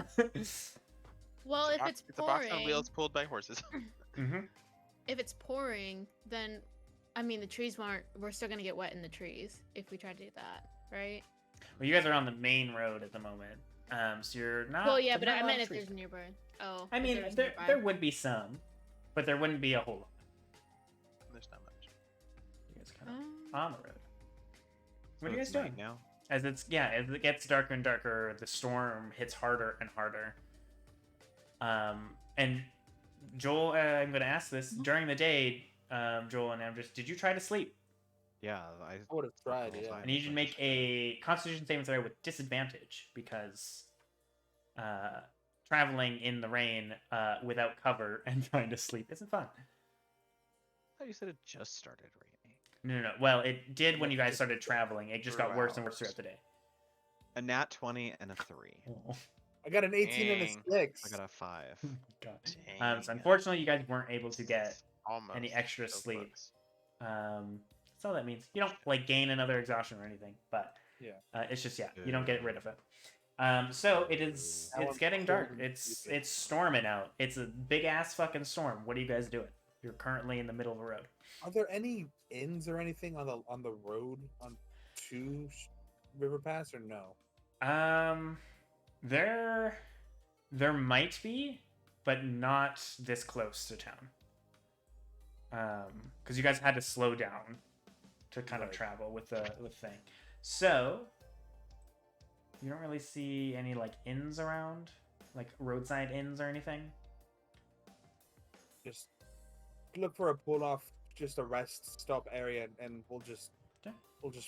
Well, if it's a box pouring, on wheels pulled by horses. hmm if it's pouring, then I mean the trees we're still gonna get wet in the trees if we try to do that, right? Well, you guys are on the main road at the moment, so you're not. well, yeah, there's but not a I lot meant of if trees. there's nearby. Oh. I if mean, was there nearby. would be some, but there wouldn't be a whole lot. There's not much. You guys kind of Um, on the road. What So are you it's guys night doing? now? As it gets darker and darker, the storm hits harder and harder. And Joel, I'm going to ask this during the day. Joel and Amdrus, did you try to sleep? Yeah, I I would have tried, Full yeah. time. I need you to make a Constitution saving throw with disadvantage because try traveling in the rain without cover and trying to sleep isn't fun. I thought you said it just started raining. No. Well, it did when you guys started traveling. It just got worse and worse throughout the day. A nat 20 and a 3. Oh, I got an 18 and a Dang. 6. I got a 5. God. Dang. So unfortunately, you guys weren't able to get Almost any extra so sleep. close. That's all that means. You don't like gain another exhaustion or anything, but Yeah. it's just you don't get rid of it. So it's getting dark. It's storming out. It's a big ass fucking storm. What are you guys doing? You're currently in the middle of a road. Are there any inns or anything on the road to River Pass or no? There might be, but not this close to town. Because you guys had to slow down to kind of travel with the thing. So you don't really see any like inns around, like roadside inns or anything. Just look for a pull off, just a rest stop area, and we'll just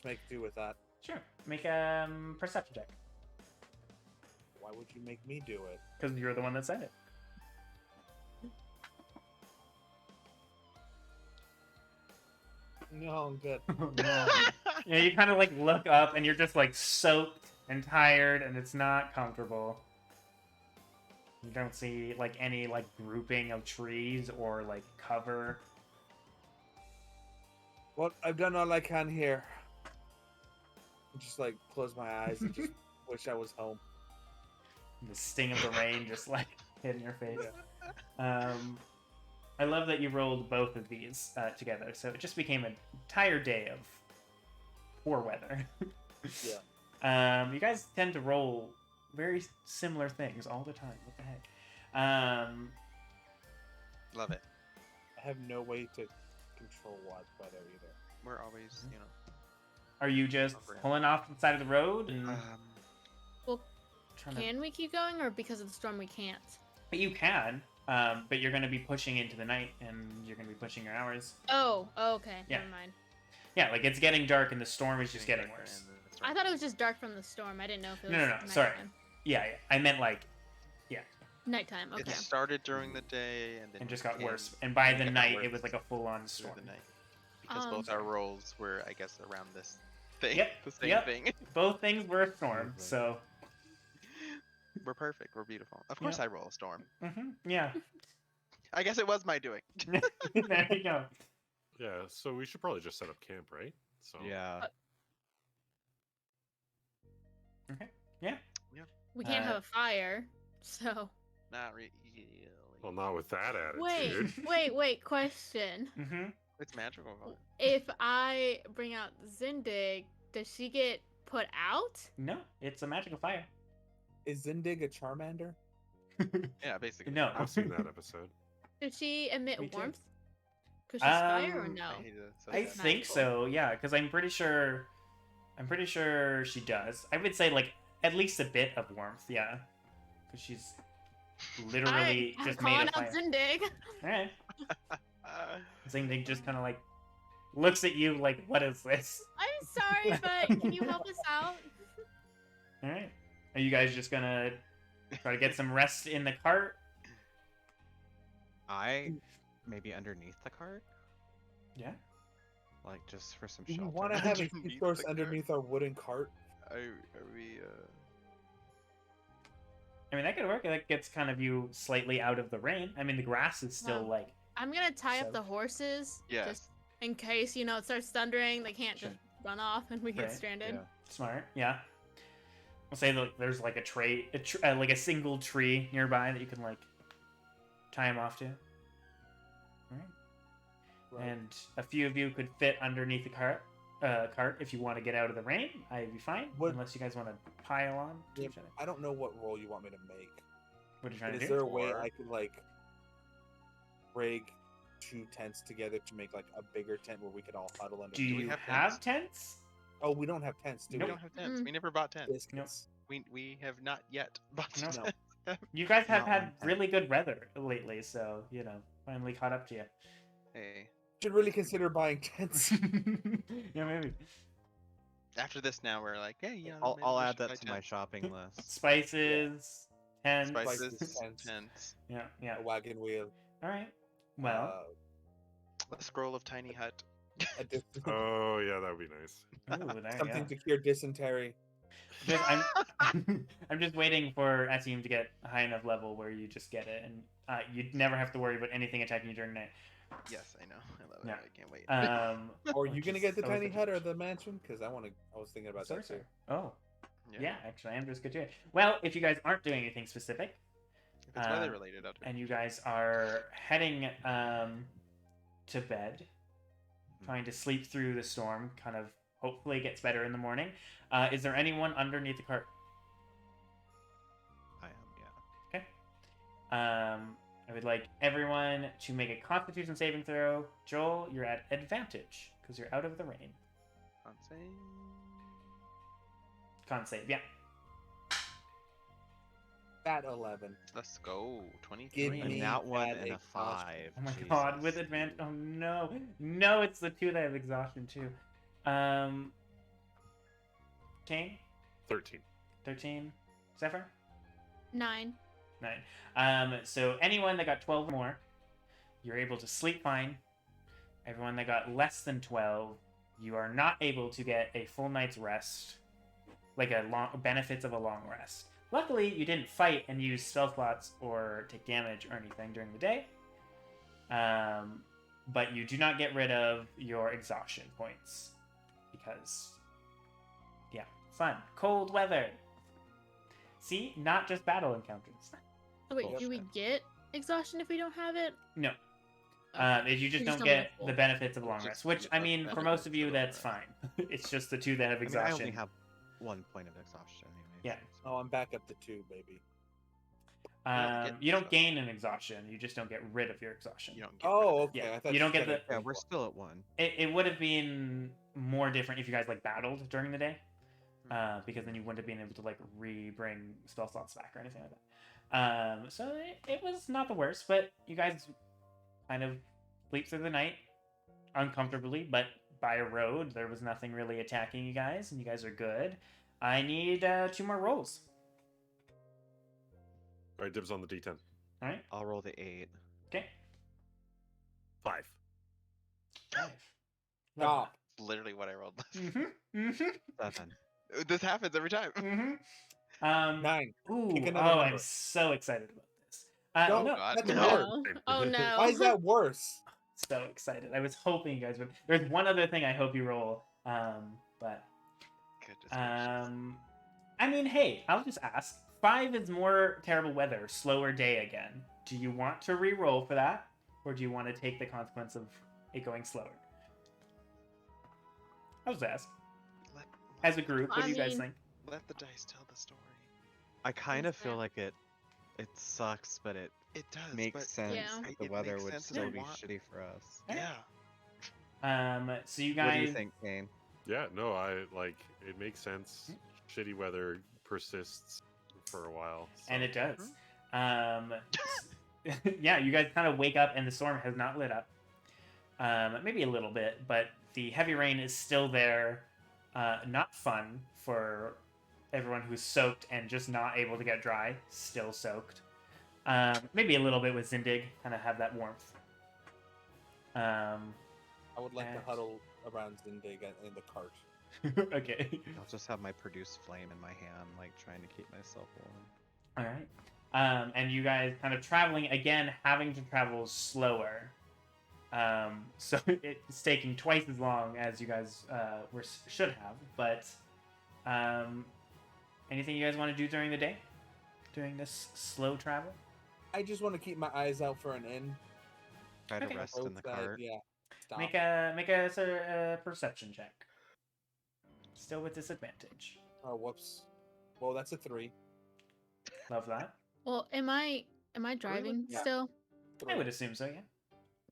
make do with that. Sure. Make a perception check. Why would you make me do it? Because you're the one that said it. No, I'm good. Yeah, you kind of like look up and you're just like soaked and tired and it's not comfortable. You don't see like any like grouping of trees or like cover. Well, I've done all I can here. Just like close my eyes and just wish I was home. The sting of the rain just like hitting your face. I love that you rolled both of these together, so it just became an entire day of poor weather. Yeah. You guys tend to roll very similar things all the time. What the heck? Love it. I have no way to control weather either. We're always, you know. Are you just Over. pulling off the side of the road? And Well, trying to... can we keep going, or because of the storm we can't? You can, but you're going to be pushing into the night, and you're going to be pushing your hours. Oh, okay. Yeah. Never mind. Yeah, like it's getting dark, and the storm is just getting worse. I thought it was just dark from the storm. I didn't know if it was No. nighttime. Sorry. Yeah, I meant like, Nighttime. Okay. It started during the day and then and just got became worse. And by and the it got night, worse it was like a full-on through storm. the night. Because both our rolls were, I guess, around this thing. Yep, The same yep. thing. Both things were a storm, so. We're perfect. We're beautiful. Of course, I roll a storm. Yeah. I guess it was my doing. There you go. Yeah, so we should probably just set up camp, right? So Yeah. Okay. Yeah. We can't have a fire, so. Not really. Well, not with that attitude. Wait. Question. It's magical. If I bring out Zindig, does she get put out? No, it's a magical fire. Is Zindig a Charmander? Yeah, basically. No. I've seen that episode. Does she emit Me too. warmth? Because she's fire or Um, no? I hate it. So I bad. think magical. so, yeah, because I'm pretty sure she does. I would say like at least a bit of warmth, yeah. Because she's literally I'm just made calling of out fire. Zindig. Alright. Zingdig just kind of like looks at you like, what is this? I'm sorry, but can you help us out? Alright. Are you guys just gonna try to get some rest in the cart? Maybe underneath the cart, Yeah. like just for some Do we shelter. want to have a Underneath heat source the underneath our wooden cart? Are we, I mean, that could work. That gets kind of you slightly out of the rain. I mean, the grass is still Well, like... I'm gonna tie up the Soaked. horses. Yes. Just in case, it starts thundering, they can't just run off and we get Right. stranded. Yeah. Smart, yeah. We'll say that there's like like a single tree nearby that you can like tie him off to. Alright. Right. And a few of you could fit underneath the cart if you want to get out of the rain. I'd be fine, unless you guys want to pile on to Yeah, each other. I don't know what role you want me to make. What are you trying But to is do? there a way Or- I could like rig two tents together to make like a bigger tent where we could all huddle under? Do we you have have tents? Oh, we don't have tents, do we Nope. don't have tents. Mm. We never bought tents. Biscuits. We have not yet bought No. tents. You guys have Not had one tent. really good weather lately, so finally caught up to you. Hey, Should really consider buying tents. Yeah, maybe. after this now we're like, hey, I'll maybe we add should that buy to my tents. shopping list. Spices, 10. Spices, Spices, tents, Yeah. A wagon wheel. All right. Well, a scroll of tiny hut. A dis- Oh yeah, that would be nice. ooh, there you something go. to cure dysentery. I'm I'm just waiting for Asim to get a high enough level where you just get it, and you'd never have to worry about anything attacking you during the night. Yes, I know. I love it. Yeah. I can't wait. Or are you which gonna is get the always tiny the hut or case. the mansion? Because I was thinking about that too. Oh, yeah. Actually, I'm just good too. Well, if you guys aren't doing anything specific, If it's weather related, I'll do it. and you guys are heading to bed, trying to sleep through the storm, kind of hopefully it gets better in the morning. Is there anyone underneath the cart? I am, yeah. Okay. I would like everyone to make a Constitution saving throw. Joel, you're at advantage because you're out of the rain. Can't say. Con save, yeah. That 11. Let's go. 23. Give me And that one that and a exhaustion. 5. Oh my god, with Jesus. advantage. Oh no. No, it's the 2 that have exhaustion too. Cain? 13. 13. Zephyr? 9. 9. So anyone that got 12 or more, you're able to sleep fine. Everyone that got less than 12, you are not able to get a full night's rest, like a long benefits of a long rest. Luckily, you didn't fight and use spell slots or take damage or anything during the day. But you do not get rid of your exhaustion points because, yeah, fun. Cold weather. See, not just battle encounters. Oh wait, do we get exhaustion if we don't have it? No. Okay. You just You don't don't get get full. the benefits of long Just rest, which, get I the mean, for most of benefits you, of long that's rest. fine. It's just the 2 that have I mean, I exhaustion. only have 1 point of exhaustion anyway. Yeah. Oh, I'm back up to 2, baby. get You don't exhaustion. gain an exhaustion. You just don't get rid of your exhaustion. You don't get Oh, rid of okay. Yeah, I thought you don't get said the- Yeah, we're still at 1. It would have been more different if you guys like battled during the day, because then you wouldn't have been able to like re-bring spell slots back or anything like that. So it was not the worst, but you guys kind of sleep through the night uncomfortably, but by a road. There was nothing really attacking you guys, and you guys are good. I need 2 more rolls. All right, dibs on the D10. All right. I'll roll the 8. Okay. 5. 5. Stop. Literally what I rolled. Mm-hmm. 7. This happens every time. Mm-hmm. 9. Ooh. Pick Oh, another I'm number. so excited about this. Don't- No, God. that's No. hard. No. Oh no. Why is that worse? so excited. I was hoping you guys would. There's one other thing I hope you roll. But Goodness gracious. I mean, hey, I'll just ask. 5 is more terrible weather, slower day again. Do you want to re-roll for that, or do you want to take the consequence of it going slower? I'll just ask. Let, As a group, what do you I guys mean- think? let the dice tell the story. I kind of Is feel that- like it sucks, but it It does. makes but sense Yeah. that it the weather makes would sense and still I be want- shitty for us. Yeah. So you guys. What do you think, Cain? Yeah, no, I like it makes sense. Shitty weather persists for a while. And so- it does. Yeah, you guys kind of wake up and the storm has not lit up. Maybe a little bit, but the heavy rain is still there. Not fun for everyone who's soaked and just not able to get dry. Still soaked. Maybe a little bit with Zindig, kind of have that warmth. I would like to And- huddle around Zindig in the cart. Okay. I'll just have my produce flame in my hand, like trying to keep myself warm. All right. And you guys kind of traveling again, having to travel slower. So it's taking twice as long as you guys should have. But anything you guys want to do during the day, during this slow travel? I just want to keep my eyes out for an inn. Try to Okay. rest in the Roadside, cart. Yeah. Stop. Make a perception check. Still with disadvantage. Oh, whoops. Well, that's a 3. Love that. Well, am I driving Yeah. still? I would assume so. Yeah.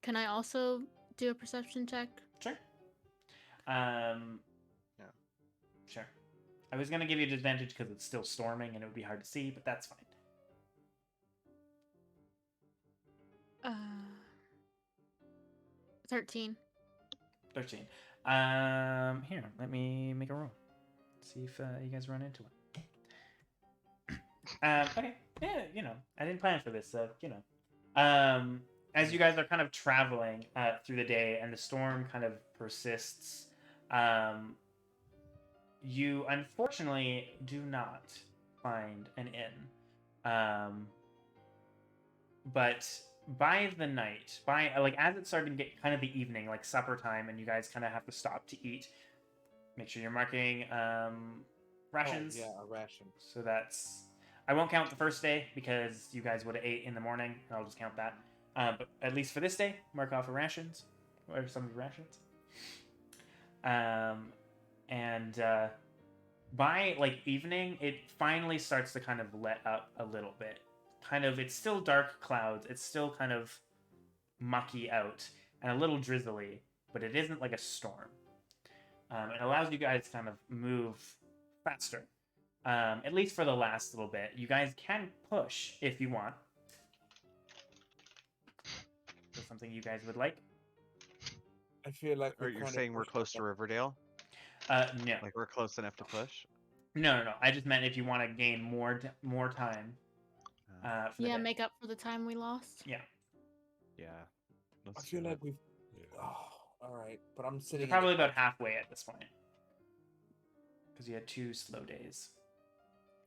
Can I also do a perception check? Sure. Yeah. Sure. I was gonna give you disadvantage because it's still storming and it would be hard to see, but that's fine. 13. 13. Here, let me make a roll. See if you guys run into it. Okay. Yeah, I didn't plan for this, so as you guys are kind of traveling through the day and the storm kind of persists, you unfortunately do not find an inn. But by the night, as it's starting to get kind of the evening, like supper time, and you guys kind of have to stop to eat, make sure you're marking rations. Oh, yeah, a ration. So that's... I won't count the first day because you guys would have ate in the morning, and I'll just count that. But at least for this day, mark off your rations, or some of your rations. And by evening, it finally starts to kind of let up a little bit. It's still dark clouds. It's still kind of mucky out and a little drizzly, but it isn't like a storm. It allows you guys to kind of move faster. At least for the last little bit. You guys can push if you want. Is that something you guys would like? I feel like You're saying we're close to Riverdale? No. Like we're close enough to push? No. I just meant if you want to gain more time. For the day. Make up for the time we lost. Yeah. Yeah. I feel like we've... Oh, all right. But I'm sitting... You're probably about halfway at this point. Because you had 2 slow days.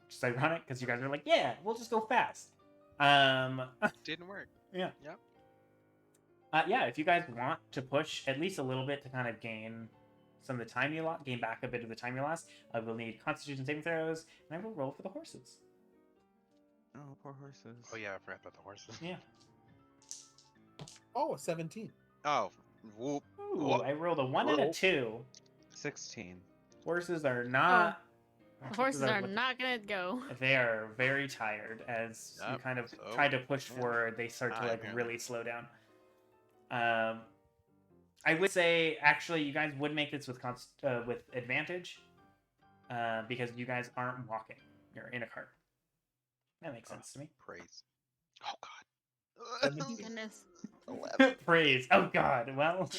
Which is ironic, because you guys are like, yeah, we'll just go fast. Didn't work. Yeah. Yep. If you guys want to push at least a little bit to kind of gain some of the time you lost, gain back a bit of the time you lost, I will need Constitution saving throws, and I will roll for the horses. Oh, poor horses. Oh yeah, I forgot about the horses. Yeah. Oh, 17. Oh, whoop. Ooh, I rolled a 1 and a 2. 16. Horses are not... The horses are not gonna go. They are very tired as you kind of try to push forward. They start to really slow down. I would say actually you guys would make this with advantage because you guys aren't walking. You're in a cart. That makes sense to me. Praise. Oh God. Oh, goodness. 11. Praise. Oh God. Well.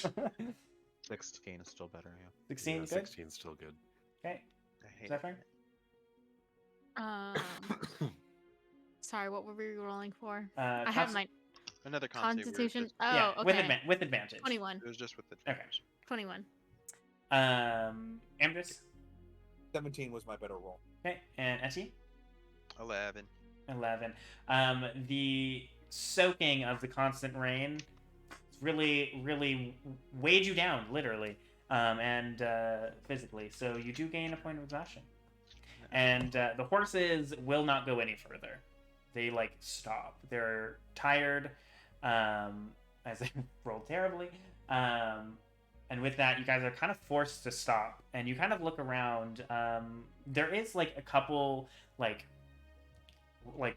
16 is still better, yeah. 16 Yeah, good? 16 is still good. Okay. I hate Is that fair? Sorry, what were we rolling for? I have my Another Constitution. Just, Oh, yeah, okay. with advantage. 21. it was just with the Okay. 21. Amdrus. 17 was my better roll. Okay, and Etty. 11. 11. The soaking of the constant rain really weighed you down, literally, and physically. So you do gain a point of exhaustion. And the horses will not go any further. They stop. They're tired, as they rolled terribly. And with that, you guys are kind of forced to stop. And you kind of look around. There is a couple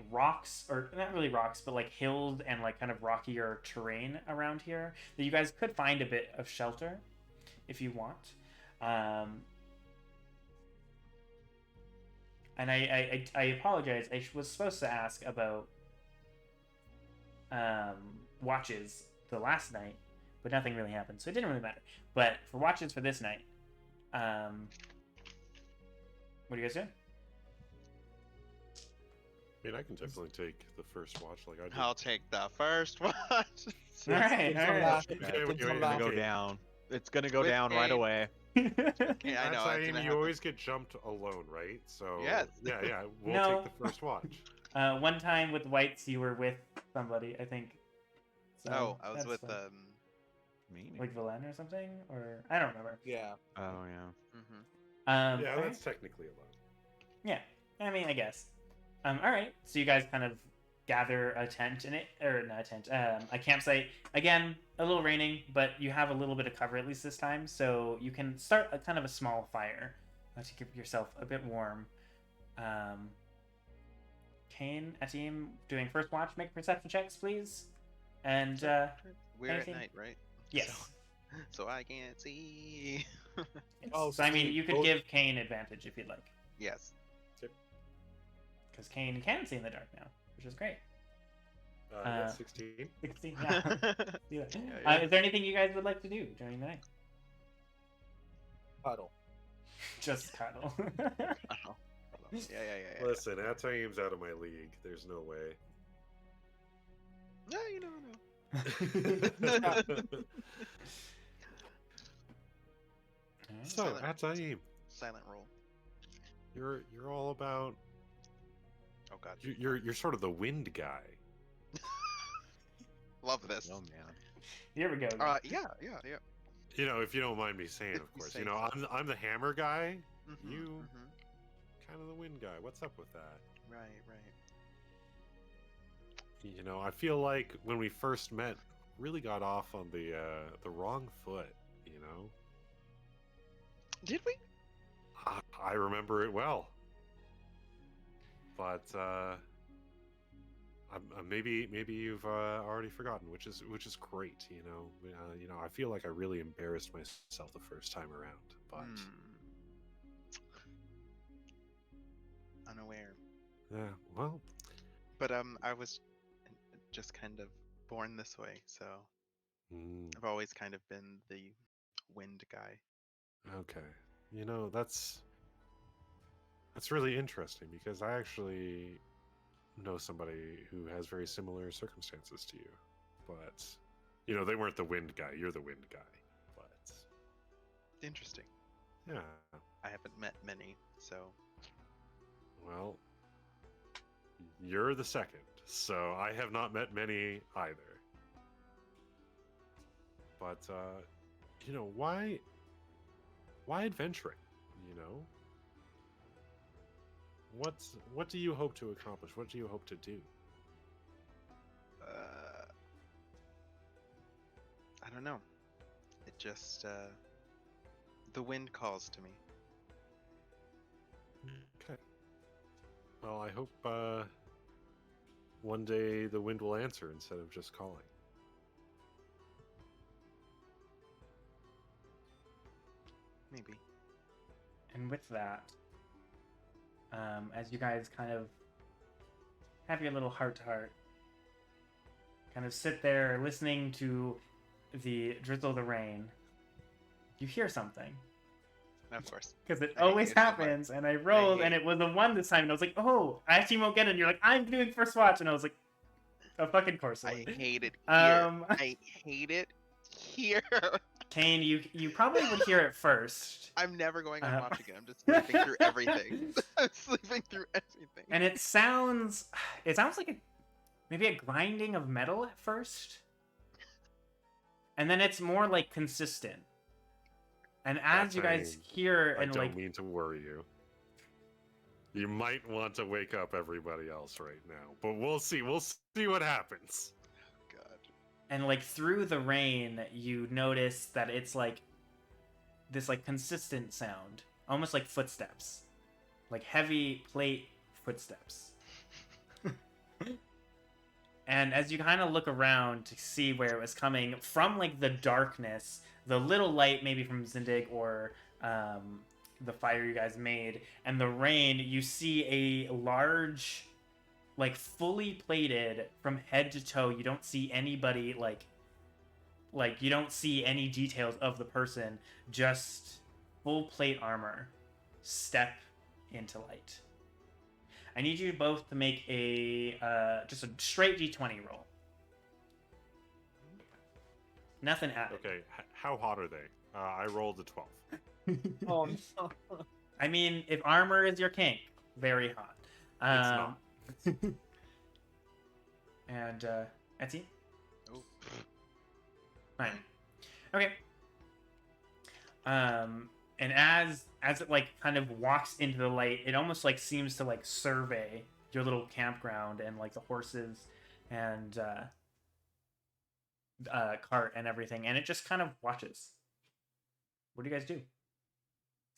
rocks, or not really rocks, but hills and kind of rockier terrain around here that you guys could find a bit of shelter if you want. And I apologize. I was supposed to ask about watches the last night, but nothing really happened, so it didn't really matter. But for watches for this night, what are you guys doing? I mean, I can definitely take the first watch. Like I did. I'll take the first one. All right. It's gonna go down. It's gonna go With down right a- away. Yeah, I That's know. why It's gonna you happen. always get jumped alone, right? So Yes. yeah. We'll No. take the first watch. One time with whites, you were with somebody, I think. So Oh, I was that's with fun. Me? Like Villain or something, or I don't remember. Yeah. Oh yeah. mhm. Yeah, okay. that's technically allowed. Yeah, I mean, I guess. All right. So you guys kind of gather a tent a campsite. Again, a little raining, but you have a little bit of cover at least this time, so you can start a kind of a small fire to keep yourself a bit warm. Cain, Atim, doing first watch. Make perception checks, please. And We're anything? at night, right? yes. So I can't see. Yes. Oh, so I mean, sweet. you could Both- give Cain advantage if you'd like, Yes. because Cain can see in the dark now, which is great. That's 16. 16, yeah. Do it. Yeah. Is there anything you guys would like to do during the night? Puddle. Just cuddle. Oh, Yeah. Listen, Ataim's out of my league. There's no way. Yeah, you never know. So, Silent- Ataim, Silent roll. you're all about. Oh god. You're sort of the wind guy. Love this. Oh man. Here we go. Yeah. You know, if you don't mind me saying, of course. You know, I'm the hammer guy. Mhm, You mhm. kind of the wind guy. What's up with that? Right. You know, I feel like when we first met, really got off on the wrong foot. You know, Did we? I remember it well. But maybe you've already forgotten, which is great. You know, I feel like I really embarrassed myself the first time around, but Unaware. yeah, well, But I was just kind of born this way, so I've always kind of been the wind guy. okay. You know, that's really interesting because I actually know somebody who has very similar circumstances to you, but you know, they weren't the wind guy. You're the wind guy, but Interesting. yeah. I haven't met many, so Well, you're the second, so I have not met many either. But you know, why adventuring? You know, what do you hope to accomplish? What do you hope to do? I don't know. It just the wind calls to me. Okay. Well, I hope one day the wind will answer instead of just calling. Maybe. And with that, as you guys kind of have your little heart-to-heart, kind of sit there listening to the drizzle of the rain, you hear something. Of course. Because it I hate always it so much. happens, and I rolled, and it was a 1 this time, and I was like, oh, I actually won't get it, and you're like, I'm doing first watch, and I was like, of fucking course I I would. hate it here. I hate it here. Cain, you probably would hear it first. I'm never going on watch again. I'm just sleeping through everything. I'm sleeping through everything. And it sounds like maybe a grinding of metal at first. And then it's more like consistent. And as you guys hear I and don't like mean to worry you. You might want to wake up everybody else right now, but we'll see. We'll see what happens. God. and like through the rain you notice that it's like this like consistent sound, almost like footsteps, like heavy plate footsteps. And as you kind of look around to see where it was coming from, like the darkness, the little light maybe from Zindig or the fire you guys made, and the rain, you see a large, like fully plated from head to toe. You don't see anybody like you don't see any details of the person, just full plate armor step into light. I need you both to make a just a straight d20 roll. Nothing added. Okay, how hot are they? I rolled a 12. Oh no. I mean, if armor is your kink, very hot. It's not. And Etsy? Oh. Fine. Okay. And as it like kind of walks into the light, it almost like seems to like survey your little campground and like the horses and cart and everything, and it just kind of watches. What do you guys do?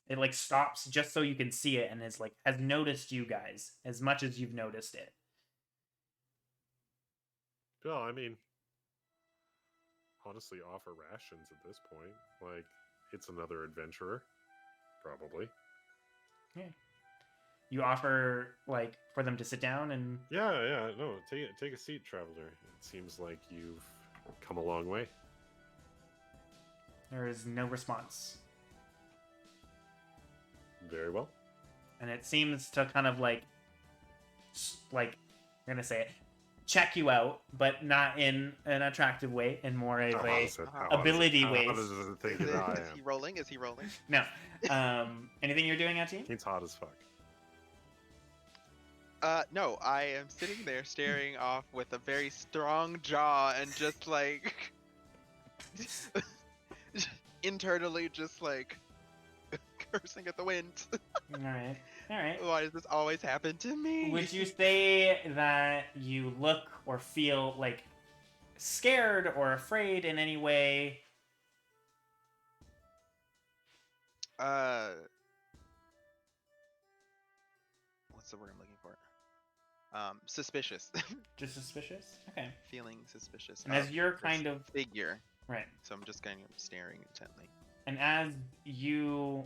It like stops just so you can see it and is like has noticed you guys as much as you've noticed it. Well, I mean, honestly, offer rations at this point. Like, it's another adventurer, probably. Yeah. You offer like for them to sit down and Yeah. No, take a seat, traveler. It seems like you've come a long way. there is no response. Very well. and it seems to kind of like I'm gonna say it, check you out, but not in an attractive way, in more of a ability ways. How does it think that I Is he rolling? Is he rolling? No. Anything you're doing, Auntie? He's hot as fuck. No, I am sitting there staring off with a very strong jaw and just like internally just like cursing at the wind. All right. All right. Why does this always happen to me? Would you say that you look or feel like scared or afraid in any way? What's the word I'm looking for? Suspicious. Just suspicious? Okay. Feeling suspicious. And as you're this kind of figure, right, so I'm just kind of staring intently. and as you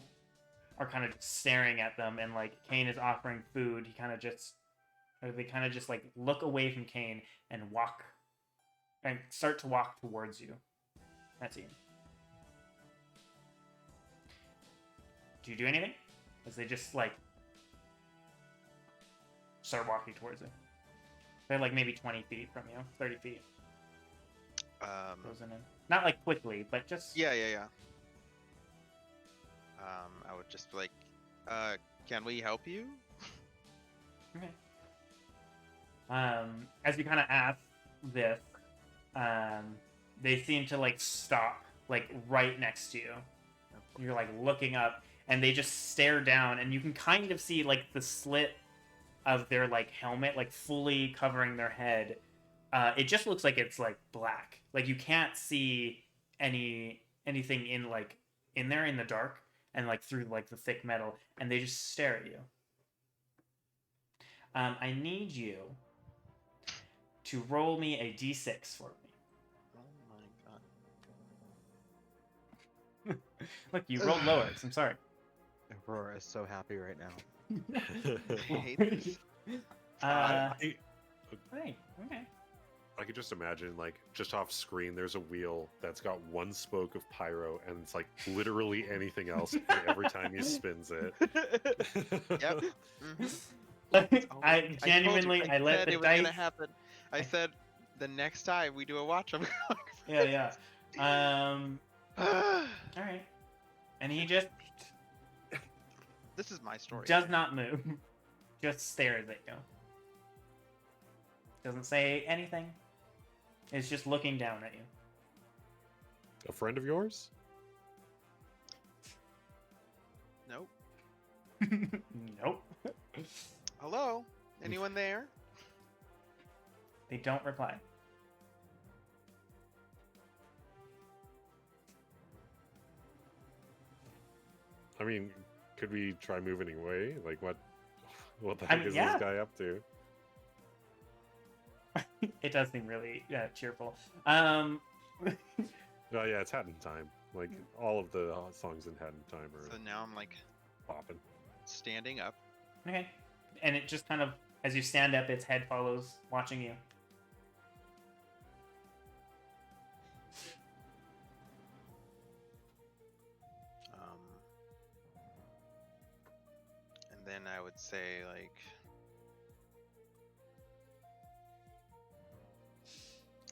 are kind of staring at them, and like Cain is offering food, they kind of just like look away from Cain and start to walk towards you. That's it. Do you do anything? As they just like start walking towards it. They're like maybe 20 feet from you, 30 feet. Frozen in. Not like quickly, but just... Yeah. I would just be like, can we help you? Okay. As you kind of ask this, they seem to like stop, like right next to you. You're like looking up, and they just stare down, and you can kind of see like the slit of their like helmet, like fully covering their head. It just looks like it's like black. Like you can't see anything in there in the dark and like through like the thick metal, and they just stare at you. I need you to roll me a d6 for me. Oh my god. Look, you rolled lower, so I'm sorry. Aurora is so happy right now. I hate this. Okay. I could just imagine, like, just off screen, there's a wheel that's got one spoke of pyro, and it's like literally anything else every time he spins it. Yep. I genuinely, I let said the it was dice. gonna happen. I said the next time we do a watch, I'm Yeah. All right. And he just This is my story. does not move. Just stares at you. Doesn't say anything. It's just looking down at you. A friend of yours? Nope. Nope. Hello? Anyone there? They don't reply. I mean, could we try moving away? Like, what the heck is yeah. this guy up to? It does seem really cheerful. Oh yeah, it's Hatton time. Like, all of the songs in Hatton time are So now I'm like popping. standing up. Okay. And it just kind of, as you stand up, its head follows, watching you. And then I would say like,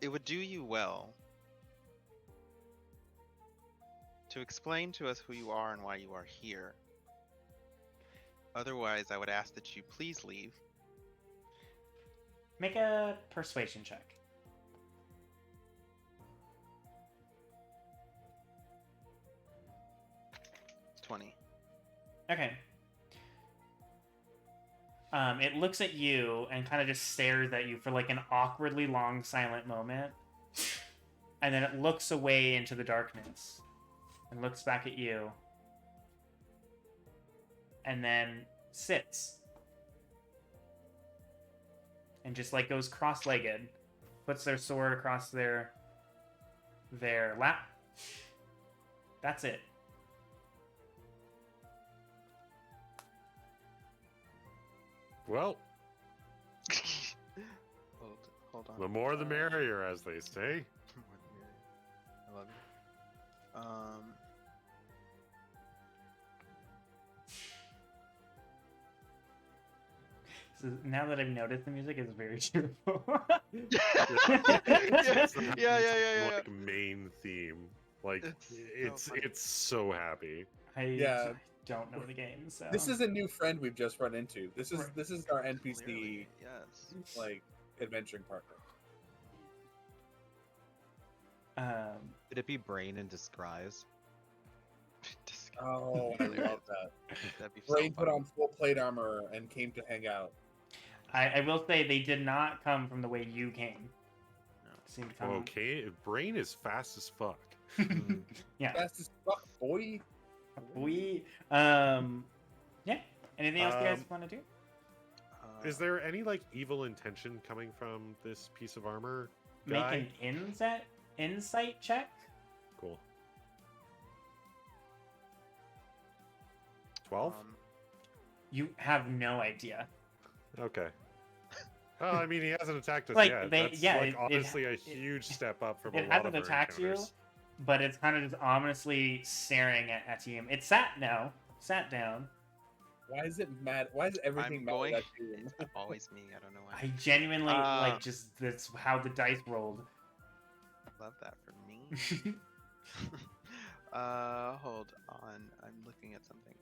it would do you well to explain to us who you are and why you are here. Otherwise, I would ask that you please leave. Make a persuasion check. 20. Okay. It looks at you and kind of just stares at you for like an awkwardly long silent moment. And then it looks away into the darkness and looks back at you. And then sits. And just like goes cross-legged. Puts their sword across their lap. That's it. Well, hold on. the more the merrier, as they say. I love you. now that I've noticed, the music is very cheerful. It's not Yeah. Like main theme. Like It's so funny. it's so happy. I don't know the game, so This is a new friend we've just run into. This is our NPC Clearly, yes. like adventuring partner. Could it be Brain in disguise? Oh, I love that. That'd be so Brain put fun. on full plate armor and came to hang out. I will say they did not come from the way you came. No. Seemed to come. Okay, Brain is fast as fuck. Yeah. Fast as fuck, boy. Yeah. Anything else you guys want to do? Is there any like evil intention coming from this piece of armor Make guy? an insight check. Cool. 12? You have no idea. Okay. Well, I mean, he hasn't attacked us Like, yet. they- That's yeah, like it- honestly a huge step up from a It lot hasn't of our attacked you, encounters. but it's kind of just ominously staring at you. It sat down. Why is it mad? Why is everything I'm mad going. at you? It's always me. I don't know why. I genuinely Uh, just that's how the dice rolled. Love that for me. Hold on. I'm looking at something.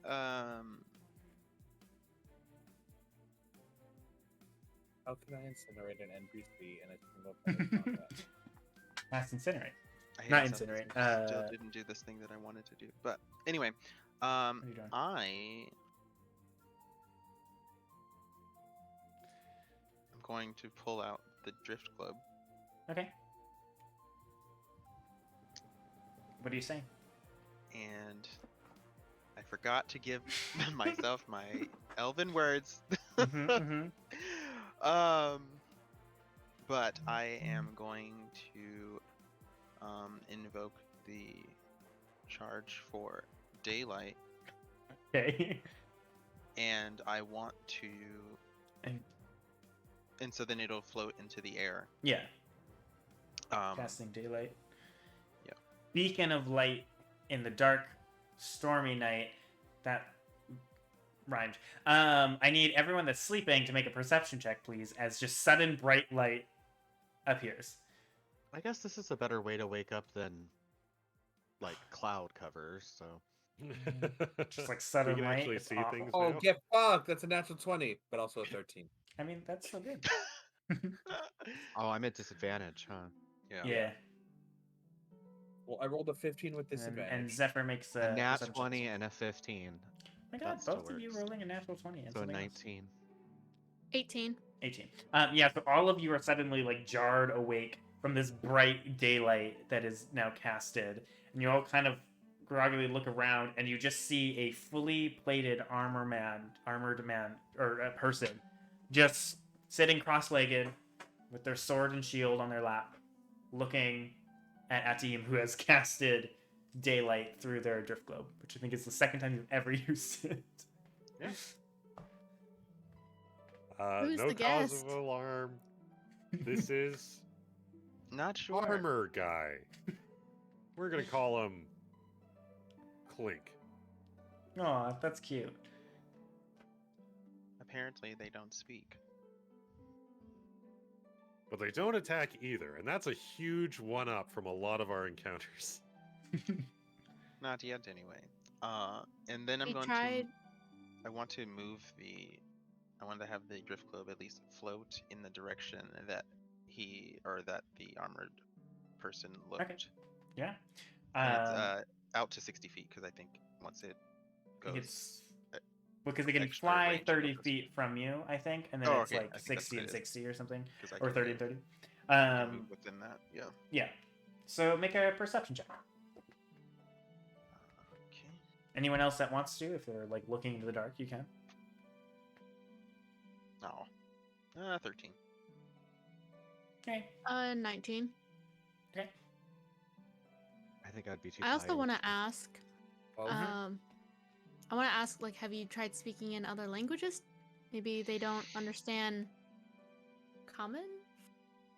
How can I incinerate an NPC in a single player combat? That's incinerate. I Not hate something, incinerate, I still didn't do this thing that I wanted to do. But anyway, What are you doing? I'm going to pull out the drift globe. Okay. What are you saying? And I forgot to give myself my elven words. But I am going to invoke the charge for daylight, Okay. and I want to, and so then it'll float into the air. Yeah. Um, Casting daylight. Yeah. Beacon of light in the dark, stormy night. That rhymed. I need everyone that's sleeping to make a perception check, please, as just sudden bright light appears. I guess this is a better way to wake up than like cloud covers. So Just like sudden can light. actually It's see awful. things. Oh, now? get fucked! That's a natural 20, but also a 13. I mean, that's so good. oh, I'm at disadvantage, huh? Yeah. Well, I rolled a 15 with And disadvantage. Zephyr makes A nat perception 20 check. and a 15. Oh my god, that still both of you works. rolling a natural 20. And So something else. 19. 18. 18. Yeah, so all of you are suddenly like jarred awake from this bright daylight that is now casted, and you all kind of groggily look around, and you just see a fully plated armored man, or a person, just sitting cross-legged with their sword and shield on their lap, looking at Atim, who has casted daylight through their drift globe, which I think is the second time you've ever used it. Who's No the cause guest? of alarm. This is Not sure. armor guy. We're gonna call him Clink. Aw, that's cute. Apparently, they don't speak. But they don't attack either, and that's a huge one-up from a lot of our encounters. Not yet, anyway. And then I'm We going tried. to. I want to move the. I want to have the drift globe at least float in the direction that that the armored person looked. Okay. Yeah. And it's, out to 60 feet because I think once it goes. It's because they can extra fly range 30 goes. feet from you, I think, and then Oh, it's okay. I like think that's 60 what and it is. 60 or something, 'Cause I or can 30 and move- 30. I can move within that. Yeah. Yeah. So make a perception check. Okay. Anyone else that wants to, if they're like looking into the dark, you can. No. 13. Okay. 19. Okay. I think I'd be too I also tired. want to ask. Well, I want to ask, like, have you tried speaking in other languages? Maybe they don't understand common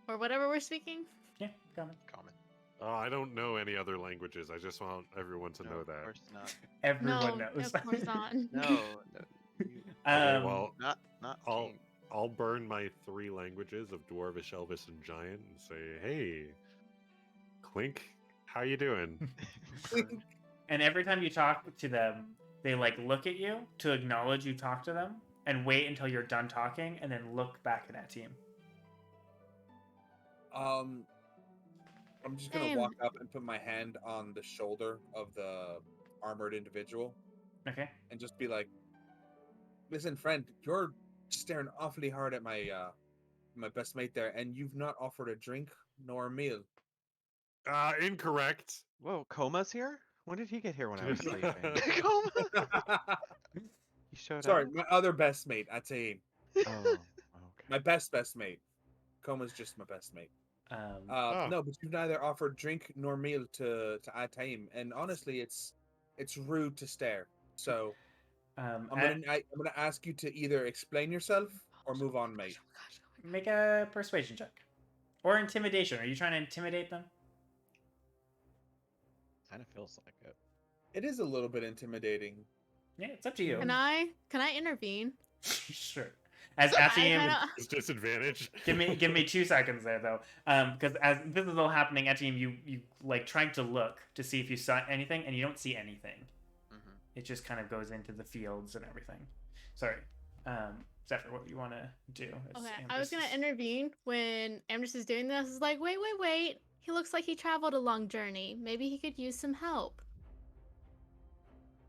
or whatever we're speaking. Yeah, comment. Common. I don't know any other languages. I just want everyone to No, know of that. course not. Everyone No, knows. of course not. No. Okay, Um, well, Not I'll Cain. I'll burn my 3 languages of Dwarvish, Elvish, and Giant and say, "Hey, Clink, how you doing?" And every time you talk to them, they like look at you to acknowledge you talk to them, and wait until you're done talking, and then look back at that team. I'm just gonna Same. walk up and put my hand on the shoulder of the armored individual Okay. and just be like, "Listen, friend, you're staring awfully hard at my my best mate there, and you've not offered a drink nor a meal." Incorrect. Whoa, Coma's here? When did he get here when I was sleeping? Coma. He showed Sorry, up? my other best mate. I'd say Oh, okay. my best mate. Coma's just my best mate. Oh. No, but you've neither offered drink nor meal to add time, and honestly, it's rude to stare. So I'm gonna ask you to either explain yourself or move on, mate. Make a persuasion check. Or intimidation. Are you trying to intimidate them? Kind of feels like it. It is a little bit intimidating. Yeah, it's up to you. Can I intervene? Sure. As I Etienne, kinda- It's disadvantage. give me 2 seconds there though, because as this is all happening, Etienne, you like trying to look to see if you saw anything, and you don't see anything. Mhm. It just kind of goes into the fields and everything. Sorry, Zephyr, what do you want to do? as Okay, I was Amdrus gonna is- intervene when Amdrus is doing this. It's like, wait. He looks like he traveled a long journey. Maybe he could use some help.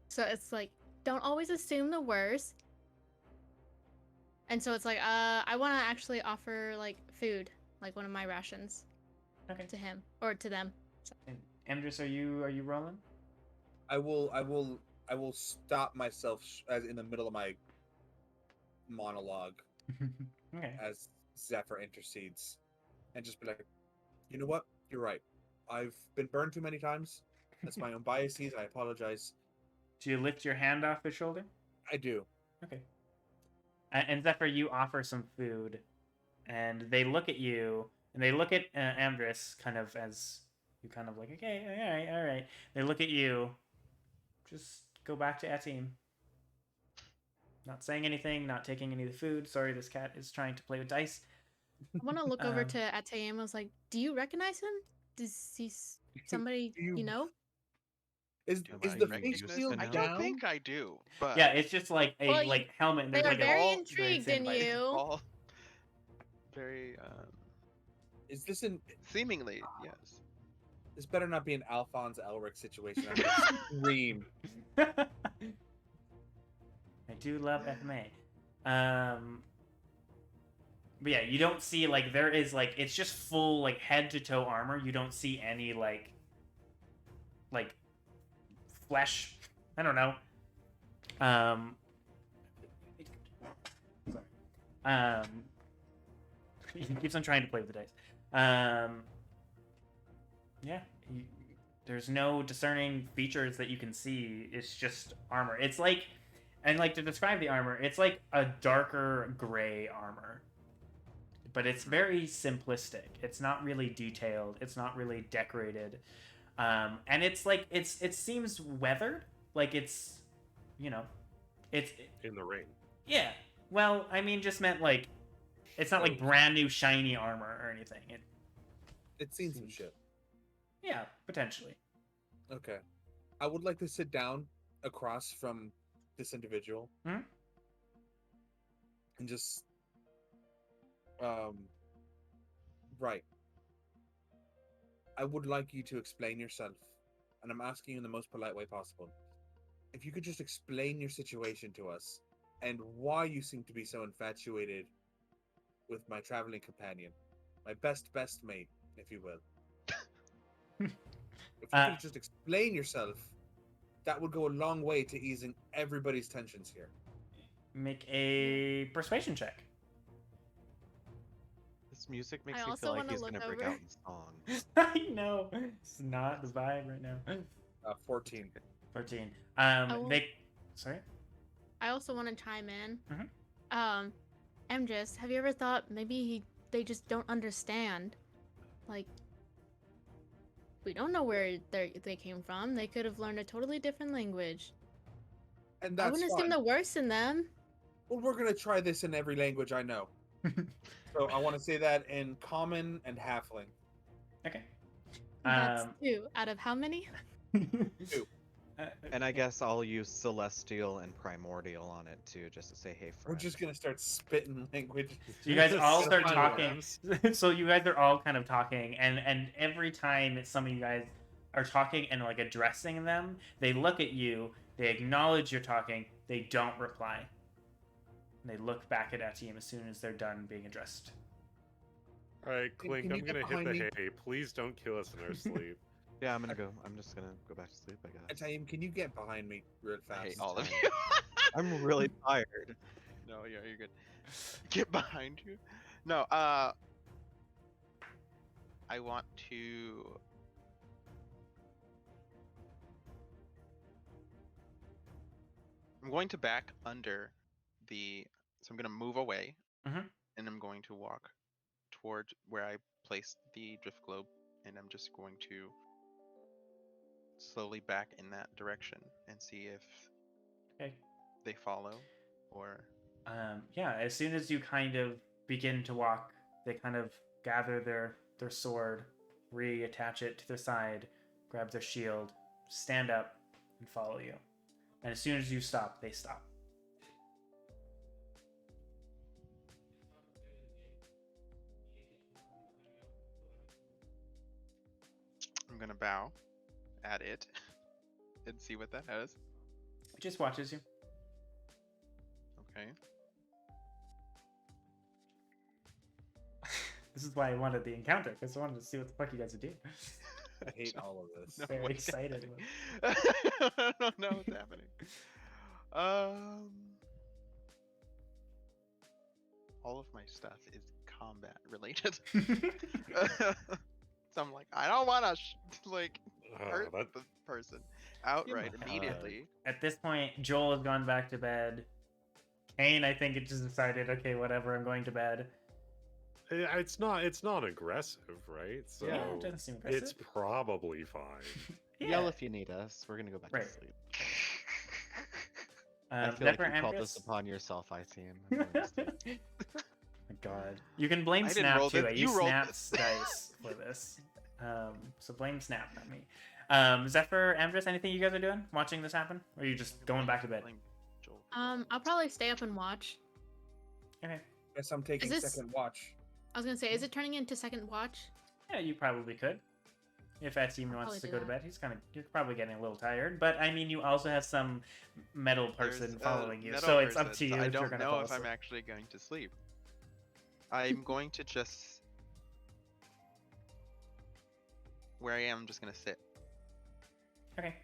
So it's like, don't always assume the worst. And so it's like, I want to actually offer like food, like one of my rations, Okay. to him or to them. And Amdrus, are you rolling? I will stop myself as in the middle of my monologue Okay. as Zephyr intercedes, and just be like, "You know what? You're right. I've been burned too many times. That's my own biases. I apologize." Do you lift your hand off his shoulder? I do. Okay. And Zephyr, you offer some food, and they look at you, and they look at Amdrus, kind of as you kind of like, okay, all right. They look at you. Just go back to Etienne. Not saying anything, not taking any of the food. Sorry, this cat is trying to play with dice. I want to look over Um, to Atayam. I was like, do you recognize him? Does he somebody Do you- you know? Is Am is I the right? face Use shield the I now? don't down? think I do, but Yeah, it's just like a Well, you- like helmet. And They there's are like very a intrigued in like- you. all very Is this an? seemingly yes. This better not be an Alphonse Elric situation. I'm gonna scream. I do love FMA. But yeah, you don't see like there is like it's just full like head to toe armor. You don't see any like flesh. I don't know. Sorry. He keeps on trying to play with the dice. Yeah. There's no discerning features that you can see. It's just armor. It's like, and like to describe the armor, it's like a darker gray armor. But it's very simplistic. It's not really detailed. It's not really decorated. And it's like it seems weathered. Like it's, you know, it's In the rain. yeah. Well, I mean, just meant like it's not like brand new shiny armor or anything. It's seen some shit. Yeah, potentially. Okay. I would like to sit down across from this individual. Hmm? And just right. I would like you to explain yourself, and I'm asking you in the most polite way possible. If you could just explain your situation to us and why you seem to be so infatuated with my traveling companion, my best mate, if you will. If you could just explain yourself, that would go a long way to easing everybody's tensions here. Make a persuasion check. This music makes I me also feel like wanna he's look gonna break over. out in song. I know. It's not the vibe right now. 14. 14. will- They. Sorry? I also want to chime in. Mhm. Amdrus, have you ever thought maybe they just don't understand? Like, we don't know where they came from. They could have learned a totally different language. And I that's wouldn't fine. assume the worst in them. Well, we're gonna try this in every language I know. So I want to say that in Common and Halfling. Okay. That's 2 out of how many? 2. And I guess I'll use Celestial and Primordial on it too, just to say, hey, friend. We're just gonna start spitting language. So you guys all start Final talking. words. So you guys are all kind of talking, and every time some of you guys are talking and like addressing them, they look at you, they acknowledge you're talking, they don't reply. And they look back at Atium as soon as they're done being addressed. All right, Clink, Can you I'm get gonna hit behind the me? hay. Please don't kill us in our sleep. Yeah, I'm just gonna go back to sleep, I guess. Ataim, can you get behind me real I fast? hate all of you. I'm really tired. No, yeah, you're good. Get behind you. No, I want to. I'm going to back under the. So I'm going to move away, Mhm. and I'm going to walk toward where I placed the drift globe, and I'm just going to slowly back in that direction and see if Okay. they follow, or Yeah, as soon as you kind of begin to walk, they kind of gather their sword, reattach it to their side, grab their shield, stand up, and follow you. And as soon as you stop, they stop. I'm gonna bow at it and see what that has. It just watches you. Okay. This is why I wanted the encounter, because I wanted to see what the fuck you guys would do. I hate all of this. No, Very what's excited. happening? I don't know what's happening. All of my stuff is combat related. So I'm like, I don't want to hurt That, the person outright my immediately. At this point, Joel has gone back to bed. Cain, I think, it just decided, okay, whatever, I'm going to bed. it's not aggressive, right? So Yeah, it doesn't seem aggressive. it's probably fine. Yell if you need us. We're gonna go back Right. to sleep. I feel Zephyr like you called this Amdrus? upon yourself, I see him. My God. You can blame I didn't Snap roll too. this. I You use rolled Snap's this. dice for this. So blame Snap, not me. Zephyr, Amdrus, anything you guys are doing? Watching this happen? Or are you just going back to bed? Blame Joel. I'll probably stay up and watch. Okay. Guess I'm taking Is this- second watch. I was gonna say, is it turning into second watch? Yeah, you probably could. If Etienne wants probably to do go to that. bed, you're probably getting a little tired. But I mean, you also have some metal person There's, following you, metal so it's up person, to you so I if you're don't gonna know fall if I'm asleep. actually going to sleep. I'm going to just where I am. I'm just gonna sit. Okay.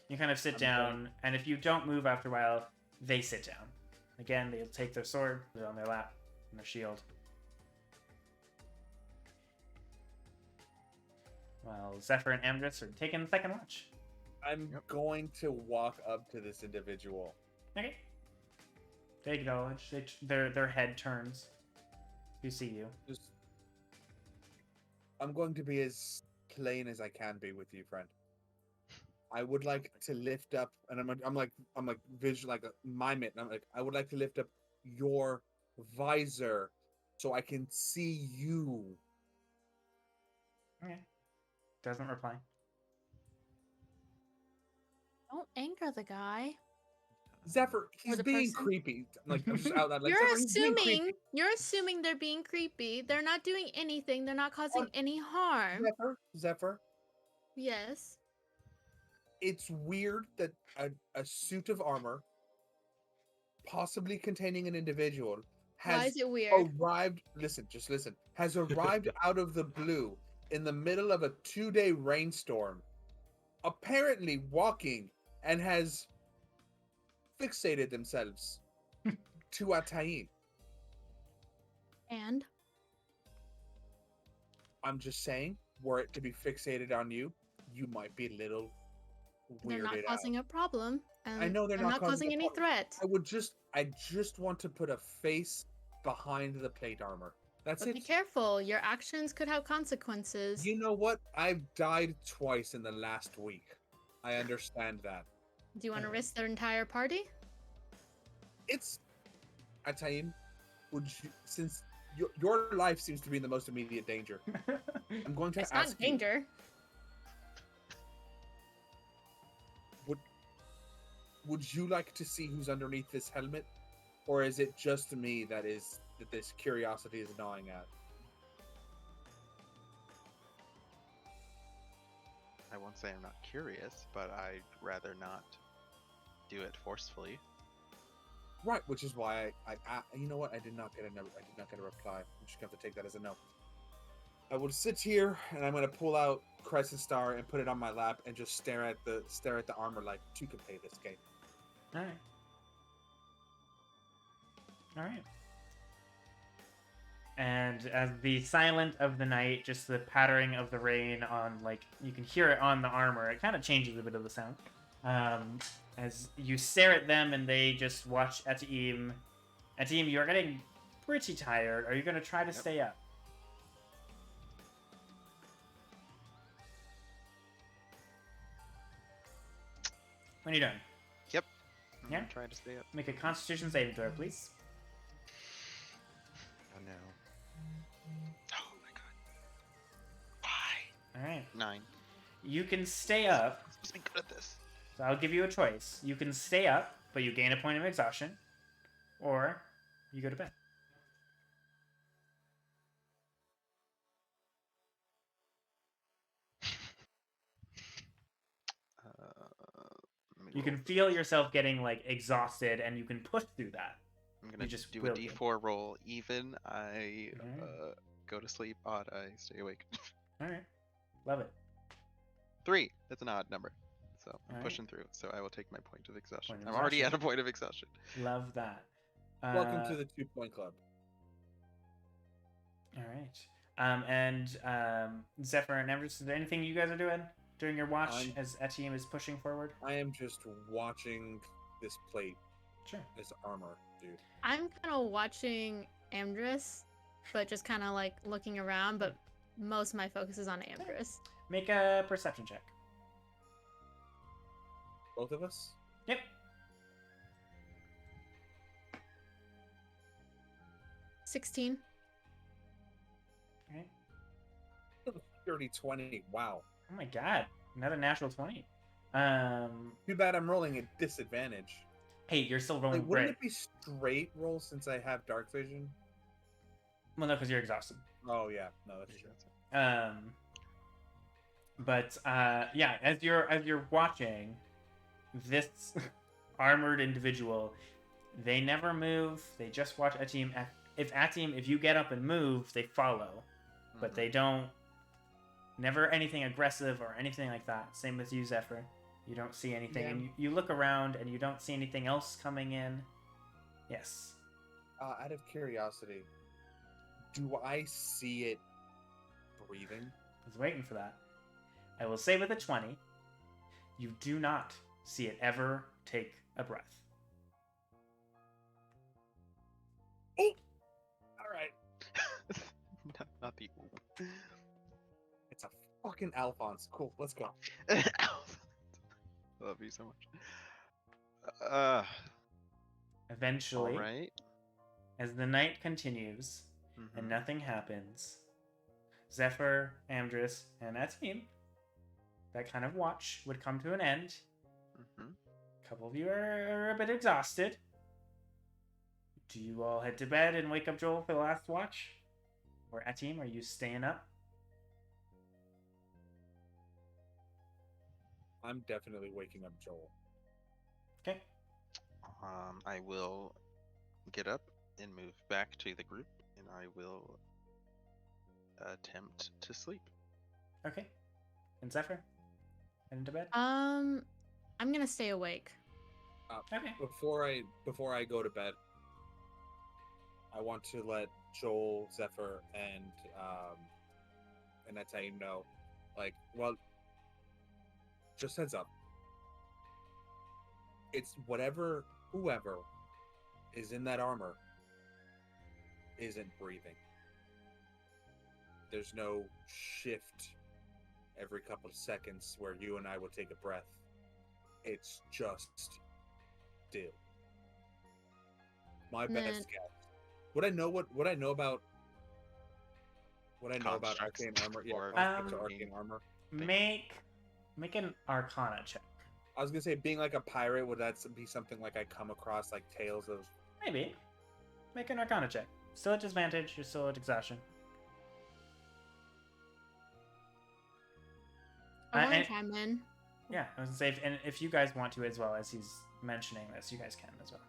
You kind of sit I'm down, and if you don't move after a while, they sit down. Again, they'll take their sword, put it on their lap, and their shield. While Zephyr and Amdrus are taking the second watch. I'm going to walk up to this individual. Okay. They acknowledge. Their head turns. You see you. Just, I'm going to be as plain as I can be with you, friend. I would like to lift up, and I'm like visual, like mime it. And I'm like, I would like to lift up your visor so I can see you. Okay. Doesn't reply. Don't anger the guy. Zephyr, he's the being person? creepy. Like I'm just out loud. Like, You're Zephyr, he's being creepy. you're assuming they're being creepy. They're not doing anything. They're not causing any harm. Zephyr, Yes. it's weird that a suit of armor, possibly containing an individual, Why has is it weird? arrived. Listen, just listen. Has arrived out of the blue in the middle of a 2-day rainstorm, apparently walking, and has fixated themselves to Ataim. And I'm just saying, were it to be fixated on you, you might be a little they're weirded not out. causing a problem. And I know they're not causing causing a any problem. threat. I just want to put a face behind the plate armor. That's But it. be careful. Your actions could have consequences. You know what? I've died twice in the last week. I understand that. Do you want to risk their entire party? It's Ataim, would you, since your life seems to be in the most immediate danger, I'm going to It's ask not danger. Would you like to see who's underneath this helmet, or is it just me that this curiosity is gnawing at? I won't say I'm not curious, but I'd rather not do it forcefully. Right, which is why I you know what? I did not get a reply. I'm just going to take that as a no. I will sit here and I'm going to pull out Crescent Star and put it on my lap and just stare at the armor like you can play this game. All right. All right. And as the silent of the night, just the pattering of the rain on, like, you can hear it on the armor. It kind of changes a bit of the sound. As you stare at them and they just watch Ataim. Ataim, you're getting pretty tired. Are you going to try to stay up? When are you done? Yep. Yeah? I'm trying to stay up. Make a Constitution saving throw, please. Oh no. Oh my god. Why? All right. 9. You can stay up. I'm just good at this. So I'll give you a choice. You can stay up, but you gain a point of exhaustion, or you go to bed. You can feel yourself getting like exhausted, and you can push through that. I'm gonna just do a will D4 roll. Even I go to sleep. Odd, I stay awake. All right, love it. 3. That's an odd number. So I'm Alright. pushing through. So I will take my point of exhaustion. Point of I'm already exhaustion. at a point of exhaustion. Love that. Welcome to the 2-point club. All right. Zephyr and Amdrus, is there anything you guys are doing during your watch as Ataim is pushing forward? I am just watching this plate, Sure. this armor, dude. I'm kind of watching Amdrus, but just kind of like looking around, but most of my focus is on Amdrus. Make a perception check. Both of us? Yep. $16. All right. Dirty 20. Wow. Oh my god. Another natural 20. Too bad I'm rolling at disadvantage. Hey, you're still rolling Like, wouldn't great. it be straight roll since I have dark vision? Well, no, because you're exhausted. Oh yeah, no, that's true. Yeah, as you're watching this armored individual, they never move. They just watch Ataim. If you get up and move, they follow, but they don't. Never anything aggressive or anything like that. Same with you, Zephyr. You don't see anything, and you look around and you don't see anything else coming in. Yes. Out of curiosity, do I see it breathing? I was waiting for that. I will say with a 20, you do not see it ever take a breath. Oh! Alright. not the. It's a fucking Alphonse. Cool, let's go. Love you so much. Eventually, Alright. as the night continues and nothing happens, Zephyr, Amdrus, and Ataim, that kind of watch would come to an end. A couple of you are a bit exhausted. Do you all head to bed and wake up Joel for the last watch? Or Ataim, are you staying up? I'm definitely waking up Joel. Okay. I will get up and move back to the group, and I will attempt to sleep. Okay. And Zephyr? Heading to bed? I'm gonna stay awake. Okay. Before I go to bed, I want to let Joel, Zephyr, and Ataim know, like, well, just heads up. It's whoever is in that armor isn't breathing. There's no shift every couple of seconds where you and I will take a breath. It's just still. My And best then- guess. Would I know about Constructs arcane armor? Yeah, or constructs or Um, arcane armor. Make an Arcana check. I was gonna say, being like a pirate, would that be something like I come across like tales of? Maybe. Make an Arcana check. Still at disadvantage. You're still at exhaustion. I want and- to chime in. Yeah, I was gonna say, and if you guys want to as well, as he's mentioning this, you guys can as well.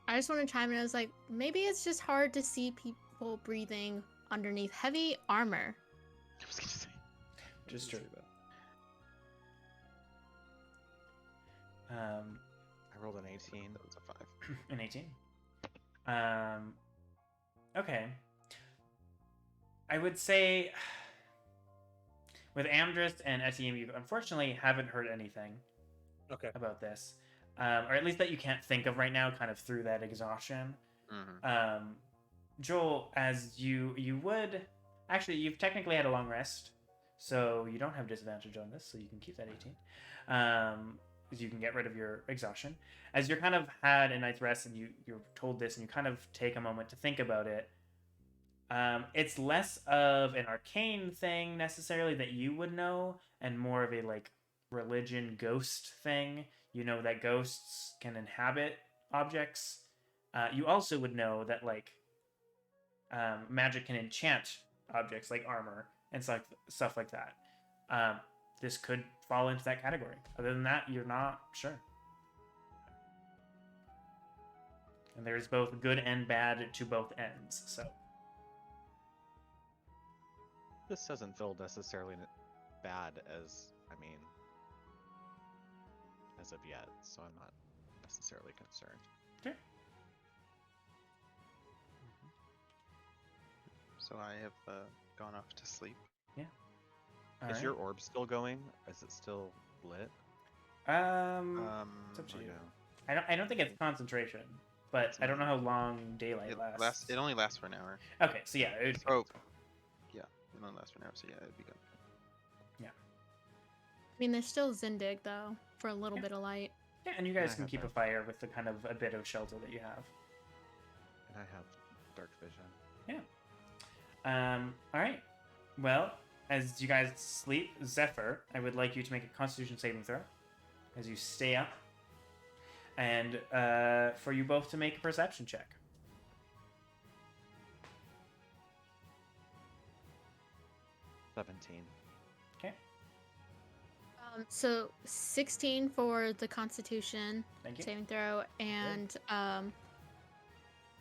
I just want to chime in. I was like, maybe it's just hard to see people breathing underneath heavy armor. I was gonna say. Just true. I rolled an 18. That was a 5. An 18. Okay. I would say with Amdrus and Etienne, you unfortunately haven't heard anything Okay. about this, or at least that you can't think of right now, kind of through that exhaustion. Mm-hmm. Joel, as you would actually, you've technically had a long rest, so you don't have disadvantage on this, so you can keep that 18. Because you can get rid of your exhaustion. As you're kind of had a night's rest and you're told this and you kind of take a moment to think about it, it's less of an arcane thing necessarily that you would know and more of a like religion ghost thing. You know that ghosts can inhabit objects. You also would know that like magic can enchant objects like armor and stuff like that. This could fall into that category. Other than that, you're not sure. And there's both good and bad to both ends. So This doesn't feel necessarily bad as of yet, so I'm not necessarily concerned. okay. So I have gone off to sleep. All Is right. your orb still going? Is it still lit? It's up to Or you. no? I don't think it's concentration, but I don't know how long daylight lasts. It only lasts for an hour. Okay, so yeah, it would, Oh, yeah, it only lasts for an hour. So yeah, it'd be good. I mean, there's still Zindig though for a little Yeah. bit of light. yeah, and you guys I can have keep a that. fire with the kind of a bit of shelter that you have. And I have dark vision. All right. Well, as you guys sleep, Zephyr, I would like you to make a Constitution saving throw as you stay up, and for you both to make a perception check. $17. Okay. So 16 for the Constitution Thank you. saving throw, and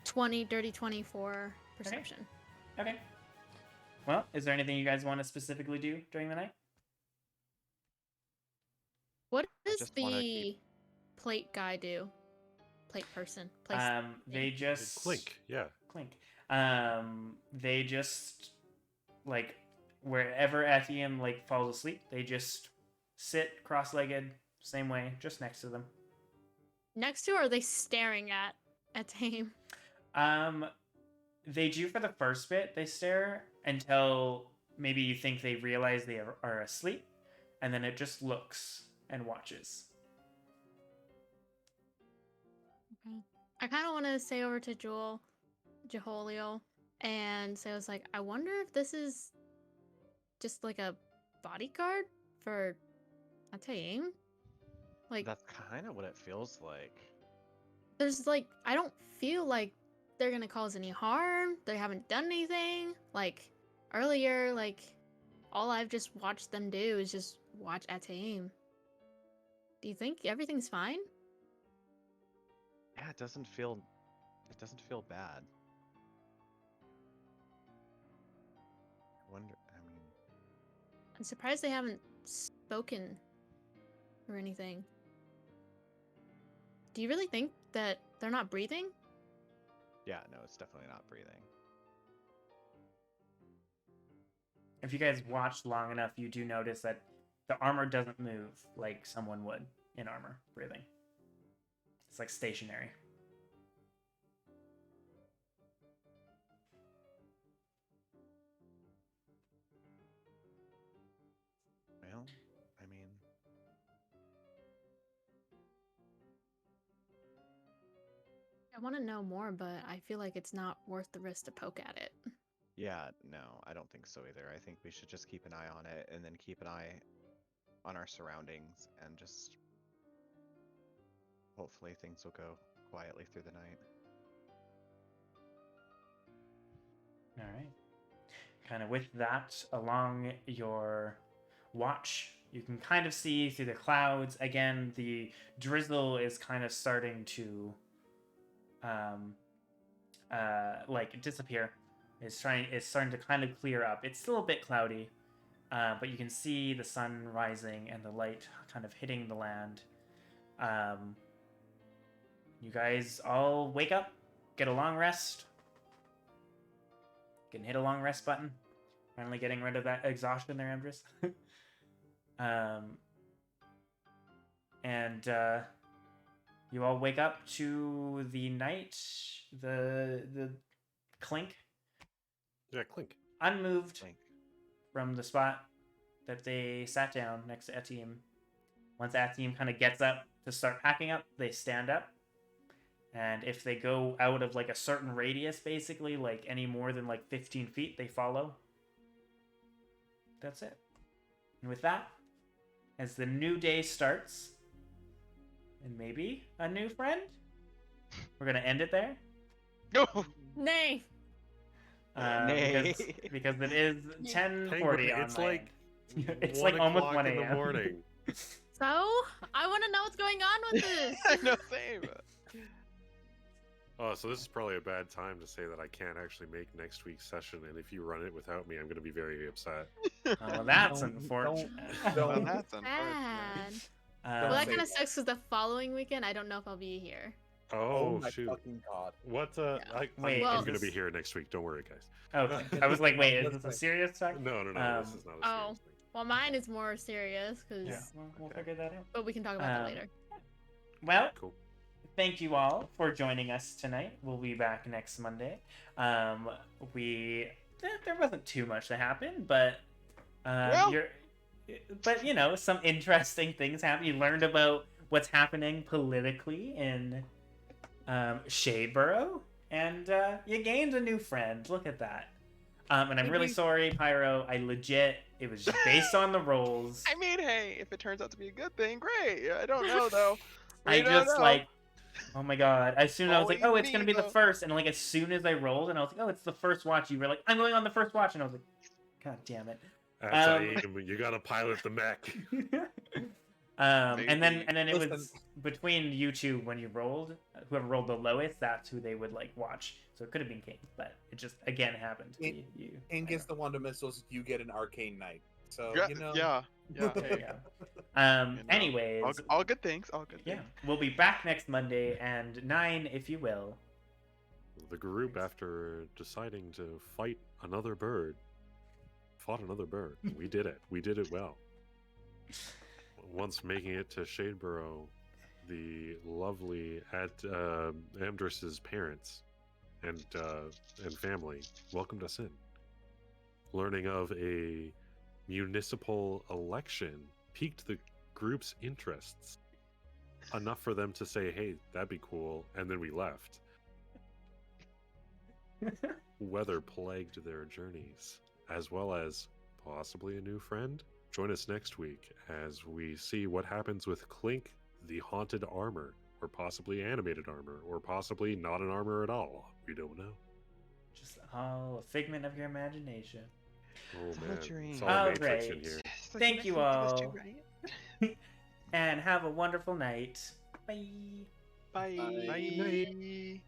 20 dirty 20 for perception. Okay. Well, is there anything you guys want to specifically do during the night? What does just wanna the keep- plate guy do? Plate person. Place. They just Clink, yeah. clink. They just like wherever Etienne like falls asleep, they just sit cross-legged, same way, just next to them. Next to, or are they staring at him? They do for the first bit. They stare until maybe you think they realize they are asleep, and then it just looks and watches. Okay. I kind of want to say over to Jeholiel, and say, I was like, I wonder if this is just like a bodyguard for Ataim? Like, That's kind of what it feels like. there's like, I don't feel like they're gonna cause any harm. They haven't done anything. Like, earlier, like, all I've just watched them do is just watch Ataim. Do you think everything's fine? Yeah, it doesn't feel bad. I wonder. I'm surprised they haven't spoken or anything. Do you really think that they're not breathing? Yeah, no, it's definitely not breathing. If you guys watched long enough, you do notice that the armor doesn't move like someone would in armor breathing. It's like stationary. Well, I want to know more, but I feel like it's not worth the risk to poke at it. Yeah, no, I don't think so either. I think we should just keep an eye on it and then keep an eye on our surroundings and just hopefully things will go quietly through the night. All right. Kind of with that, along your watch, you can kind of see through the clouds. Again, the drizzle is kind of starting to like disappear. It's starting to kind of clear up. It's still a bit cloudy, but you can see the sun rising and the light kind of hitting the land. You guys all wake up, get a long rest. Can hit a long rest button. Finally getting rid of that exhaustion there, Amdrus. And you all wake up to the night, the clink. Yeah, clink. Unmoved Clink. from the spot that they sat down next to Etienne. Once Etienne kind of gets up to start packing up, they stand up. And if they go out of like a certain radius, basically, like any more than like 15 feet, they follow. That's it. And with that, as the new day starts, and maybe a new friend, we're going to end it there. No. Nay. Nay. Because it is 10:40 on It's my like end. It's like almost 1 in the a.m. morning. So, I want to know what's going on with this. I know, same. Oh, so this is probably a bad time to say that I can't actually make next week's session, and if you run it without me, I'm going to be very upset. Oh, that's Don't- unfortunate. Well, Don't- that's Bad. unfortunate. Well, that say kind of that. sucks because the following weekend, I don't know if I'll be here. Oh, my shoot. fucking god. What? Wait, Well- I'm going to be here next week. Don't worry, guys. Okay. I was like, wait, is this a serious talk? No, this is not a serious Oh. thing. Well, mine is more serious because, Yeah, we'll figure that out. but we can talk about that Um, later. Well, Cool. thank you all for joining us tonight. We'll be back next Monday. There wasn't too much to happen, but Well- but you know, some interesting things happen. You learned about what's happening politically in Shadebarrow, and you gained a new friend. Look at that. And I'm really sorry, Pyro. It was just based on the rolls. I mean, hey, if it turns out to be a good thing, great. I don't know though. I We don't just know. like, oh my god! As soon as I was like, Always oh, it's gonna me, be the though. first, and like as soon as I rolled, and I was like, oh, it's the first watch. You were like, I'm going on the first watch, and I was like, god damn it. You got to pilot the mech. And then it was Listen. between you two when you rolled. Whoever rolled the lowest, that's who they would like watch. So it could have been Cain, but it just again happened to be you. And gets the Wanda missiles, you get an arcane knight. So, Yeah, you know. yeah. There you go. You know, Anyways, all good things. All good yeah, things. we'll be back next Monday and 9, if you will. The group, after deciding to fight another bird, fought another bird. We did it. We did it well. Once making it to Shadebarrow, the lovely Amdrus's parents and family welcomed us in. Learning of a municipal election piqued the group's interests enough for them to say, "Hey, that'd be cool," and then we left. Weather plagued their journeys, as well as possibly a new friend. Join us next week as we see what happens with Clink, the haunted armor, or possibly animated armor, or possibly not an armor at all. We don't know. Just all a figment of your imagination. Oh It's all a man, dream. it's all All Matrix in right. here. Thank you all. And have a wonderful night. Bye. Bye. Bye. Bye.